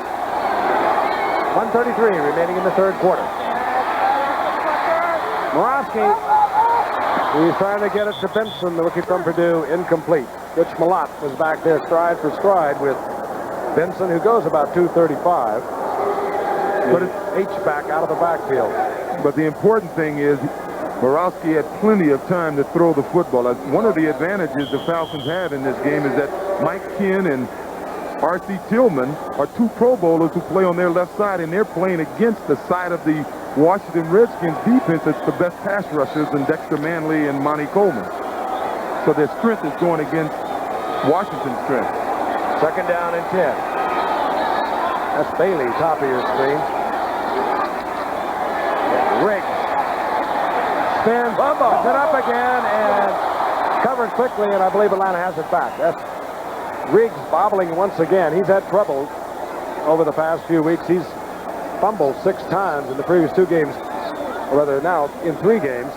1:33 remaining in the third quarter. Morawski, he's trying to get it to Benson, the rookie from Purdue, incomplete. Rich Malott was back there stride for stride with Benson, who goes about 235. Put his H-back out of the backfield. But the important thing is Morawski had plenty of time to throw the football. One of the advantages the Falcons have in this game is that Mike Kinn and R.C. Tillman are two Pro Bowlers who play on their left side, and they're playing against the side of the Washington Redskins defense that's the best pass rushers in Dexter Manley and Monty Coleman. So their strength is going against Washington's strength. Second down and 10. That's Bailey, top of your screen. Riggs spins, puts it up again, and covered quickly, and I believe Atlanta has it back. That's Riggs bobbling once again. He's had trouble over the past few weeks. He's fumbled 6 times in the previous 2 games, or rather now in 3 games.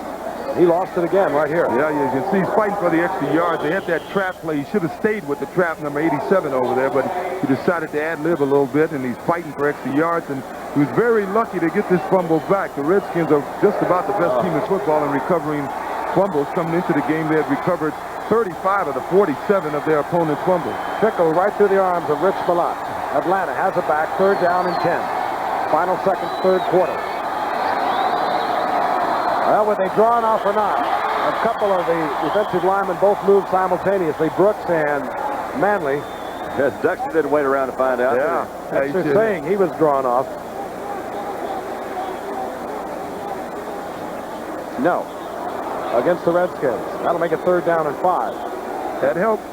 He lost it again right here. Yeah, you can see he's fighting for the extra yards. They had that trap play. He should have stayed with the trap, number 87 over there, but he decided to ad-lib a little bit, and he's fighting for extra yards, and he was very lucky to get this fumble back. The Redskins are just about the best team in football in recovering fumbles. Coming into the game, they had recovered 35 of the 47 of their opponent's fumbles. Pickle right through the arms of Rich Malott. Atlanta has it back, 3rd down and 10. Final seconds, 3rd quarter. Well, were they drawn off or not? A couple of the defensive linemen both moved simultaneously, Brooks and Manley. Yes, Dexter didn't wait around to find out. Yeah, Dexter's saying he was drawn off. No. Against the Redskins. That'll make it 3rd down and 5. That helped.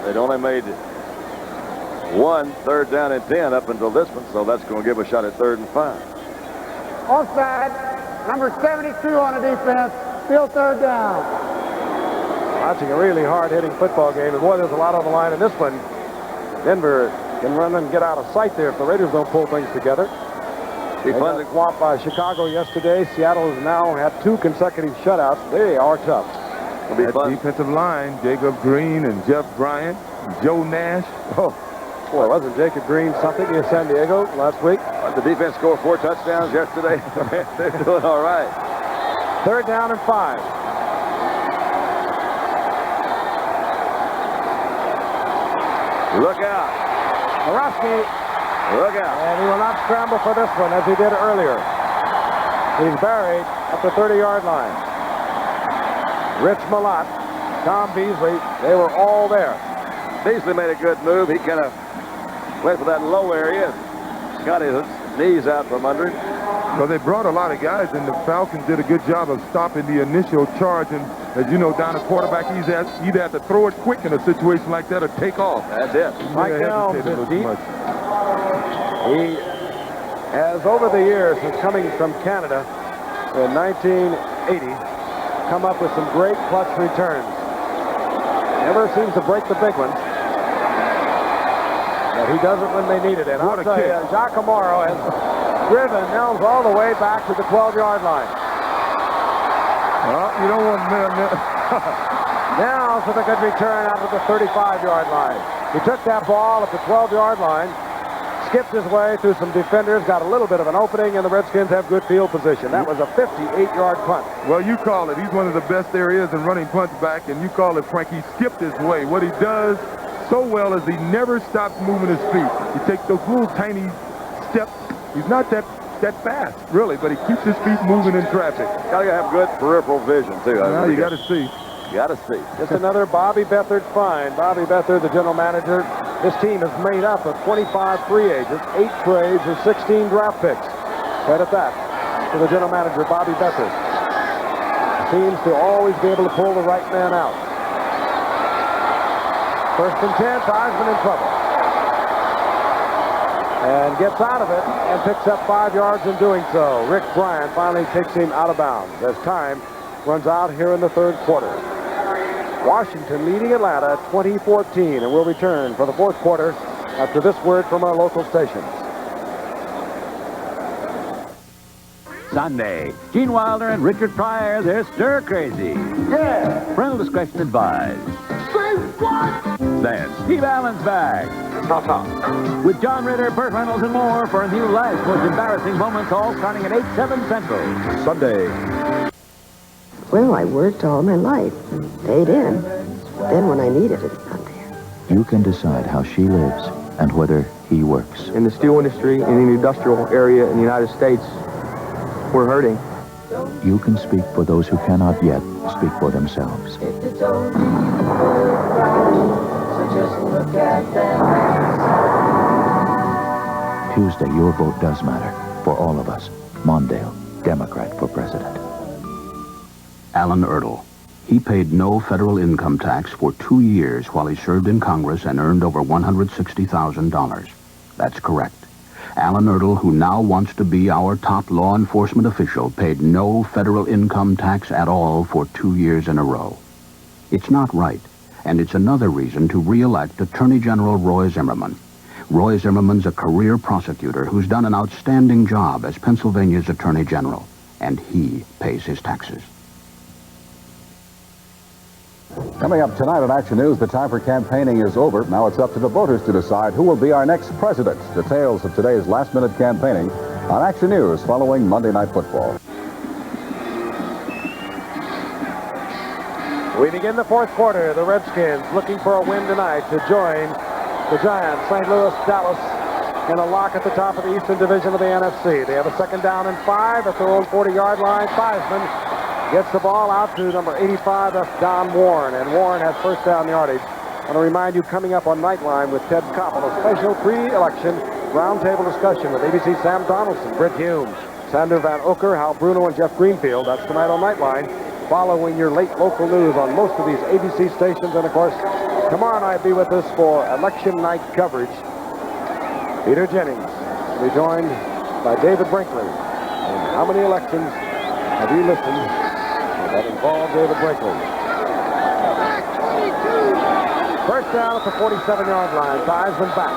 They'd only made 1 3rd down and 10 up until this one, so that's going to give a shot at 3rd and 5. Offside. Number 72 on the defense. Still third down. Watching a really hard-hitting football game, and boy, there's a lot on the line in this one. Denver can run and get out of sight there if the Raiders don't pull things together. They got swamped by Chicago yesterday. Seattle has now had 2 consecutive shutouts. They are tough. It'll be fun. Defensive line, Jacob Green and Jeff Bryant, Joe Nash. Oh, boy, wasn't Jacob Green something in San Diego last week? The defense scored 4 touchdowns yesterday. They're doing all right. Third down and 5. Look out. Morosky. Look out. And he will not scramble for this one as he did earlier. He's buried at the 30-yard line. Rich Malott, Tom Beasley, they were all there. Beasley made a good move. He kind of went for that low area and got his knees out from under him. Well, they brought a lot of guys, and the Falcons did a good job of stopping the initial charge. And as you know, down at quarterback, he's either have to throw it quick in a situation like that or take off. That's it. Mike Helms is deep. He has, over the years, since coming from Canada in 1980, come up with some great clutch returns. Never seems to break the big ones. But he does it when they need it. And I'll tell you, Jacques Amaro has driven Nels all the way back to the 12-yard line. Well, you don't want Nels with a good return out of the 35-yard line. He took that ball at the 12-yard line, skipped his way through some defenders, got a little bit of an opening, and the Redskins have good field position. That was a 58-yard punt. Well, you call it. He's one of the best there is in running punts back, and you call it, Frank. He skipped his way. What he does so well is he never stops moving his feet. He takes those little tiny steps. He's not that fast, really, but he keeps his feet moving in traffic. Got to have good peripheral vision, too. Well, you got to see. You got to see. Just another Bobby Beathard find. Bobby Beathard, the general manager. This team is made up of 25 free agents, 8 trades, and 16 draft picks. Credit that to the general manager, Bobby Beathard. Seems to always be able to pull the right man out. First and 10, Theismann in trouble. And gets out of it and picks up 5 yards in doing so. Rick Bryan finally takes him out of bounds as time runs out here in the third quarter. Washington leading Atlanta 20-14, and we'll return for the fourth quarter after this word from our local stations. Sunday, Gene Wilder and Richard Pryor, they're stir crazy. Yeah. Parental discretion advised. Say what? Then Steve Allen's back. With John Ritter, Burt Reynolds, and more for a new Life's Most Embarrassing Moments, all starting at 8/7 Central. Sunday. Well, I worked all my life, paid in. Then when I needed it, it's not there. You can decide how she lives and whether he works. In the steel industry, in the industrial area in the United States, we're hurting. You can speak for those who cannot yet speak for themselves. Tuesday, your vote does matter for all of us. Mondale, Democrat for president. Alan Ertl. He paid no federal income tax for 2 years while he served in Congress and earned over $160,000. That's correct. Alan Ertl, who now wants to be our top law enforcement official, paid no federal income tax at all for 2 years in a row. It's not right, and it's another reason to re-elect Attorney General Roy Zimmerman. Roy Zimmerman's a career prosecutor who's done an outstanding job as Pennsylvania's Attorney General, and he pays his taxes. Coming up tonight on Action News, the time for campaigning is over. Now it's up to the voters to decide who will be our next president. Details of today's last-minute campaigning on Action News following Monday Night Football. We begin the fourth quarter. The Redskins looking for a win tonight to join the Giants, St. Louis, Dallas, in a lock at the top of the Eastern Division of the NFC. They have a second down and 5 at their own 40-yard line. Theismann gets the ball out to number 85, that's Don Warren, and Warren has first down yardage. I want to remind you, coming up on Nightline with Ted Koppel, a special pre-election roundtable discussion with ABC Sam Donaldson, Britt Hume, Sander Van Oker, Hal Bruno, and Jeff Greenfield. That's tonight on Nightline, following your late local news on most of these ABC stations. And, of course, tomorrow night be with us for election night coverage. Peter Jennings will be joined by David Brinkley. And how many elections Have you listened? That involved David Brinkley. First down at the 47-yard line. Theismann back.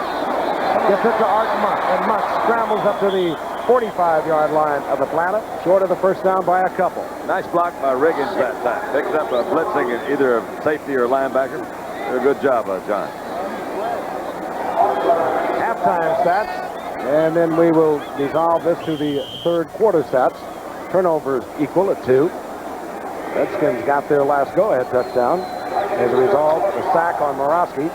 Gets it to Art Monk, and Monk scrambles up to the 45-yard line of Atlanta, short of the first down by a couple. Nice block by Riggins that time. Picks up a blitzing at either a safety or linebacker. Did a good job, John. Halftime stats, and then we will devolve this to the third quarter stats. Turnovers equal at 2. Redskins got their last go-ahead touchdown. As a result, a sack on Morosky.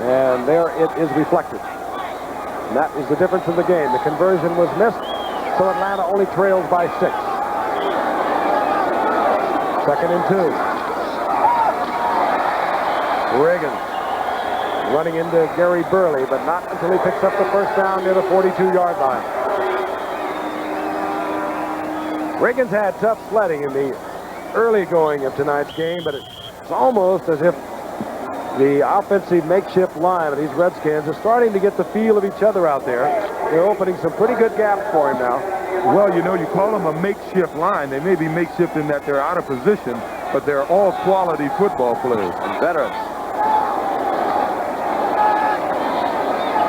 And there it is reflected. And that is the difference in the game. The conversion was missed, so Atlanta only trails by 6. Second and 2. Riggins running into Gary Burley, but not until he picks up the first down near the 42-yard line. Riggins had tough sledding in the early going of tonight's game, but it's almost as if the offensive makeshift line of these Redskins is starting to get the feel of each other out there. They're opening some pretty good gaps for him now. Well, you know, you call them a makeshift line. They may be makeshift in that they're out of position, but they're all quality football players. And veterans.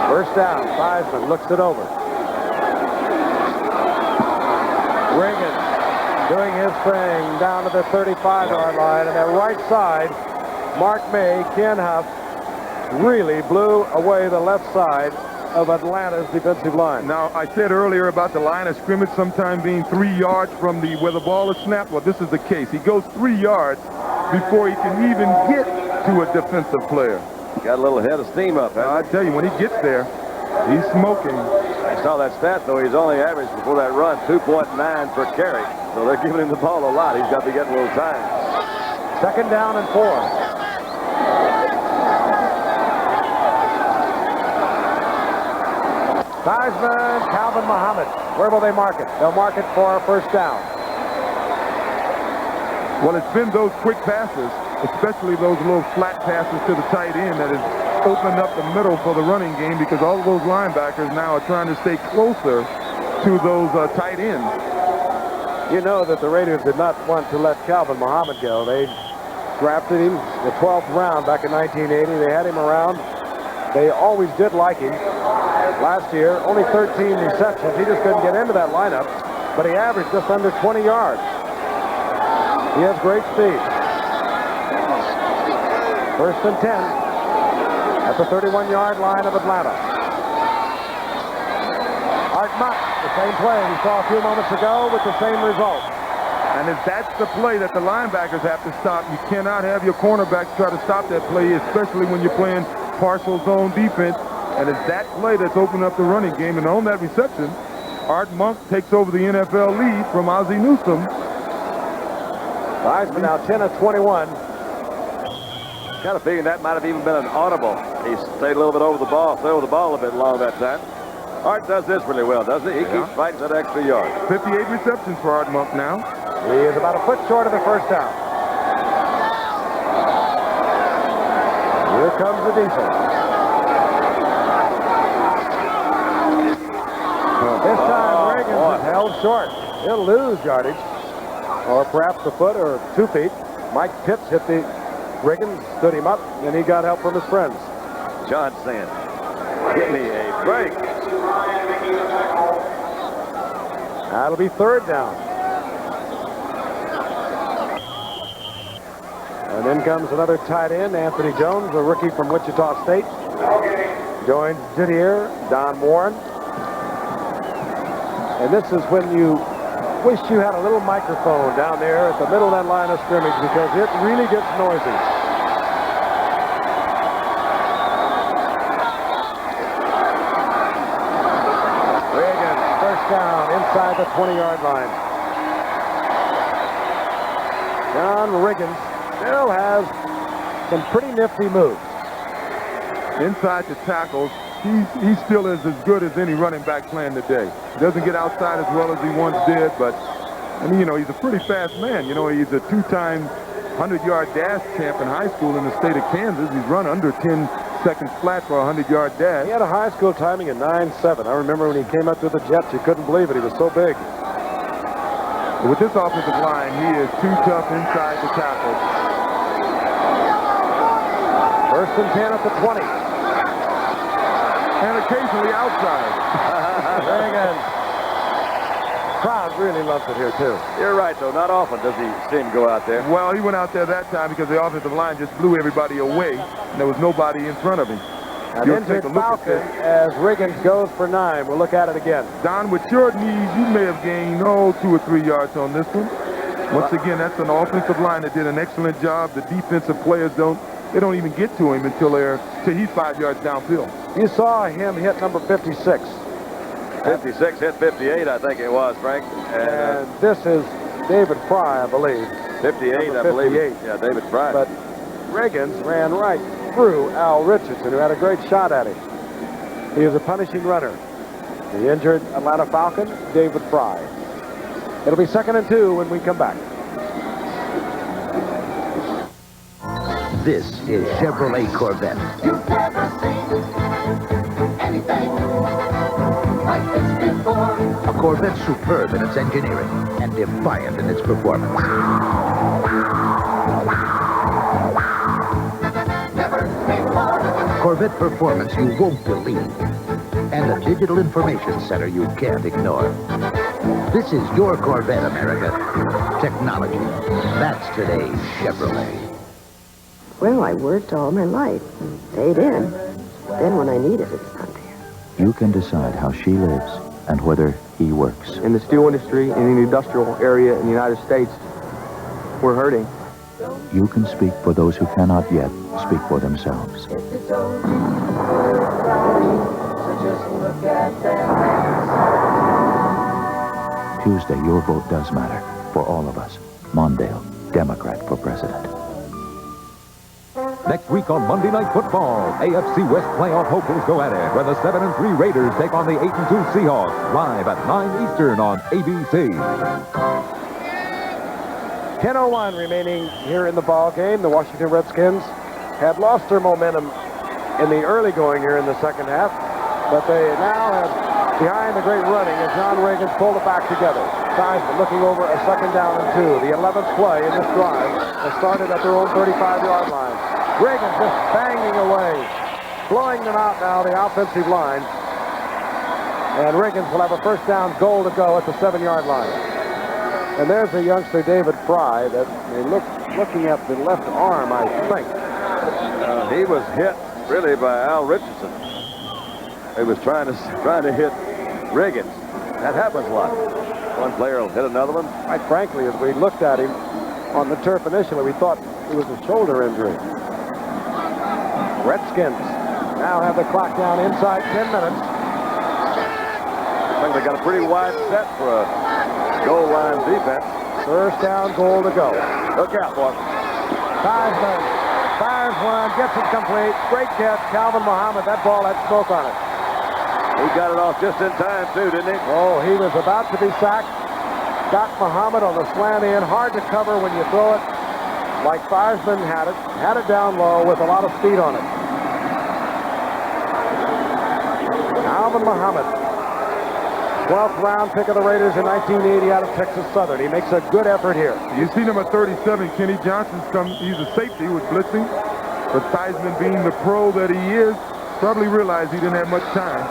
First down, Theismann looks it over. Riggins doing his thing down to the 35-yard line, and that right side, Mark May, Ken Huff, really blew away the left side of Atlanta's defensive line. Now, I said earlier about the line of scrimmage sometime being 3 yards from where the ball is snapped. Well, this is the case. He goes 3 yards before he can even get to a defensive player. Got a little head of steam up. I tell you, when he gets there, he's smoking. I saw that stat, though. He's only averaged before that run 2.9 per carry. So they're giving him the ball a lot. He's got to be getting a little time. Second down and 4. Theismann, Calvin Muhammad. Where will they mark it? They'll mark it for a first down. Well, it's been those quick passes, especially those little flat passes to the tight end that has opened up the middle for the running game, because all of those linebackers now are trying to stay closer to those tight ends. You know that the Raiders did not want to let Calvin Muhammad go. They drafted him the 12th round back in 1980. They had him around. They always did like him. Last year, only 13 receptions. He just couldn't get into that lineup, but he averaged just under 20 yards. He has great speed. First and 10 at the 31-yard line of Atlanta. Art Monk, the same play we saw a few moments ago with the same result. And if that's the play that the linebackers have to stop, you cannot have your cornerbacks try to stop that play, especially when you're playing partial zone defense. And it's that play that's opened up the running game. And on that reception, Art Monk takes over the NFL lead from Ozzie Newsome. Theismann now 10 of 21. Kind of figuring that might have even been an audible. He stayed a little bit over the ball, stayed over the ball a bit long that time. Art does this really well, doesn't he? He keeps fighting that extra yard. 58 receptions for Art Monk now. He is about a foot short of the first down. Here comes the defense. This time, Riggins is held short. He'll lose yardage, or perhaps a foot or 2 feet. Mike Pitts hit the Riggins, stood him up, and he got help from his friends. John saying, give me a break. That'll be third down. And then comes another tight end, Anthony Jones, a rookie from Wichita State. Joins Didier, Don Warren. And this is when you wish you had a little microphone down there at the middle of that line of scrimmage, because it really gets noisy. Riggins, first down inside the 20-yard line. John Riggins still has some pretty nifty moves. Inside the tackles, he still is as good as any running back playing today. He doesn't get outside as well as he once did, but, I mean, you know, he's a pretty fast man. You know, he's a 2-time 100-yard dash champ in high school in the state of Kansas. He's run under 10 seconds flat for a 100-yard dash. He had a high school timing of 9.7. I remember when he came up to the Jets, you couldn't believe it. He was so big. With this offensive line, he is too tough inside the tackle. First and 10 at the 20. And occasionally outside. Reagan. Crowd really loves it here, too. You're right, though. Not often does he see him go out there. Well, he went out there that time because the offensive line just blew everybody away, and there was nobody in front of him. An injured Falcon as Riggins goes for 9. We'll look at it again. Don, with short knees, you may have gained, 2 or 3 yards on this one. Once again, that's an offensive line that did an excellent job. The defensive players don't even get to him until he's 5 yards downfield. You saw him hit number 56. 56 hit 58, I think it was, Frank. And this is David Fry, I believe. 58, I believe. Yeah, David Fry. But Riggins ran right through Al Richardson, who had a great shot at him. He was a punishing runner. The injured Atlanta Falcon, David Fry. It'll be 2nd and 2 when we come back. This is Chevrolet Corvette. You've never seen anything like this before. A Corvette superb in its engineering and defiant in its performance. Never before. Corvette performance you won't believe. And a digital information center you can't ignore. This is your Corvette, America. Technology. That's today's Chevrolet. Well, I worked all my life. Stayed in. Then when I needed it, it's not there. You can decide how she lives and whether he works. In the steel industry, in the industrial area in the United States, we're hurting. You can speak for those who cannot yet speak for themselves. Tuesday, your vote does matter for all of us. Mondale, Democrat for president. Next week on Monday Night Football, AFC West playoff hopefuls go at it when the 7-3 Raiders take on the 8-2 Seahawks, live at 9 Eastern on ABC. 10:01 remaining here in the ball game. The Washington Redskins had lost their momentum in the early going here in the second half, but they now have behind the great running as John Reagan pulled it back together. Seisman looking over a 2nd down and 2. The 11th play in this drive has started at their own 35-yard line. Reagan just banging away, blowing them out now, the offensive line. And Riggins will have a 1st down goal to go at the 7-yard line. And there's the youngster David Fry that they looking at the left arm, I think. He was hit really by Al Richardson. He was trying to hit Riggins. That happens a lot. One player will hit another one. Quite frankly, as we looked at him on the turf initially, we thought it was a shoulder injury. Redskins now have the clock down inside 10 minutes. I think they got a pretty wide set for a goal line defense. 1st down goal to go. Look out, boy. Seisman fires one, gets it complete. Great catch, Calvin Muhammad. That ball had smoke on it. He got it off just in time, too, didn't he? Oh, he was about to be sacked. Got Muhammad on the slant in. Hard to cover when you throw it like Seisman had it. Had it down low with a lot of speed on it. Calvin Muhammad, 12th round pick of the Raiders in 1980 out of Texas Southern. He makes a good effort here. You see number 37, Kenny Johnson's come. He's a safety who was blitzing. But Seisman, being the pro that he is, probably realized he didn't have much time.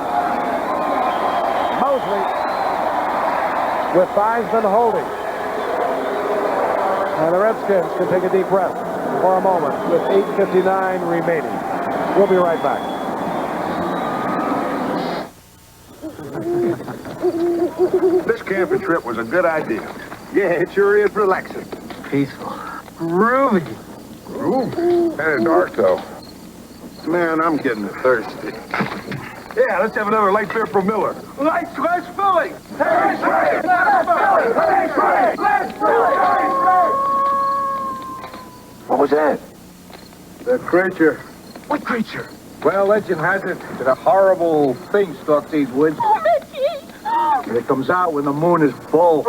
Mosley with Seisman holding. And the Redskins can take a deep breath for a moment with 8:59 remaining. We'll be right back. This camping trip was a good idea. Yeah, it sure is relaxing. Peaceful. Groovy. Groovy? Kind of dark, though. Man, I'm getting thirsty. Yeah, let's have another light beer from Miller. Light Fresh Philly! Hey, Philly! Let's Philly! Hey, Philly! Let's Philly! What was that? The creature. What creature? Well, legend has it that a horrible thing stalks these woods. Oh, Mickey! And it comes out when the moon is full.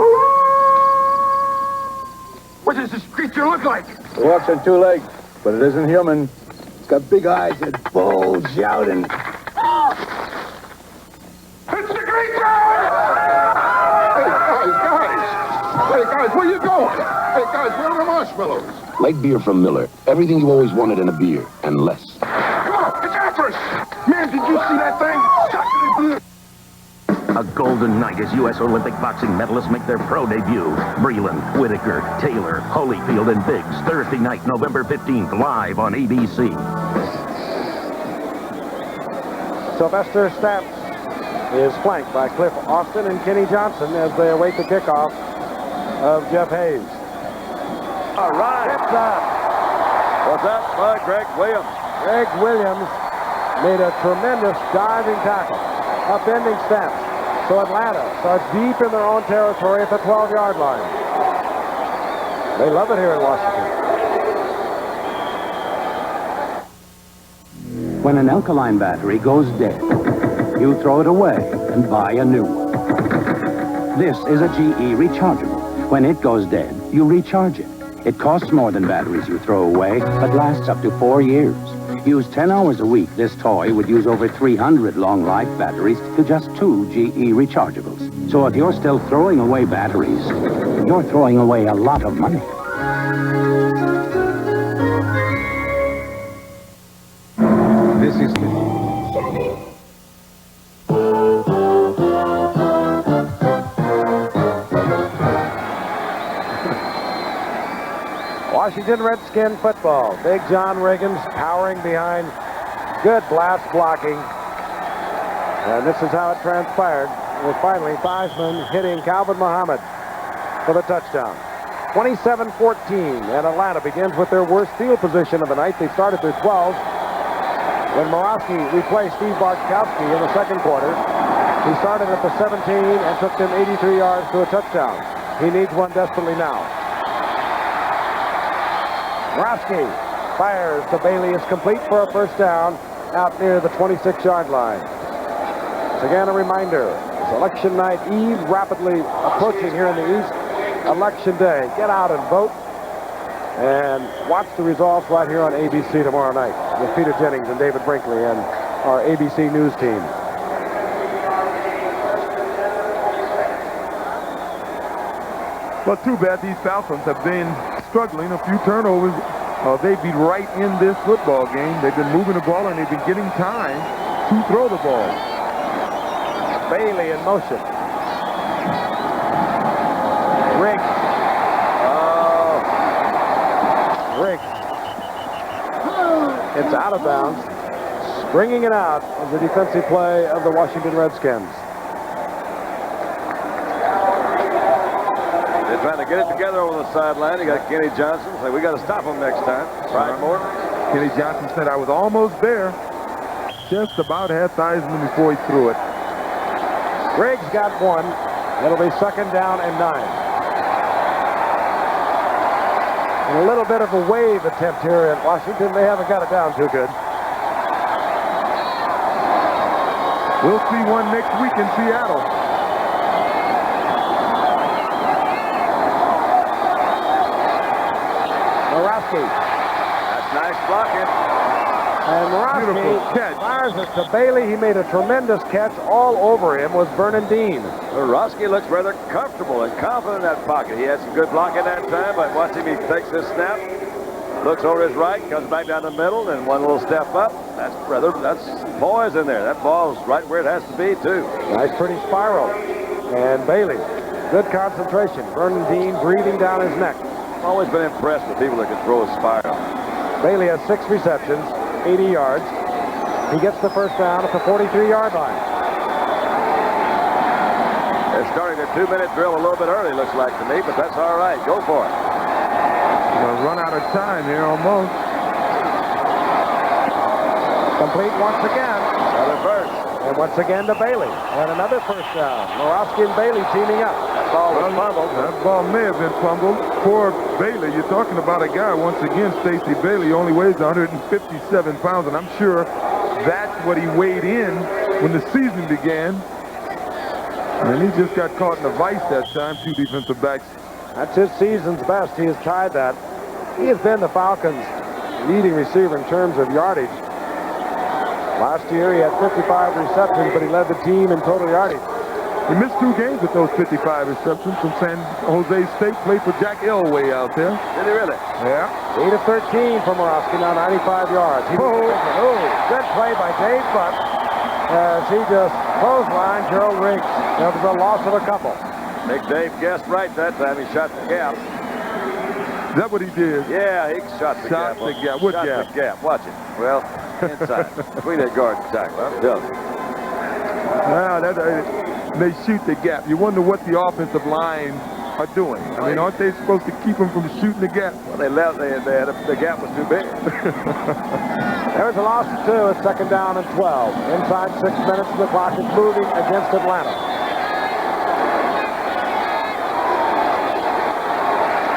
What does this creature look like? It walks on 2 legs, but it isn't human. It's got big eyes that bulge out and... It's the creature! Hey, guys! Hey, guys! guys, where are the marshmallows? Light beer from Miller. Everything you always wanted in a beer, and less. Come on, it's after us! Man, did you see that thing? A golden night as U.S. Olympic boxing medalists make their pro debut. Breland, Whitaker, Taylor, Holyfield, and Biggs. Thursday night, November 15th, live on ABC. Sylvester Stamps is flanked by Cliff Austin and Kenny Johnson as they await the kickoff of Jeff Hayes. All right. It's up. Was that by Greg Williams? Greg Williams made a tremendous diving tackle, upending Stamps. So Atlanta starts deep in their own territory at the 12-yard line. They love it here in Washington. When an alkaline battery goes dead, you throw it away and buy a new one. This is a GE rechargeable. When it goes dead, you recharge it. It costs more than batteries you throw away, but lasts up to 4 years. Used 10 hours a week, this toy would use over 300 long-life batteries to just 2 GE rechargeables. So if you're still throwing away batteries, you're throwing away a lot of money. This is Washington Redskin football. Big John Riggins powering behind. Good blast blocking. And this is how it transpired. With finally Theismann hitting Calvin Muhammad for the touchdown. 27-14. And Atlanta begins with their worst field position of the night. They started their 12. When Morawski replaced Steve Bartkowski in the second quarter, he started at the 17 and took them 83 yards to a touchdown. He needs one desperately now. Morawski fires to Bailey. Is complete for a first down out near the 26-yard line. It's again a reminder. It's election night eve, rapidly approaching here in the East. Election day. Get out and vote. And watch the results right here on ABC tomorrow night with Peter Jennings and David Brinkley and our ABC News team. Well, too bad these Falcons have been struggling. A few turnovers. They'd be right in this football game. They've been moving the ball and they've been getting time to throw the ball. Bailey in motion. Riggs. Riggs. It's out of bounds. Bringing it out of the defensive play of the Washington Redskins. They're trying to get it together over the sideline. You got Kenny Johnson. Say, we got to stop him next time. Right, Morton? Kenny Johnson said, I was almost there. Just about had Theismann before he threw it. Riggs got one. It'll be second down and 9. And a little bit of a wave attempt here at Washington. They haven't got it down too good. We'll see one next week in Seattle. Morawski. That's nice blocking. And Morawski fires it to Bailey. He made a tremendous catch. All over him was Vernon Dean. Morawski looks rather comfortable and confident in that pocket. He had some good blocking that time, but watch him. He takes this snap, looks over his right, comes back down the middle, and one little step up. That's poise in there. That ball's right where it has to be, too. Nice, pretty spiral. And Bailey, good concentration. Vernon Dean breathing down his neck. Always been impressed with people that can throw a spiral. Bailey has 6 receptions, 80 yards. He gets the first down at the 43-yard line. They're starting a 2-minute drill a little bit early, looks like to me, but that's all right. Go for it. We're gonna run out of time here almost. Complete once again. Another first. And once again to Bailey. And another first down. Morawski and Bailey teaming up. That ball was fumbled. That ball may have been fumbled. Poor Bailey. You're talking about a guy, once again, Stacey Bailey only weighs 157 pounds, and I'm sure that's what he weighed in when the season began. And he just got caught in a vice that time, 2 defensive backs. That's his season's best. He has tied that. He has been the Falcons' leading receiver in terms of yardage. Last year he had 55 receptions, but he led the team in total yardage. He missed 2 games with those 55 receptions from San Jose State. Played for Jack Elway out there. Did he really? Yeah. 8 of 13 for Morosky, now 95 yards. Good play by Dave Buck as he just clotheslined Gerald Riggs. That was a loss of a couple. Big Dave guessed right that time. He shot the gap. Is that what he did? Yeah, he shot the gap. Shot the gap. What shot gap? the gap. Watch it. Well, inside. Between that guard and tackle. I'm telling you. They shoot the gap. You wonder what the offensive line are doing. I mean, aren't they supposed to keep them from shooting the gap? Well, they left. The gap was too big. There's a loss of 2. It's second down and 12. Inside 6 minutes, the clock is moving against Atlanta.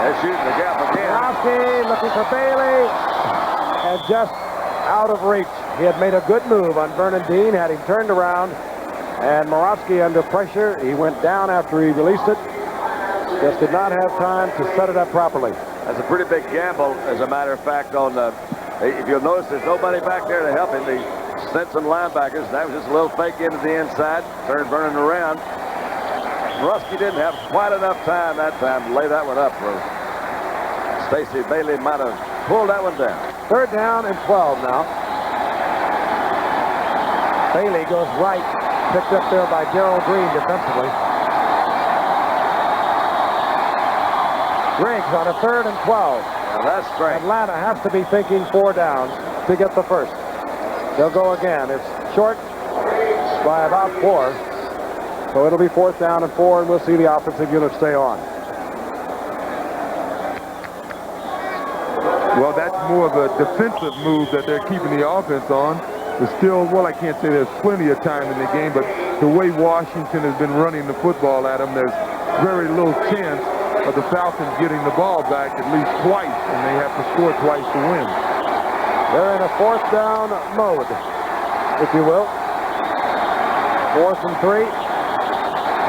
They're shooting the gap again. Morosky looking for Bailey, and just out of reach. He had made a good move on Vernon Dean, had him turned around, and Morosky under pressure. He went down after he released it. Just did not have time to set it up properly. That's a pretty big gamble, as a matter of fact, on the... If you'll notice, there's nobody back there to help him. The Simpson linebackers, that was just a little fake into the inside, turned Vernon around. Morosky didn't have quite enough time that time to lay that one up for Stacy Bailey. Might have pulled that one down. Third down and 12 now. Bailey goes right, picked up there by Gerald Green defensively. Riggs on a 3rd and 12. Now that's great. Atlanta has to be thinking 4 downs to get the first. They'll go again. It's short by about 4. So it'll be 4th down and 4, and we'll see the offensive unit stay on. Well, that's more of a defensive move that they're keeping the offense on. There's still, well, I can't say there's plenty of time in the game, but the way Washington has been running the football at them, there's very little chance of the Falcons getting the ball back at least twice, and they have to score twice to win. They're in a 4th down mode, if you will. 4th and 3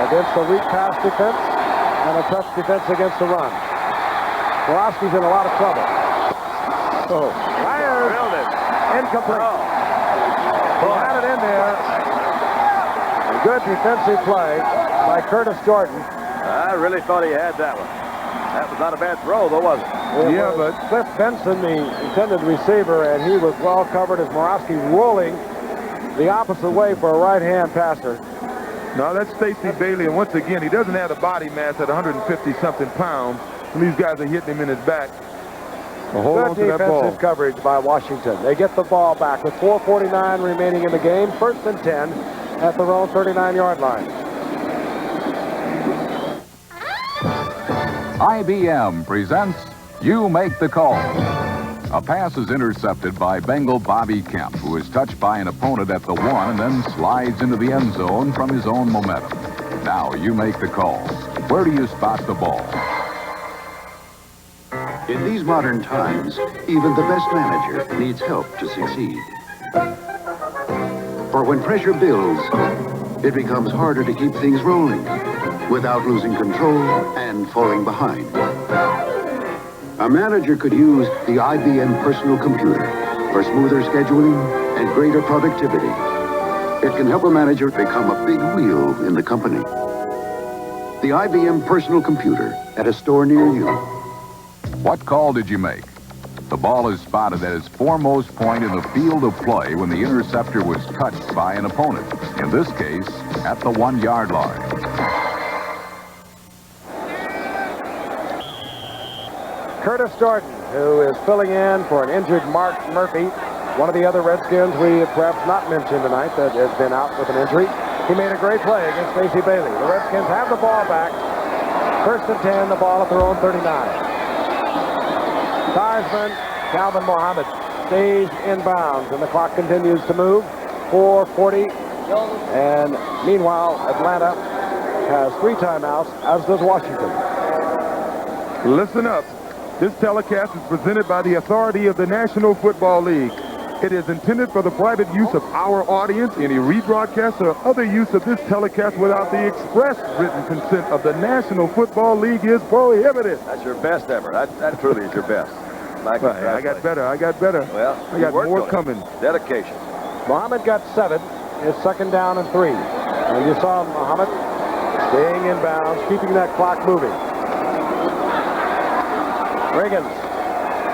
against the weak pass defense and a tough defense against the run. Morosky's in a lot of trouble. Fires. Incomplete. He had it in there. A good defensive play by Curtis Jordan. I really thought he had that one. That was not a bad throw, though, was it? Yeah, but Cliff Benson, the intended receiver, and he was well covered as Morosky rolling the opposite way for a right-hand passer. No, that's Stacy Bailey, and once again, he doesn't have the body mass at 150-something pounds, and these guys are hitting him in his back. Hold on to that ball. Good defensive coverage by Washington. They get the ball back with 4:49 remaining in the game. 1st and 10 at their own 39-yard line. IBM presents You Make the Call. A pass is intercepted by Bengal Bobby Kemp, who is touched by an opponent at the 1 and then slides into the end zone from his own momentum. Now you make the call. Where do you spot the ball? In these modern times, even the best manager needs help to succeed. For when pressure builds, it becomes harder to keep things rolling without losing control and falling behind. A manager could use the IBM personal computer for smoother scheduling and greater productivity. It can help a manager become a big wheel in the company. The IBM personal computer at a store near you. What call did you make? The ball is spotted at its foremost point in the field of play when the interceptor was touched by an opponent. In this case, at the 1-yard line. Curtis Jordan, who is filling in for an injured Mark Murphy, one of the other Redskins we have perhaps not mentioned tonight that has been out with an injury. He made a great play against Stacy Bailey. The Redskins have the ball back. 1st and 10, the ball at their own 39. Theismann, Calvin Mohammed stays in bounds, and the clock continues to move. 4:40, and meanwhile, Atlanta has 3 timeouts, as does Washington. Listen up. This telecast is presented by the authority of the National Football League. It is intended for the private use of our audience. Any rebroadcast or other use of this telecast without the express written consent of the National Football League is prohibited. That's your best ever. That truly is your best. I got better. Well, I got more coming. Dedication. Mohammed got 7. It's 2nd down and 3. And you saw Mohammed Staying in bounds, keeping that clock moving. Riggins.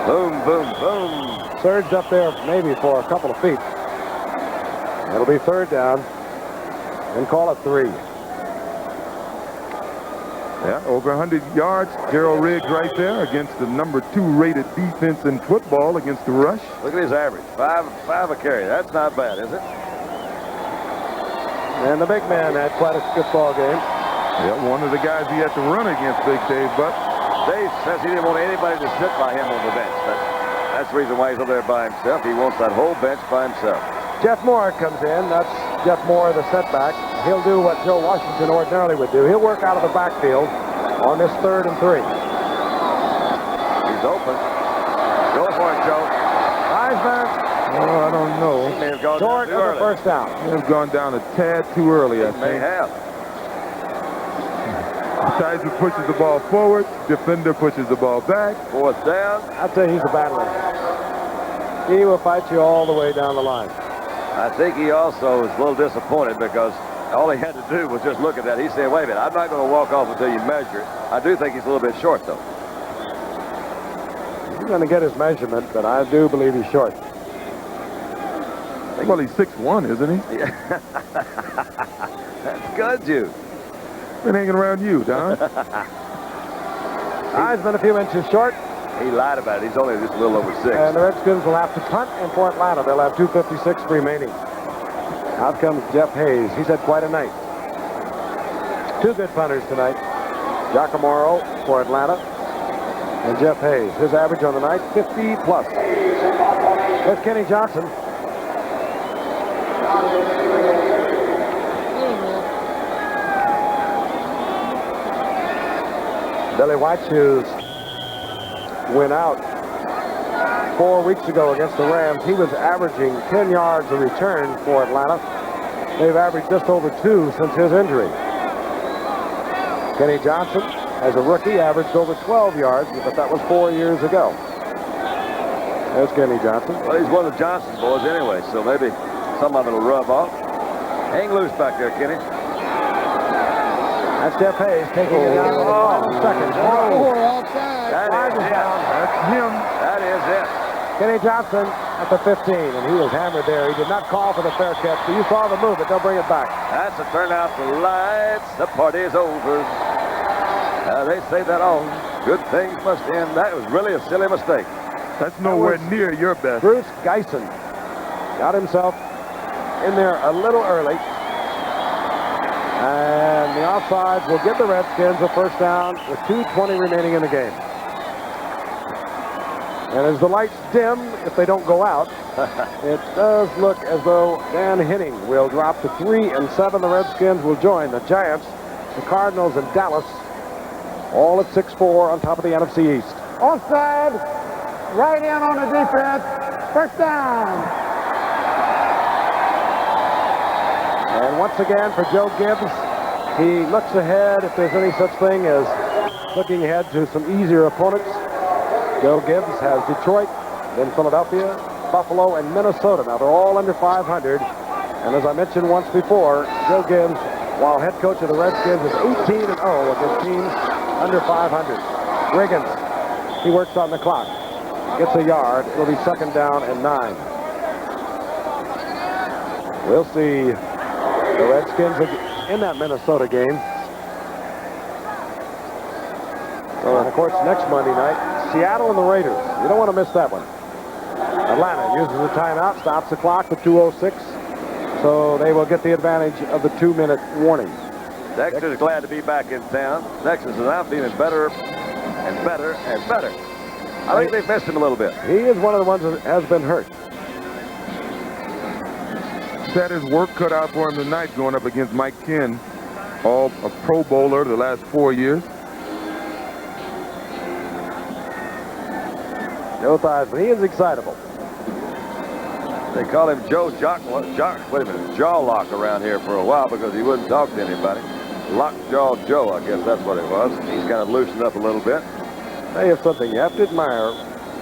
Boom, boom, boom. Surged up there maybe for a couple of feet. It'll be third down. And call it 3. Yeah, over 100 yards. Gerald Riggs right there against the number 2 rated defense in football against the rush. Look at his average. Five a carry. That's not bad, is it? And the big man had quite a good ball game. Yeah, one of the guys he had to run against, Big Dave Buck. Dave says he didn't want anybody to sit by him on the bench. That's the reason why he's up there by himself. He wants that whole bench by himself. Jeff Moore comes in. That's Jeff Moore, the setback. He'll do what Joe Washington ordinarily would do. He'll work out of the backfield on this 3rd and 3. He's open. Go for it, Joe. Heisman. Oh, I don't know. He may have gone Short down too early. First down. He has gone down a tad too early, I think. May have. Tizer pushes the ball forward. Defender pushes the ball back. 4th down. I'd say he's a battler. He will fight you all the way down the line. I think he also was a little disappointed because all he had to do was just look at that. He said, wait a minute, I'm not going to walk off until you measure it. I do think he's a little bit short, though. He's going to get his measurement, but I do believe he's short. Well, he's 6'1", isn't he? Yeah. That's good, Jude. Been hanging around you, Don. Heisman a few inches short. He lied about it. He's only just a little over 6. And the Redskins will have to punt, and for Atlanta, they'll have 2:56 remaining. Out comes Jeff Hayes. He's had quite a night. 2 good punters tonight. Giacomoro for Atlanta, and Jeff Hayes. His average on the night, 50 plus. There's Kenny Johnson. Billy Whiteshoes went out 4 weeks ago against the Rams. He was averaging 10 yards a return for Atlanta. They've averaged just over 2 since his injury. Kenny Johnson, as a rookie, averaged over 12 yards, but that was 4 years ago. There's Kenny Johnson. Well, he's one of the Johnson boys anyway, so maybe some of it will rub off. Hang loose back there, Kenny. That's Jeff Hayes taking it down to the second. Outside. That is it. That's him. That is it. Kenny Johnson at the 15, and he was hammered there. He did not call for the fair catch, but you saw the move, but they'll bring it back. That's a turn out the lights. The party's over. They say that all good things must end. That was really a silly mistake. That's nowhere near your best. Bruce Geisen got himself in there a little early. And the offsides will give the Redskins a first down with 2:20 remaining in the game. And as the lights dim, if they don't go out, it does look as though Dan Henning will drop to 3-7. The Redskins will join the Giants, the Cardinals, and Dallas, all at 6-4 on top of the NFC East. Offside. Right in on the defense. First down. And once again for Joe Gibbs, he looks ahead, if there's any such thing as looking ahead to some easier opponents. Joe Gibbs has Detroit, then Philadelphia, Buffalo, and Minnesota. Now they're all under 500. And as I mentioned once before, Joe Gibbs, while head coach of the Redskins, is 18-0 against teams under 500. Riggins, he works on the clock. Gets a yard. It'll be 2nd down and 9. We'll see the Redskins in that Minnesota game. So, and of course, next Monday night, Seattle and the Raiders. You don't want to miss that one. Atlanta uses a timeout, stops the clock with 2:06. So they will get the advantage of the 2-minute warning. Dexter's glad to be back in town. Dexter says, I'm feeling better and better and better. I think they've missed him a little bit. He is one of the ones that has been hurt. Had his work cut out for him tonight going up against Mike Ken, all a Pro Bowler the last 4 years. Joe Theismann, he is excitable. They call him Jawlock around here for a while because he wouldn't talk to anybody. Lockjaw Joe, I guess that's what it was. He's kind of loosened up a little bit. Hey, it's something you have to admire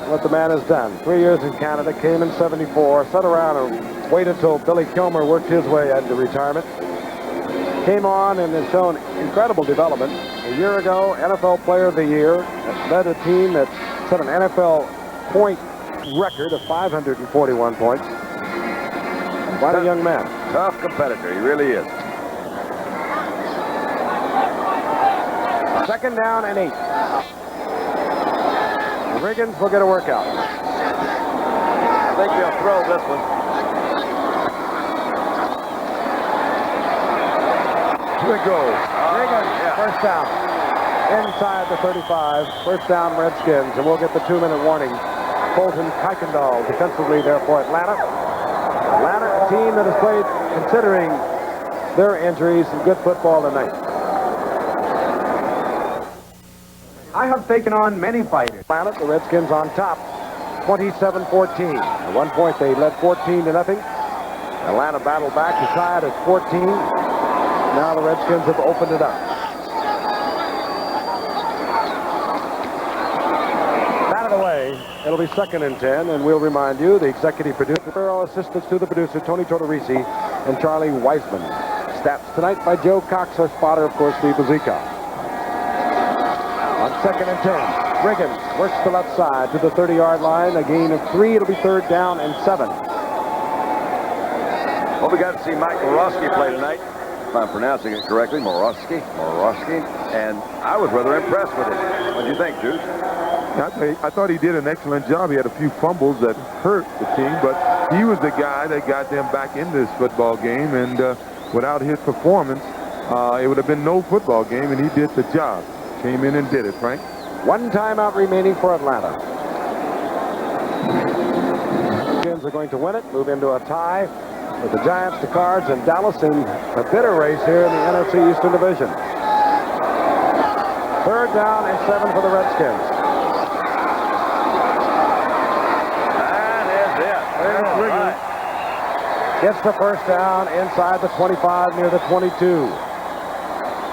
what the man has done. 3 years in Canada, came in 74, sat around and waited until Billy Kilmer worked his way into retirement. came on and has shown incredible development. A year ago, NFL Player of the Year, has led a team that set an NFL point record of 541 points. Quite a young man. Tough competitor, he really is. Second down and 8. Riggins will get a workout. I think they'll throw this one. Here it goes. Riggins, first down. Inside the 35. First down, Redskins, and we'll get the 2-minute warning. Colton Kuykendall defensively there for Atlanta. Atlanta, a team that has played, considering their injuries, some good football tonight. I have taken on many fighters. Atlanta, the Redskins on top, 27-14. At one point, they led 14-0. Atlanta battled back to tie it at 14. Now the Redskins have opened it up. Out of the way, it'll be 2nd and 10, and we'll remind you, the executive producer, assistants to the producer, Tony Tortorisi and Charlie Weisman. Stats tonight by Joe Cox, our spotter, of course, Steve Buzika. On 2nd and 10, Riggins works the left side to the 30-yard line. A gain of 3. It'll be 3rd down and 7. Well, we got to see Mike Morosky play tonight. If I'm pronouncing it correctly, Morosky. And I was rather impressed with him. What do you think, Juice? I thought he did an excellent job. He had a few fumbles that hurt the team, but he was the guy that got them back in this football game. And without his performance, it would have been no football game, and he did the job. Came in and did it, Frank. One timeout remaining for Atlanta. Redskins are going to win it, move into a tie with the Giants, the Cards, and Dallas in a bitter race here in the NFC Eastern Division. 3rd down and 7 for the Redskins. That is it. There's Riggins. Gets the first down inside the 25 near the 22.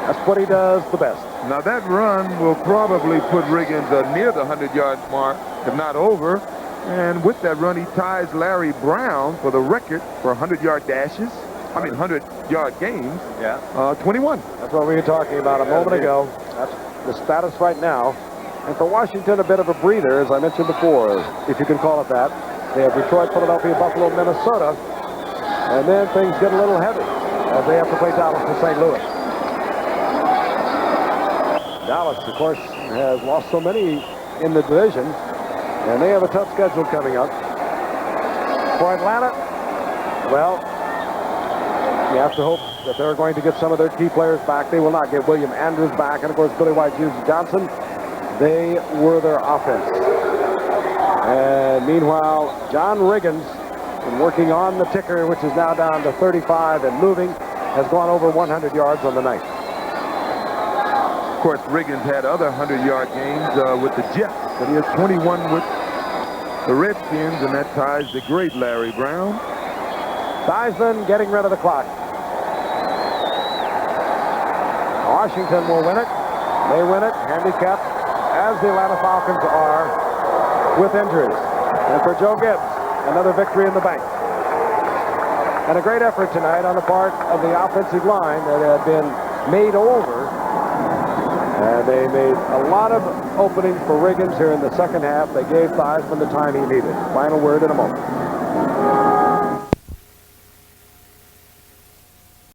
That's what he does the best. Now that run will probably put Riggins near the 100-yard mark, if not over. And with that run, he ties Larry Brown for the record for 100-yard dashes. 100-yard games. Yeah. 21. That's what we were talking about a moment ago. That's the status right now. And for Washington, a bit of a breather, as I mentioned before, if you can call it that. They have Detroit, Philadelphia, Buffalo, Minnesota. And then things get a little heavy as they have to play Dallas to St. Louis. Dallas, of course, has lost so many in the division, and they have a tough schedule coming up. For Atlanta, well, you have to hope that they're going to get some of their key players back. They will not get William Andrews back, and of course, Billy White Hughes Johnson. They were their offense. And meanwhile, John Riggins, been working on the ticker, which is now down to 35 and moving, has gone over 100 yards on the night. Of course, Riggins had other 100-yard games with the Jets, but he has 21 with the Redskins, and that ties the great Larry Brown. Theismann getting rid of the clock. Washington will win it. They win it, handicapped, as the Atlanta Falcons are, with injuries. And for Joe Gibbs, another victory in the bank. And a great effort tonight on the part of the offensive line that had been made over. And they made a lot of openings for Riggins here in the second half. They gave Theismann the time he needed. Final word in a moment.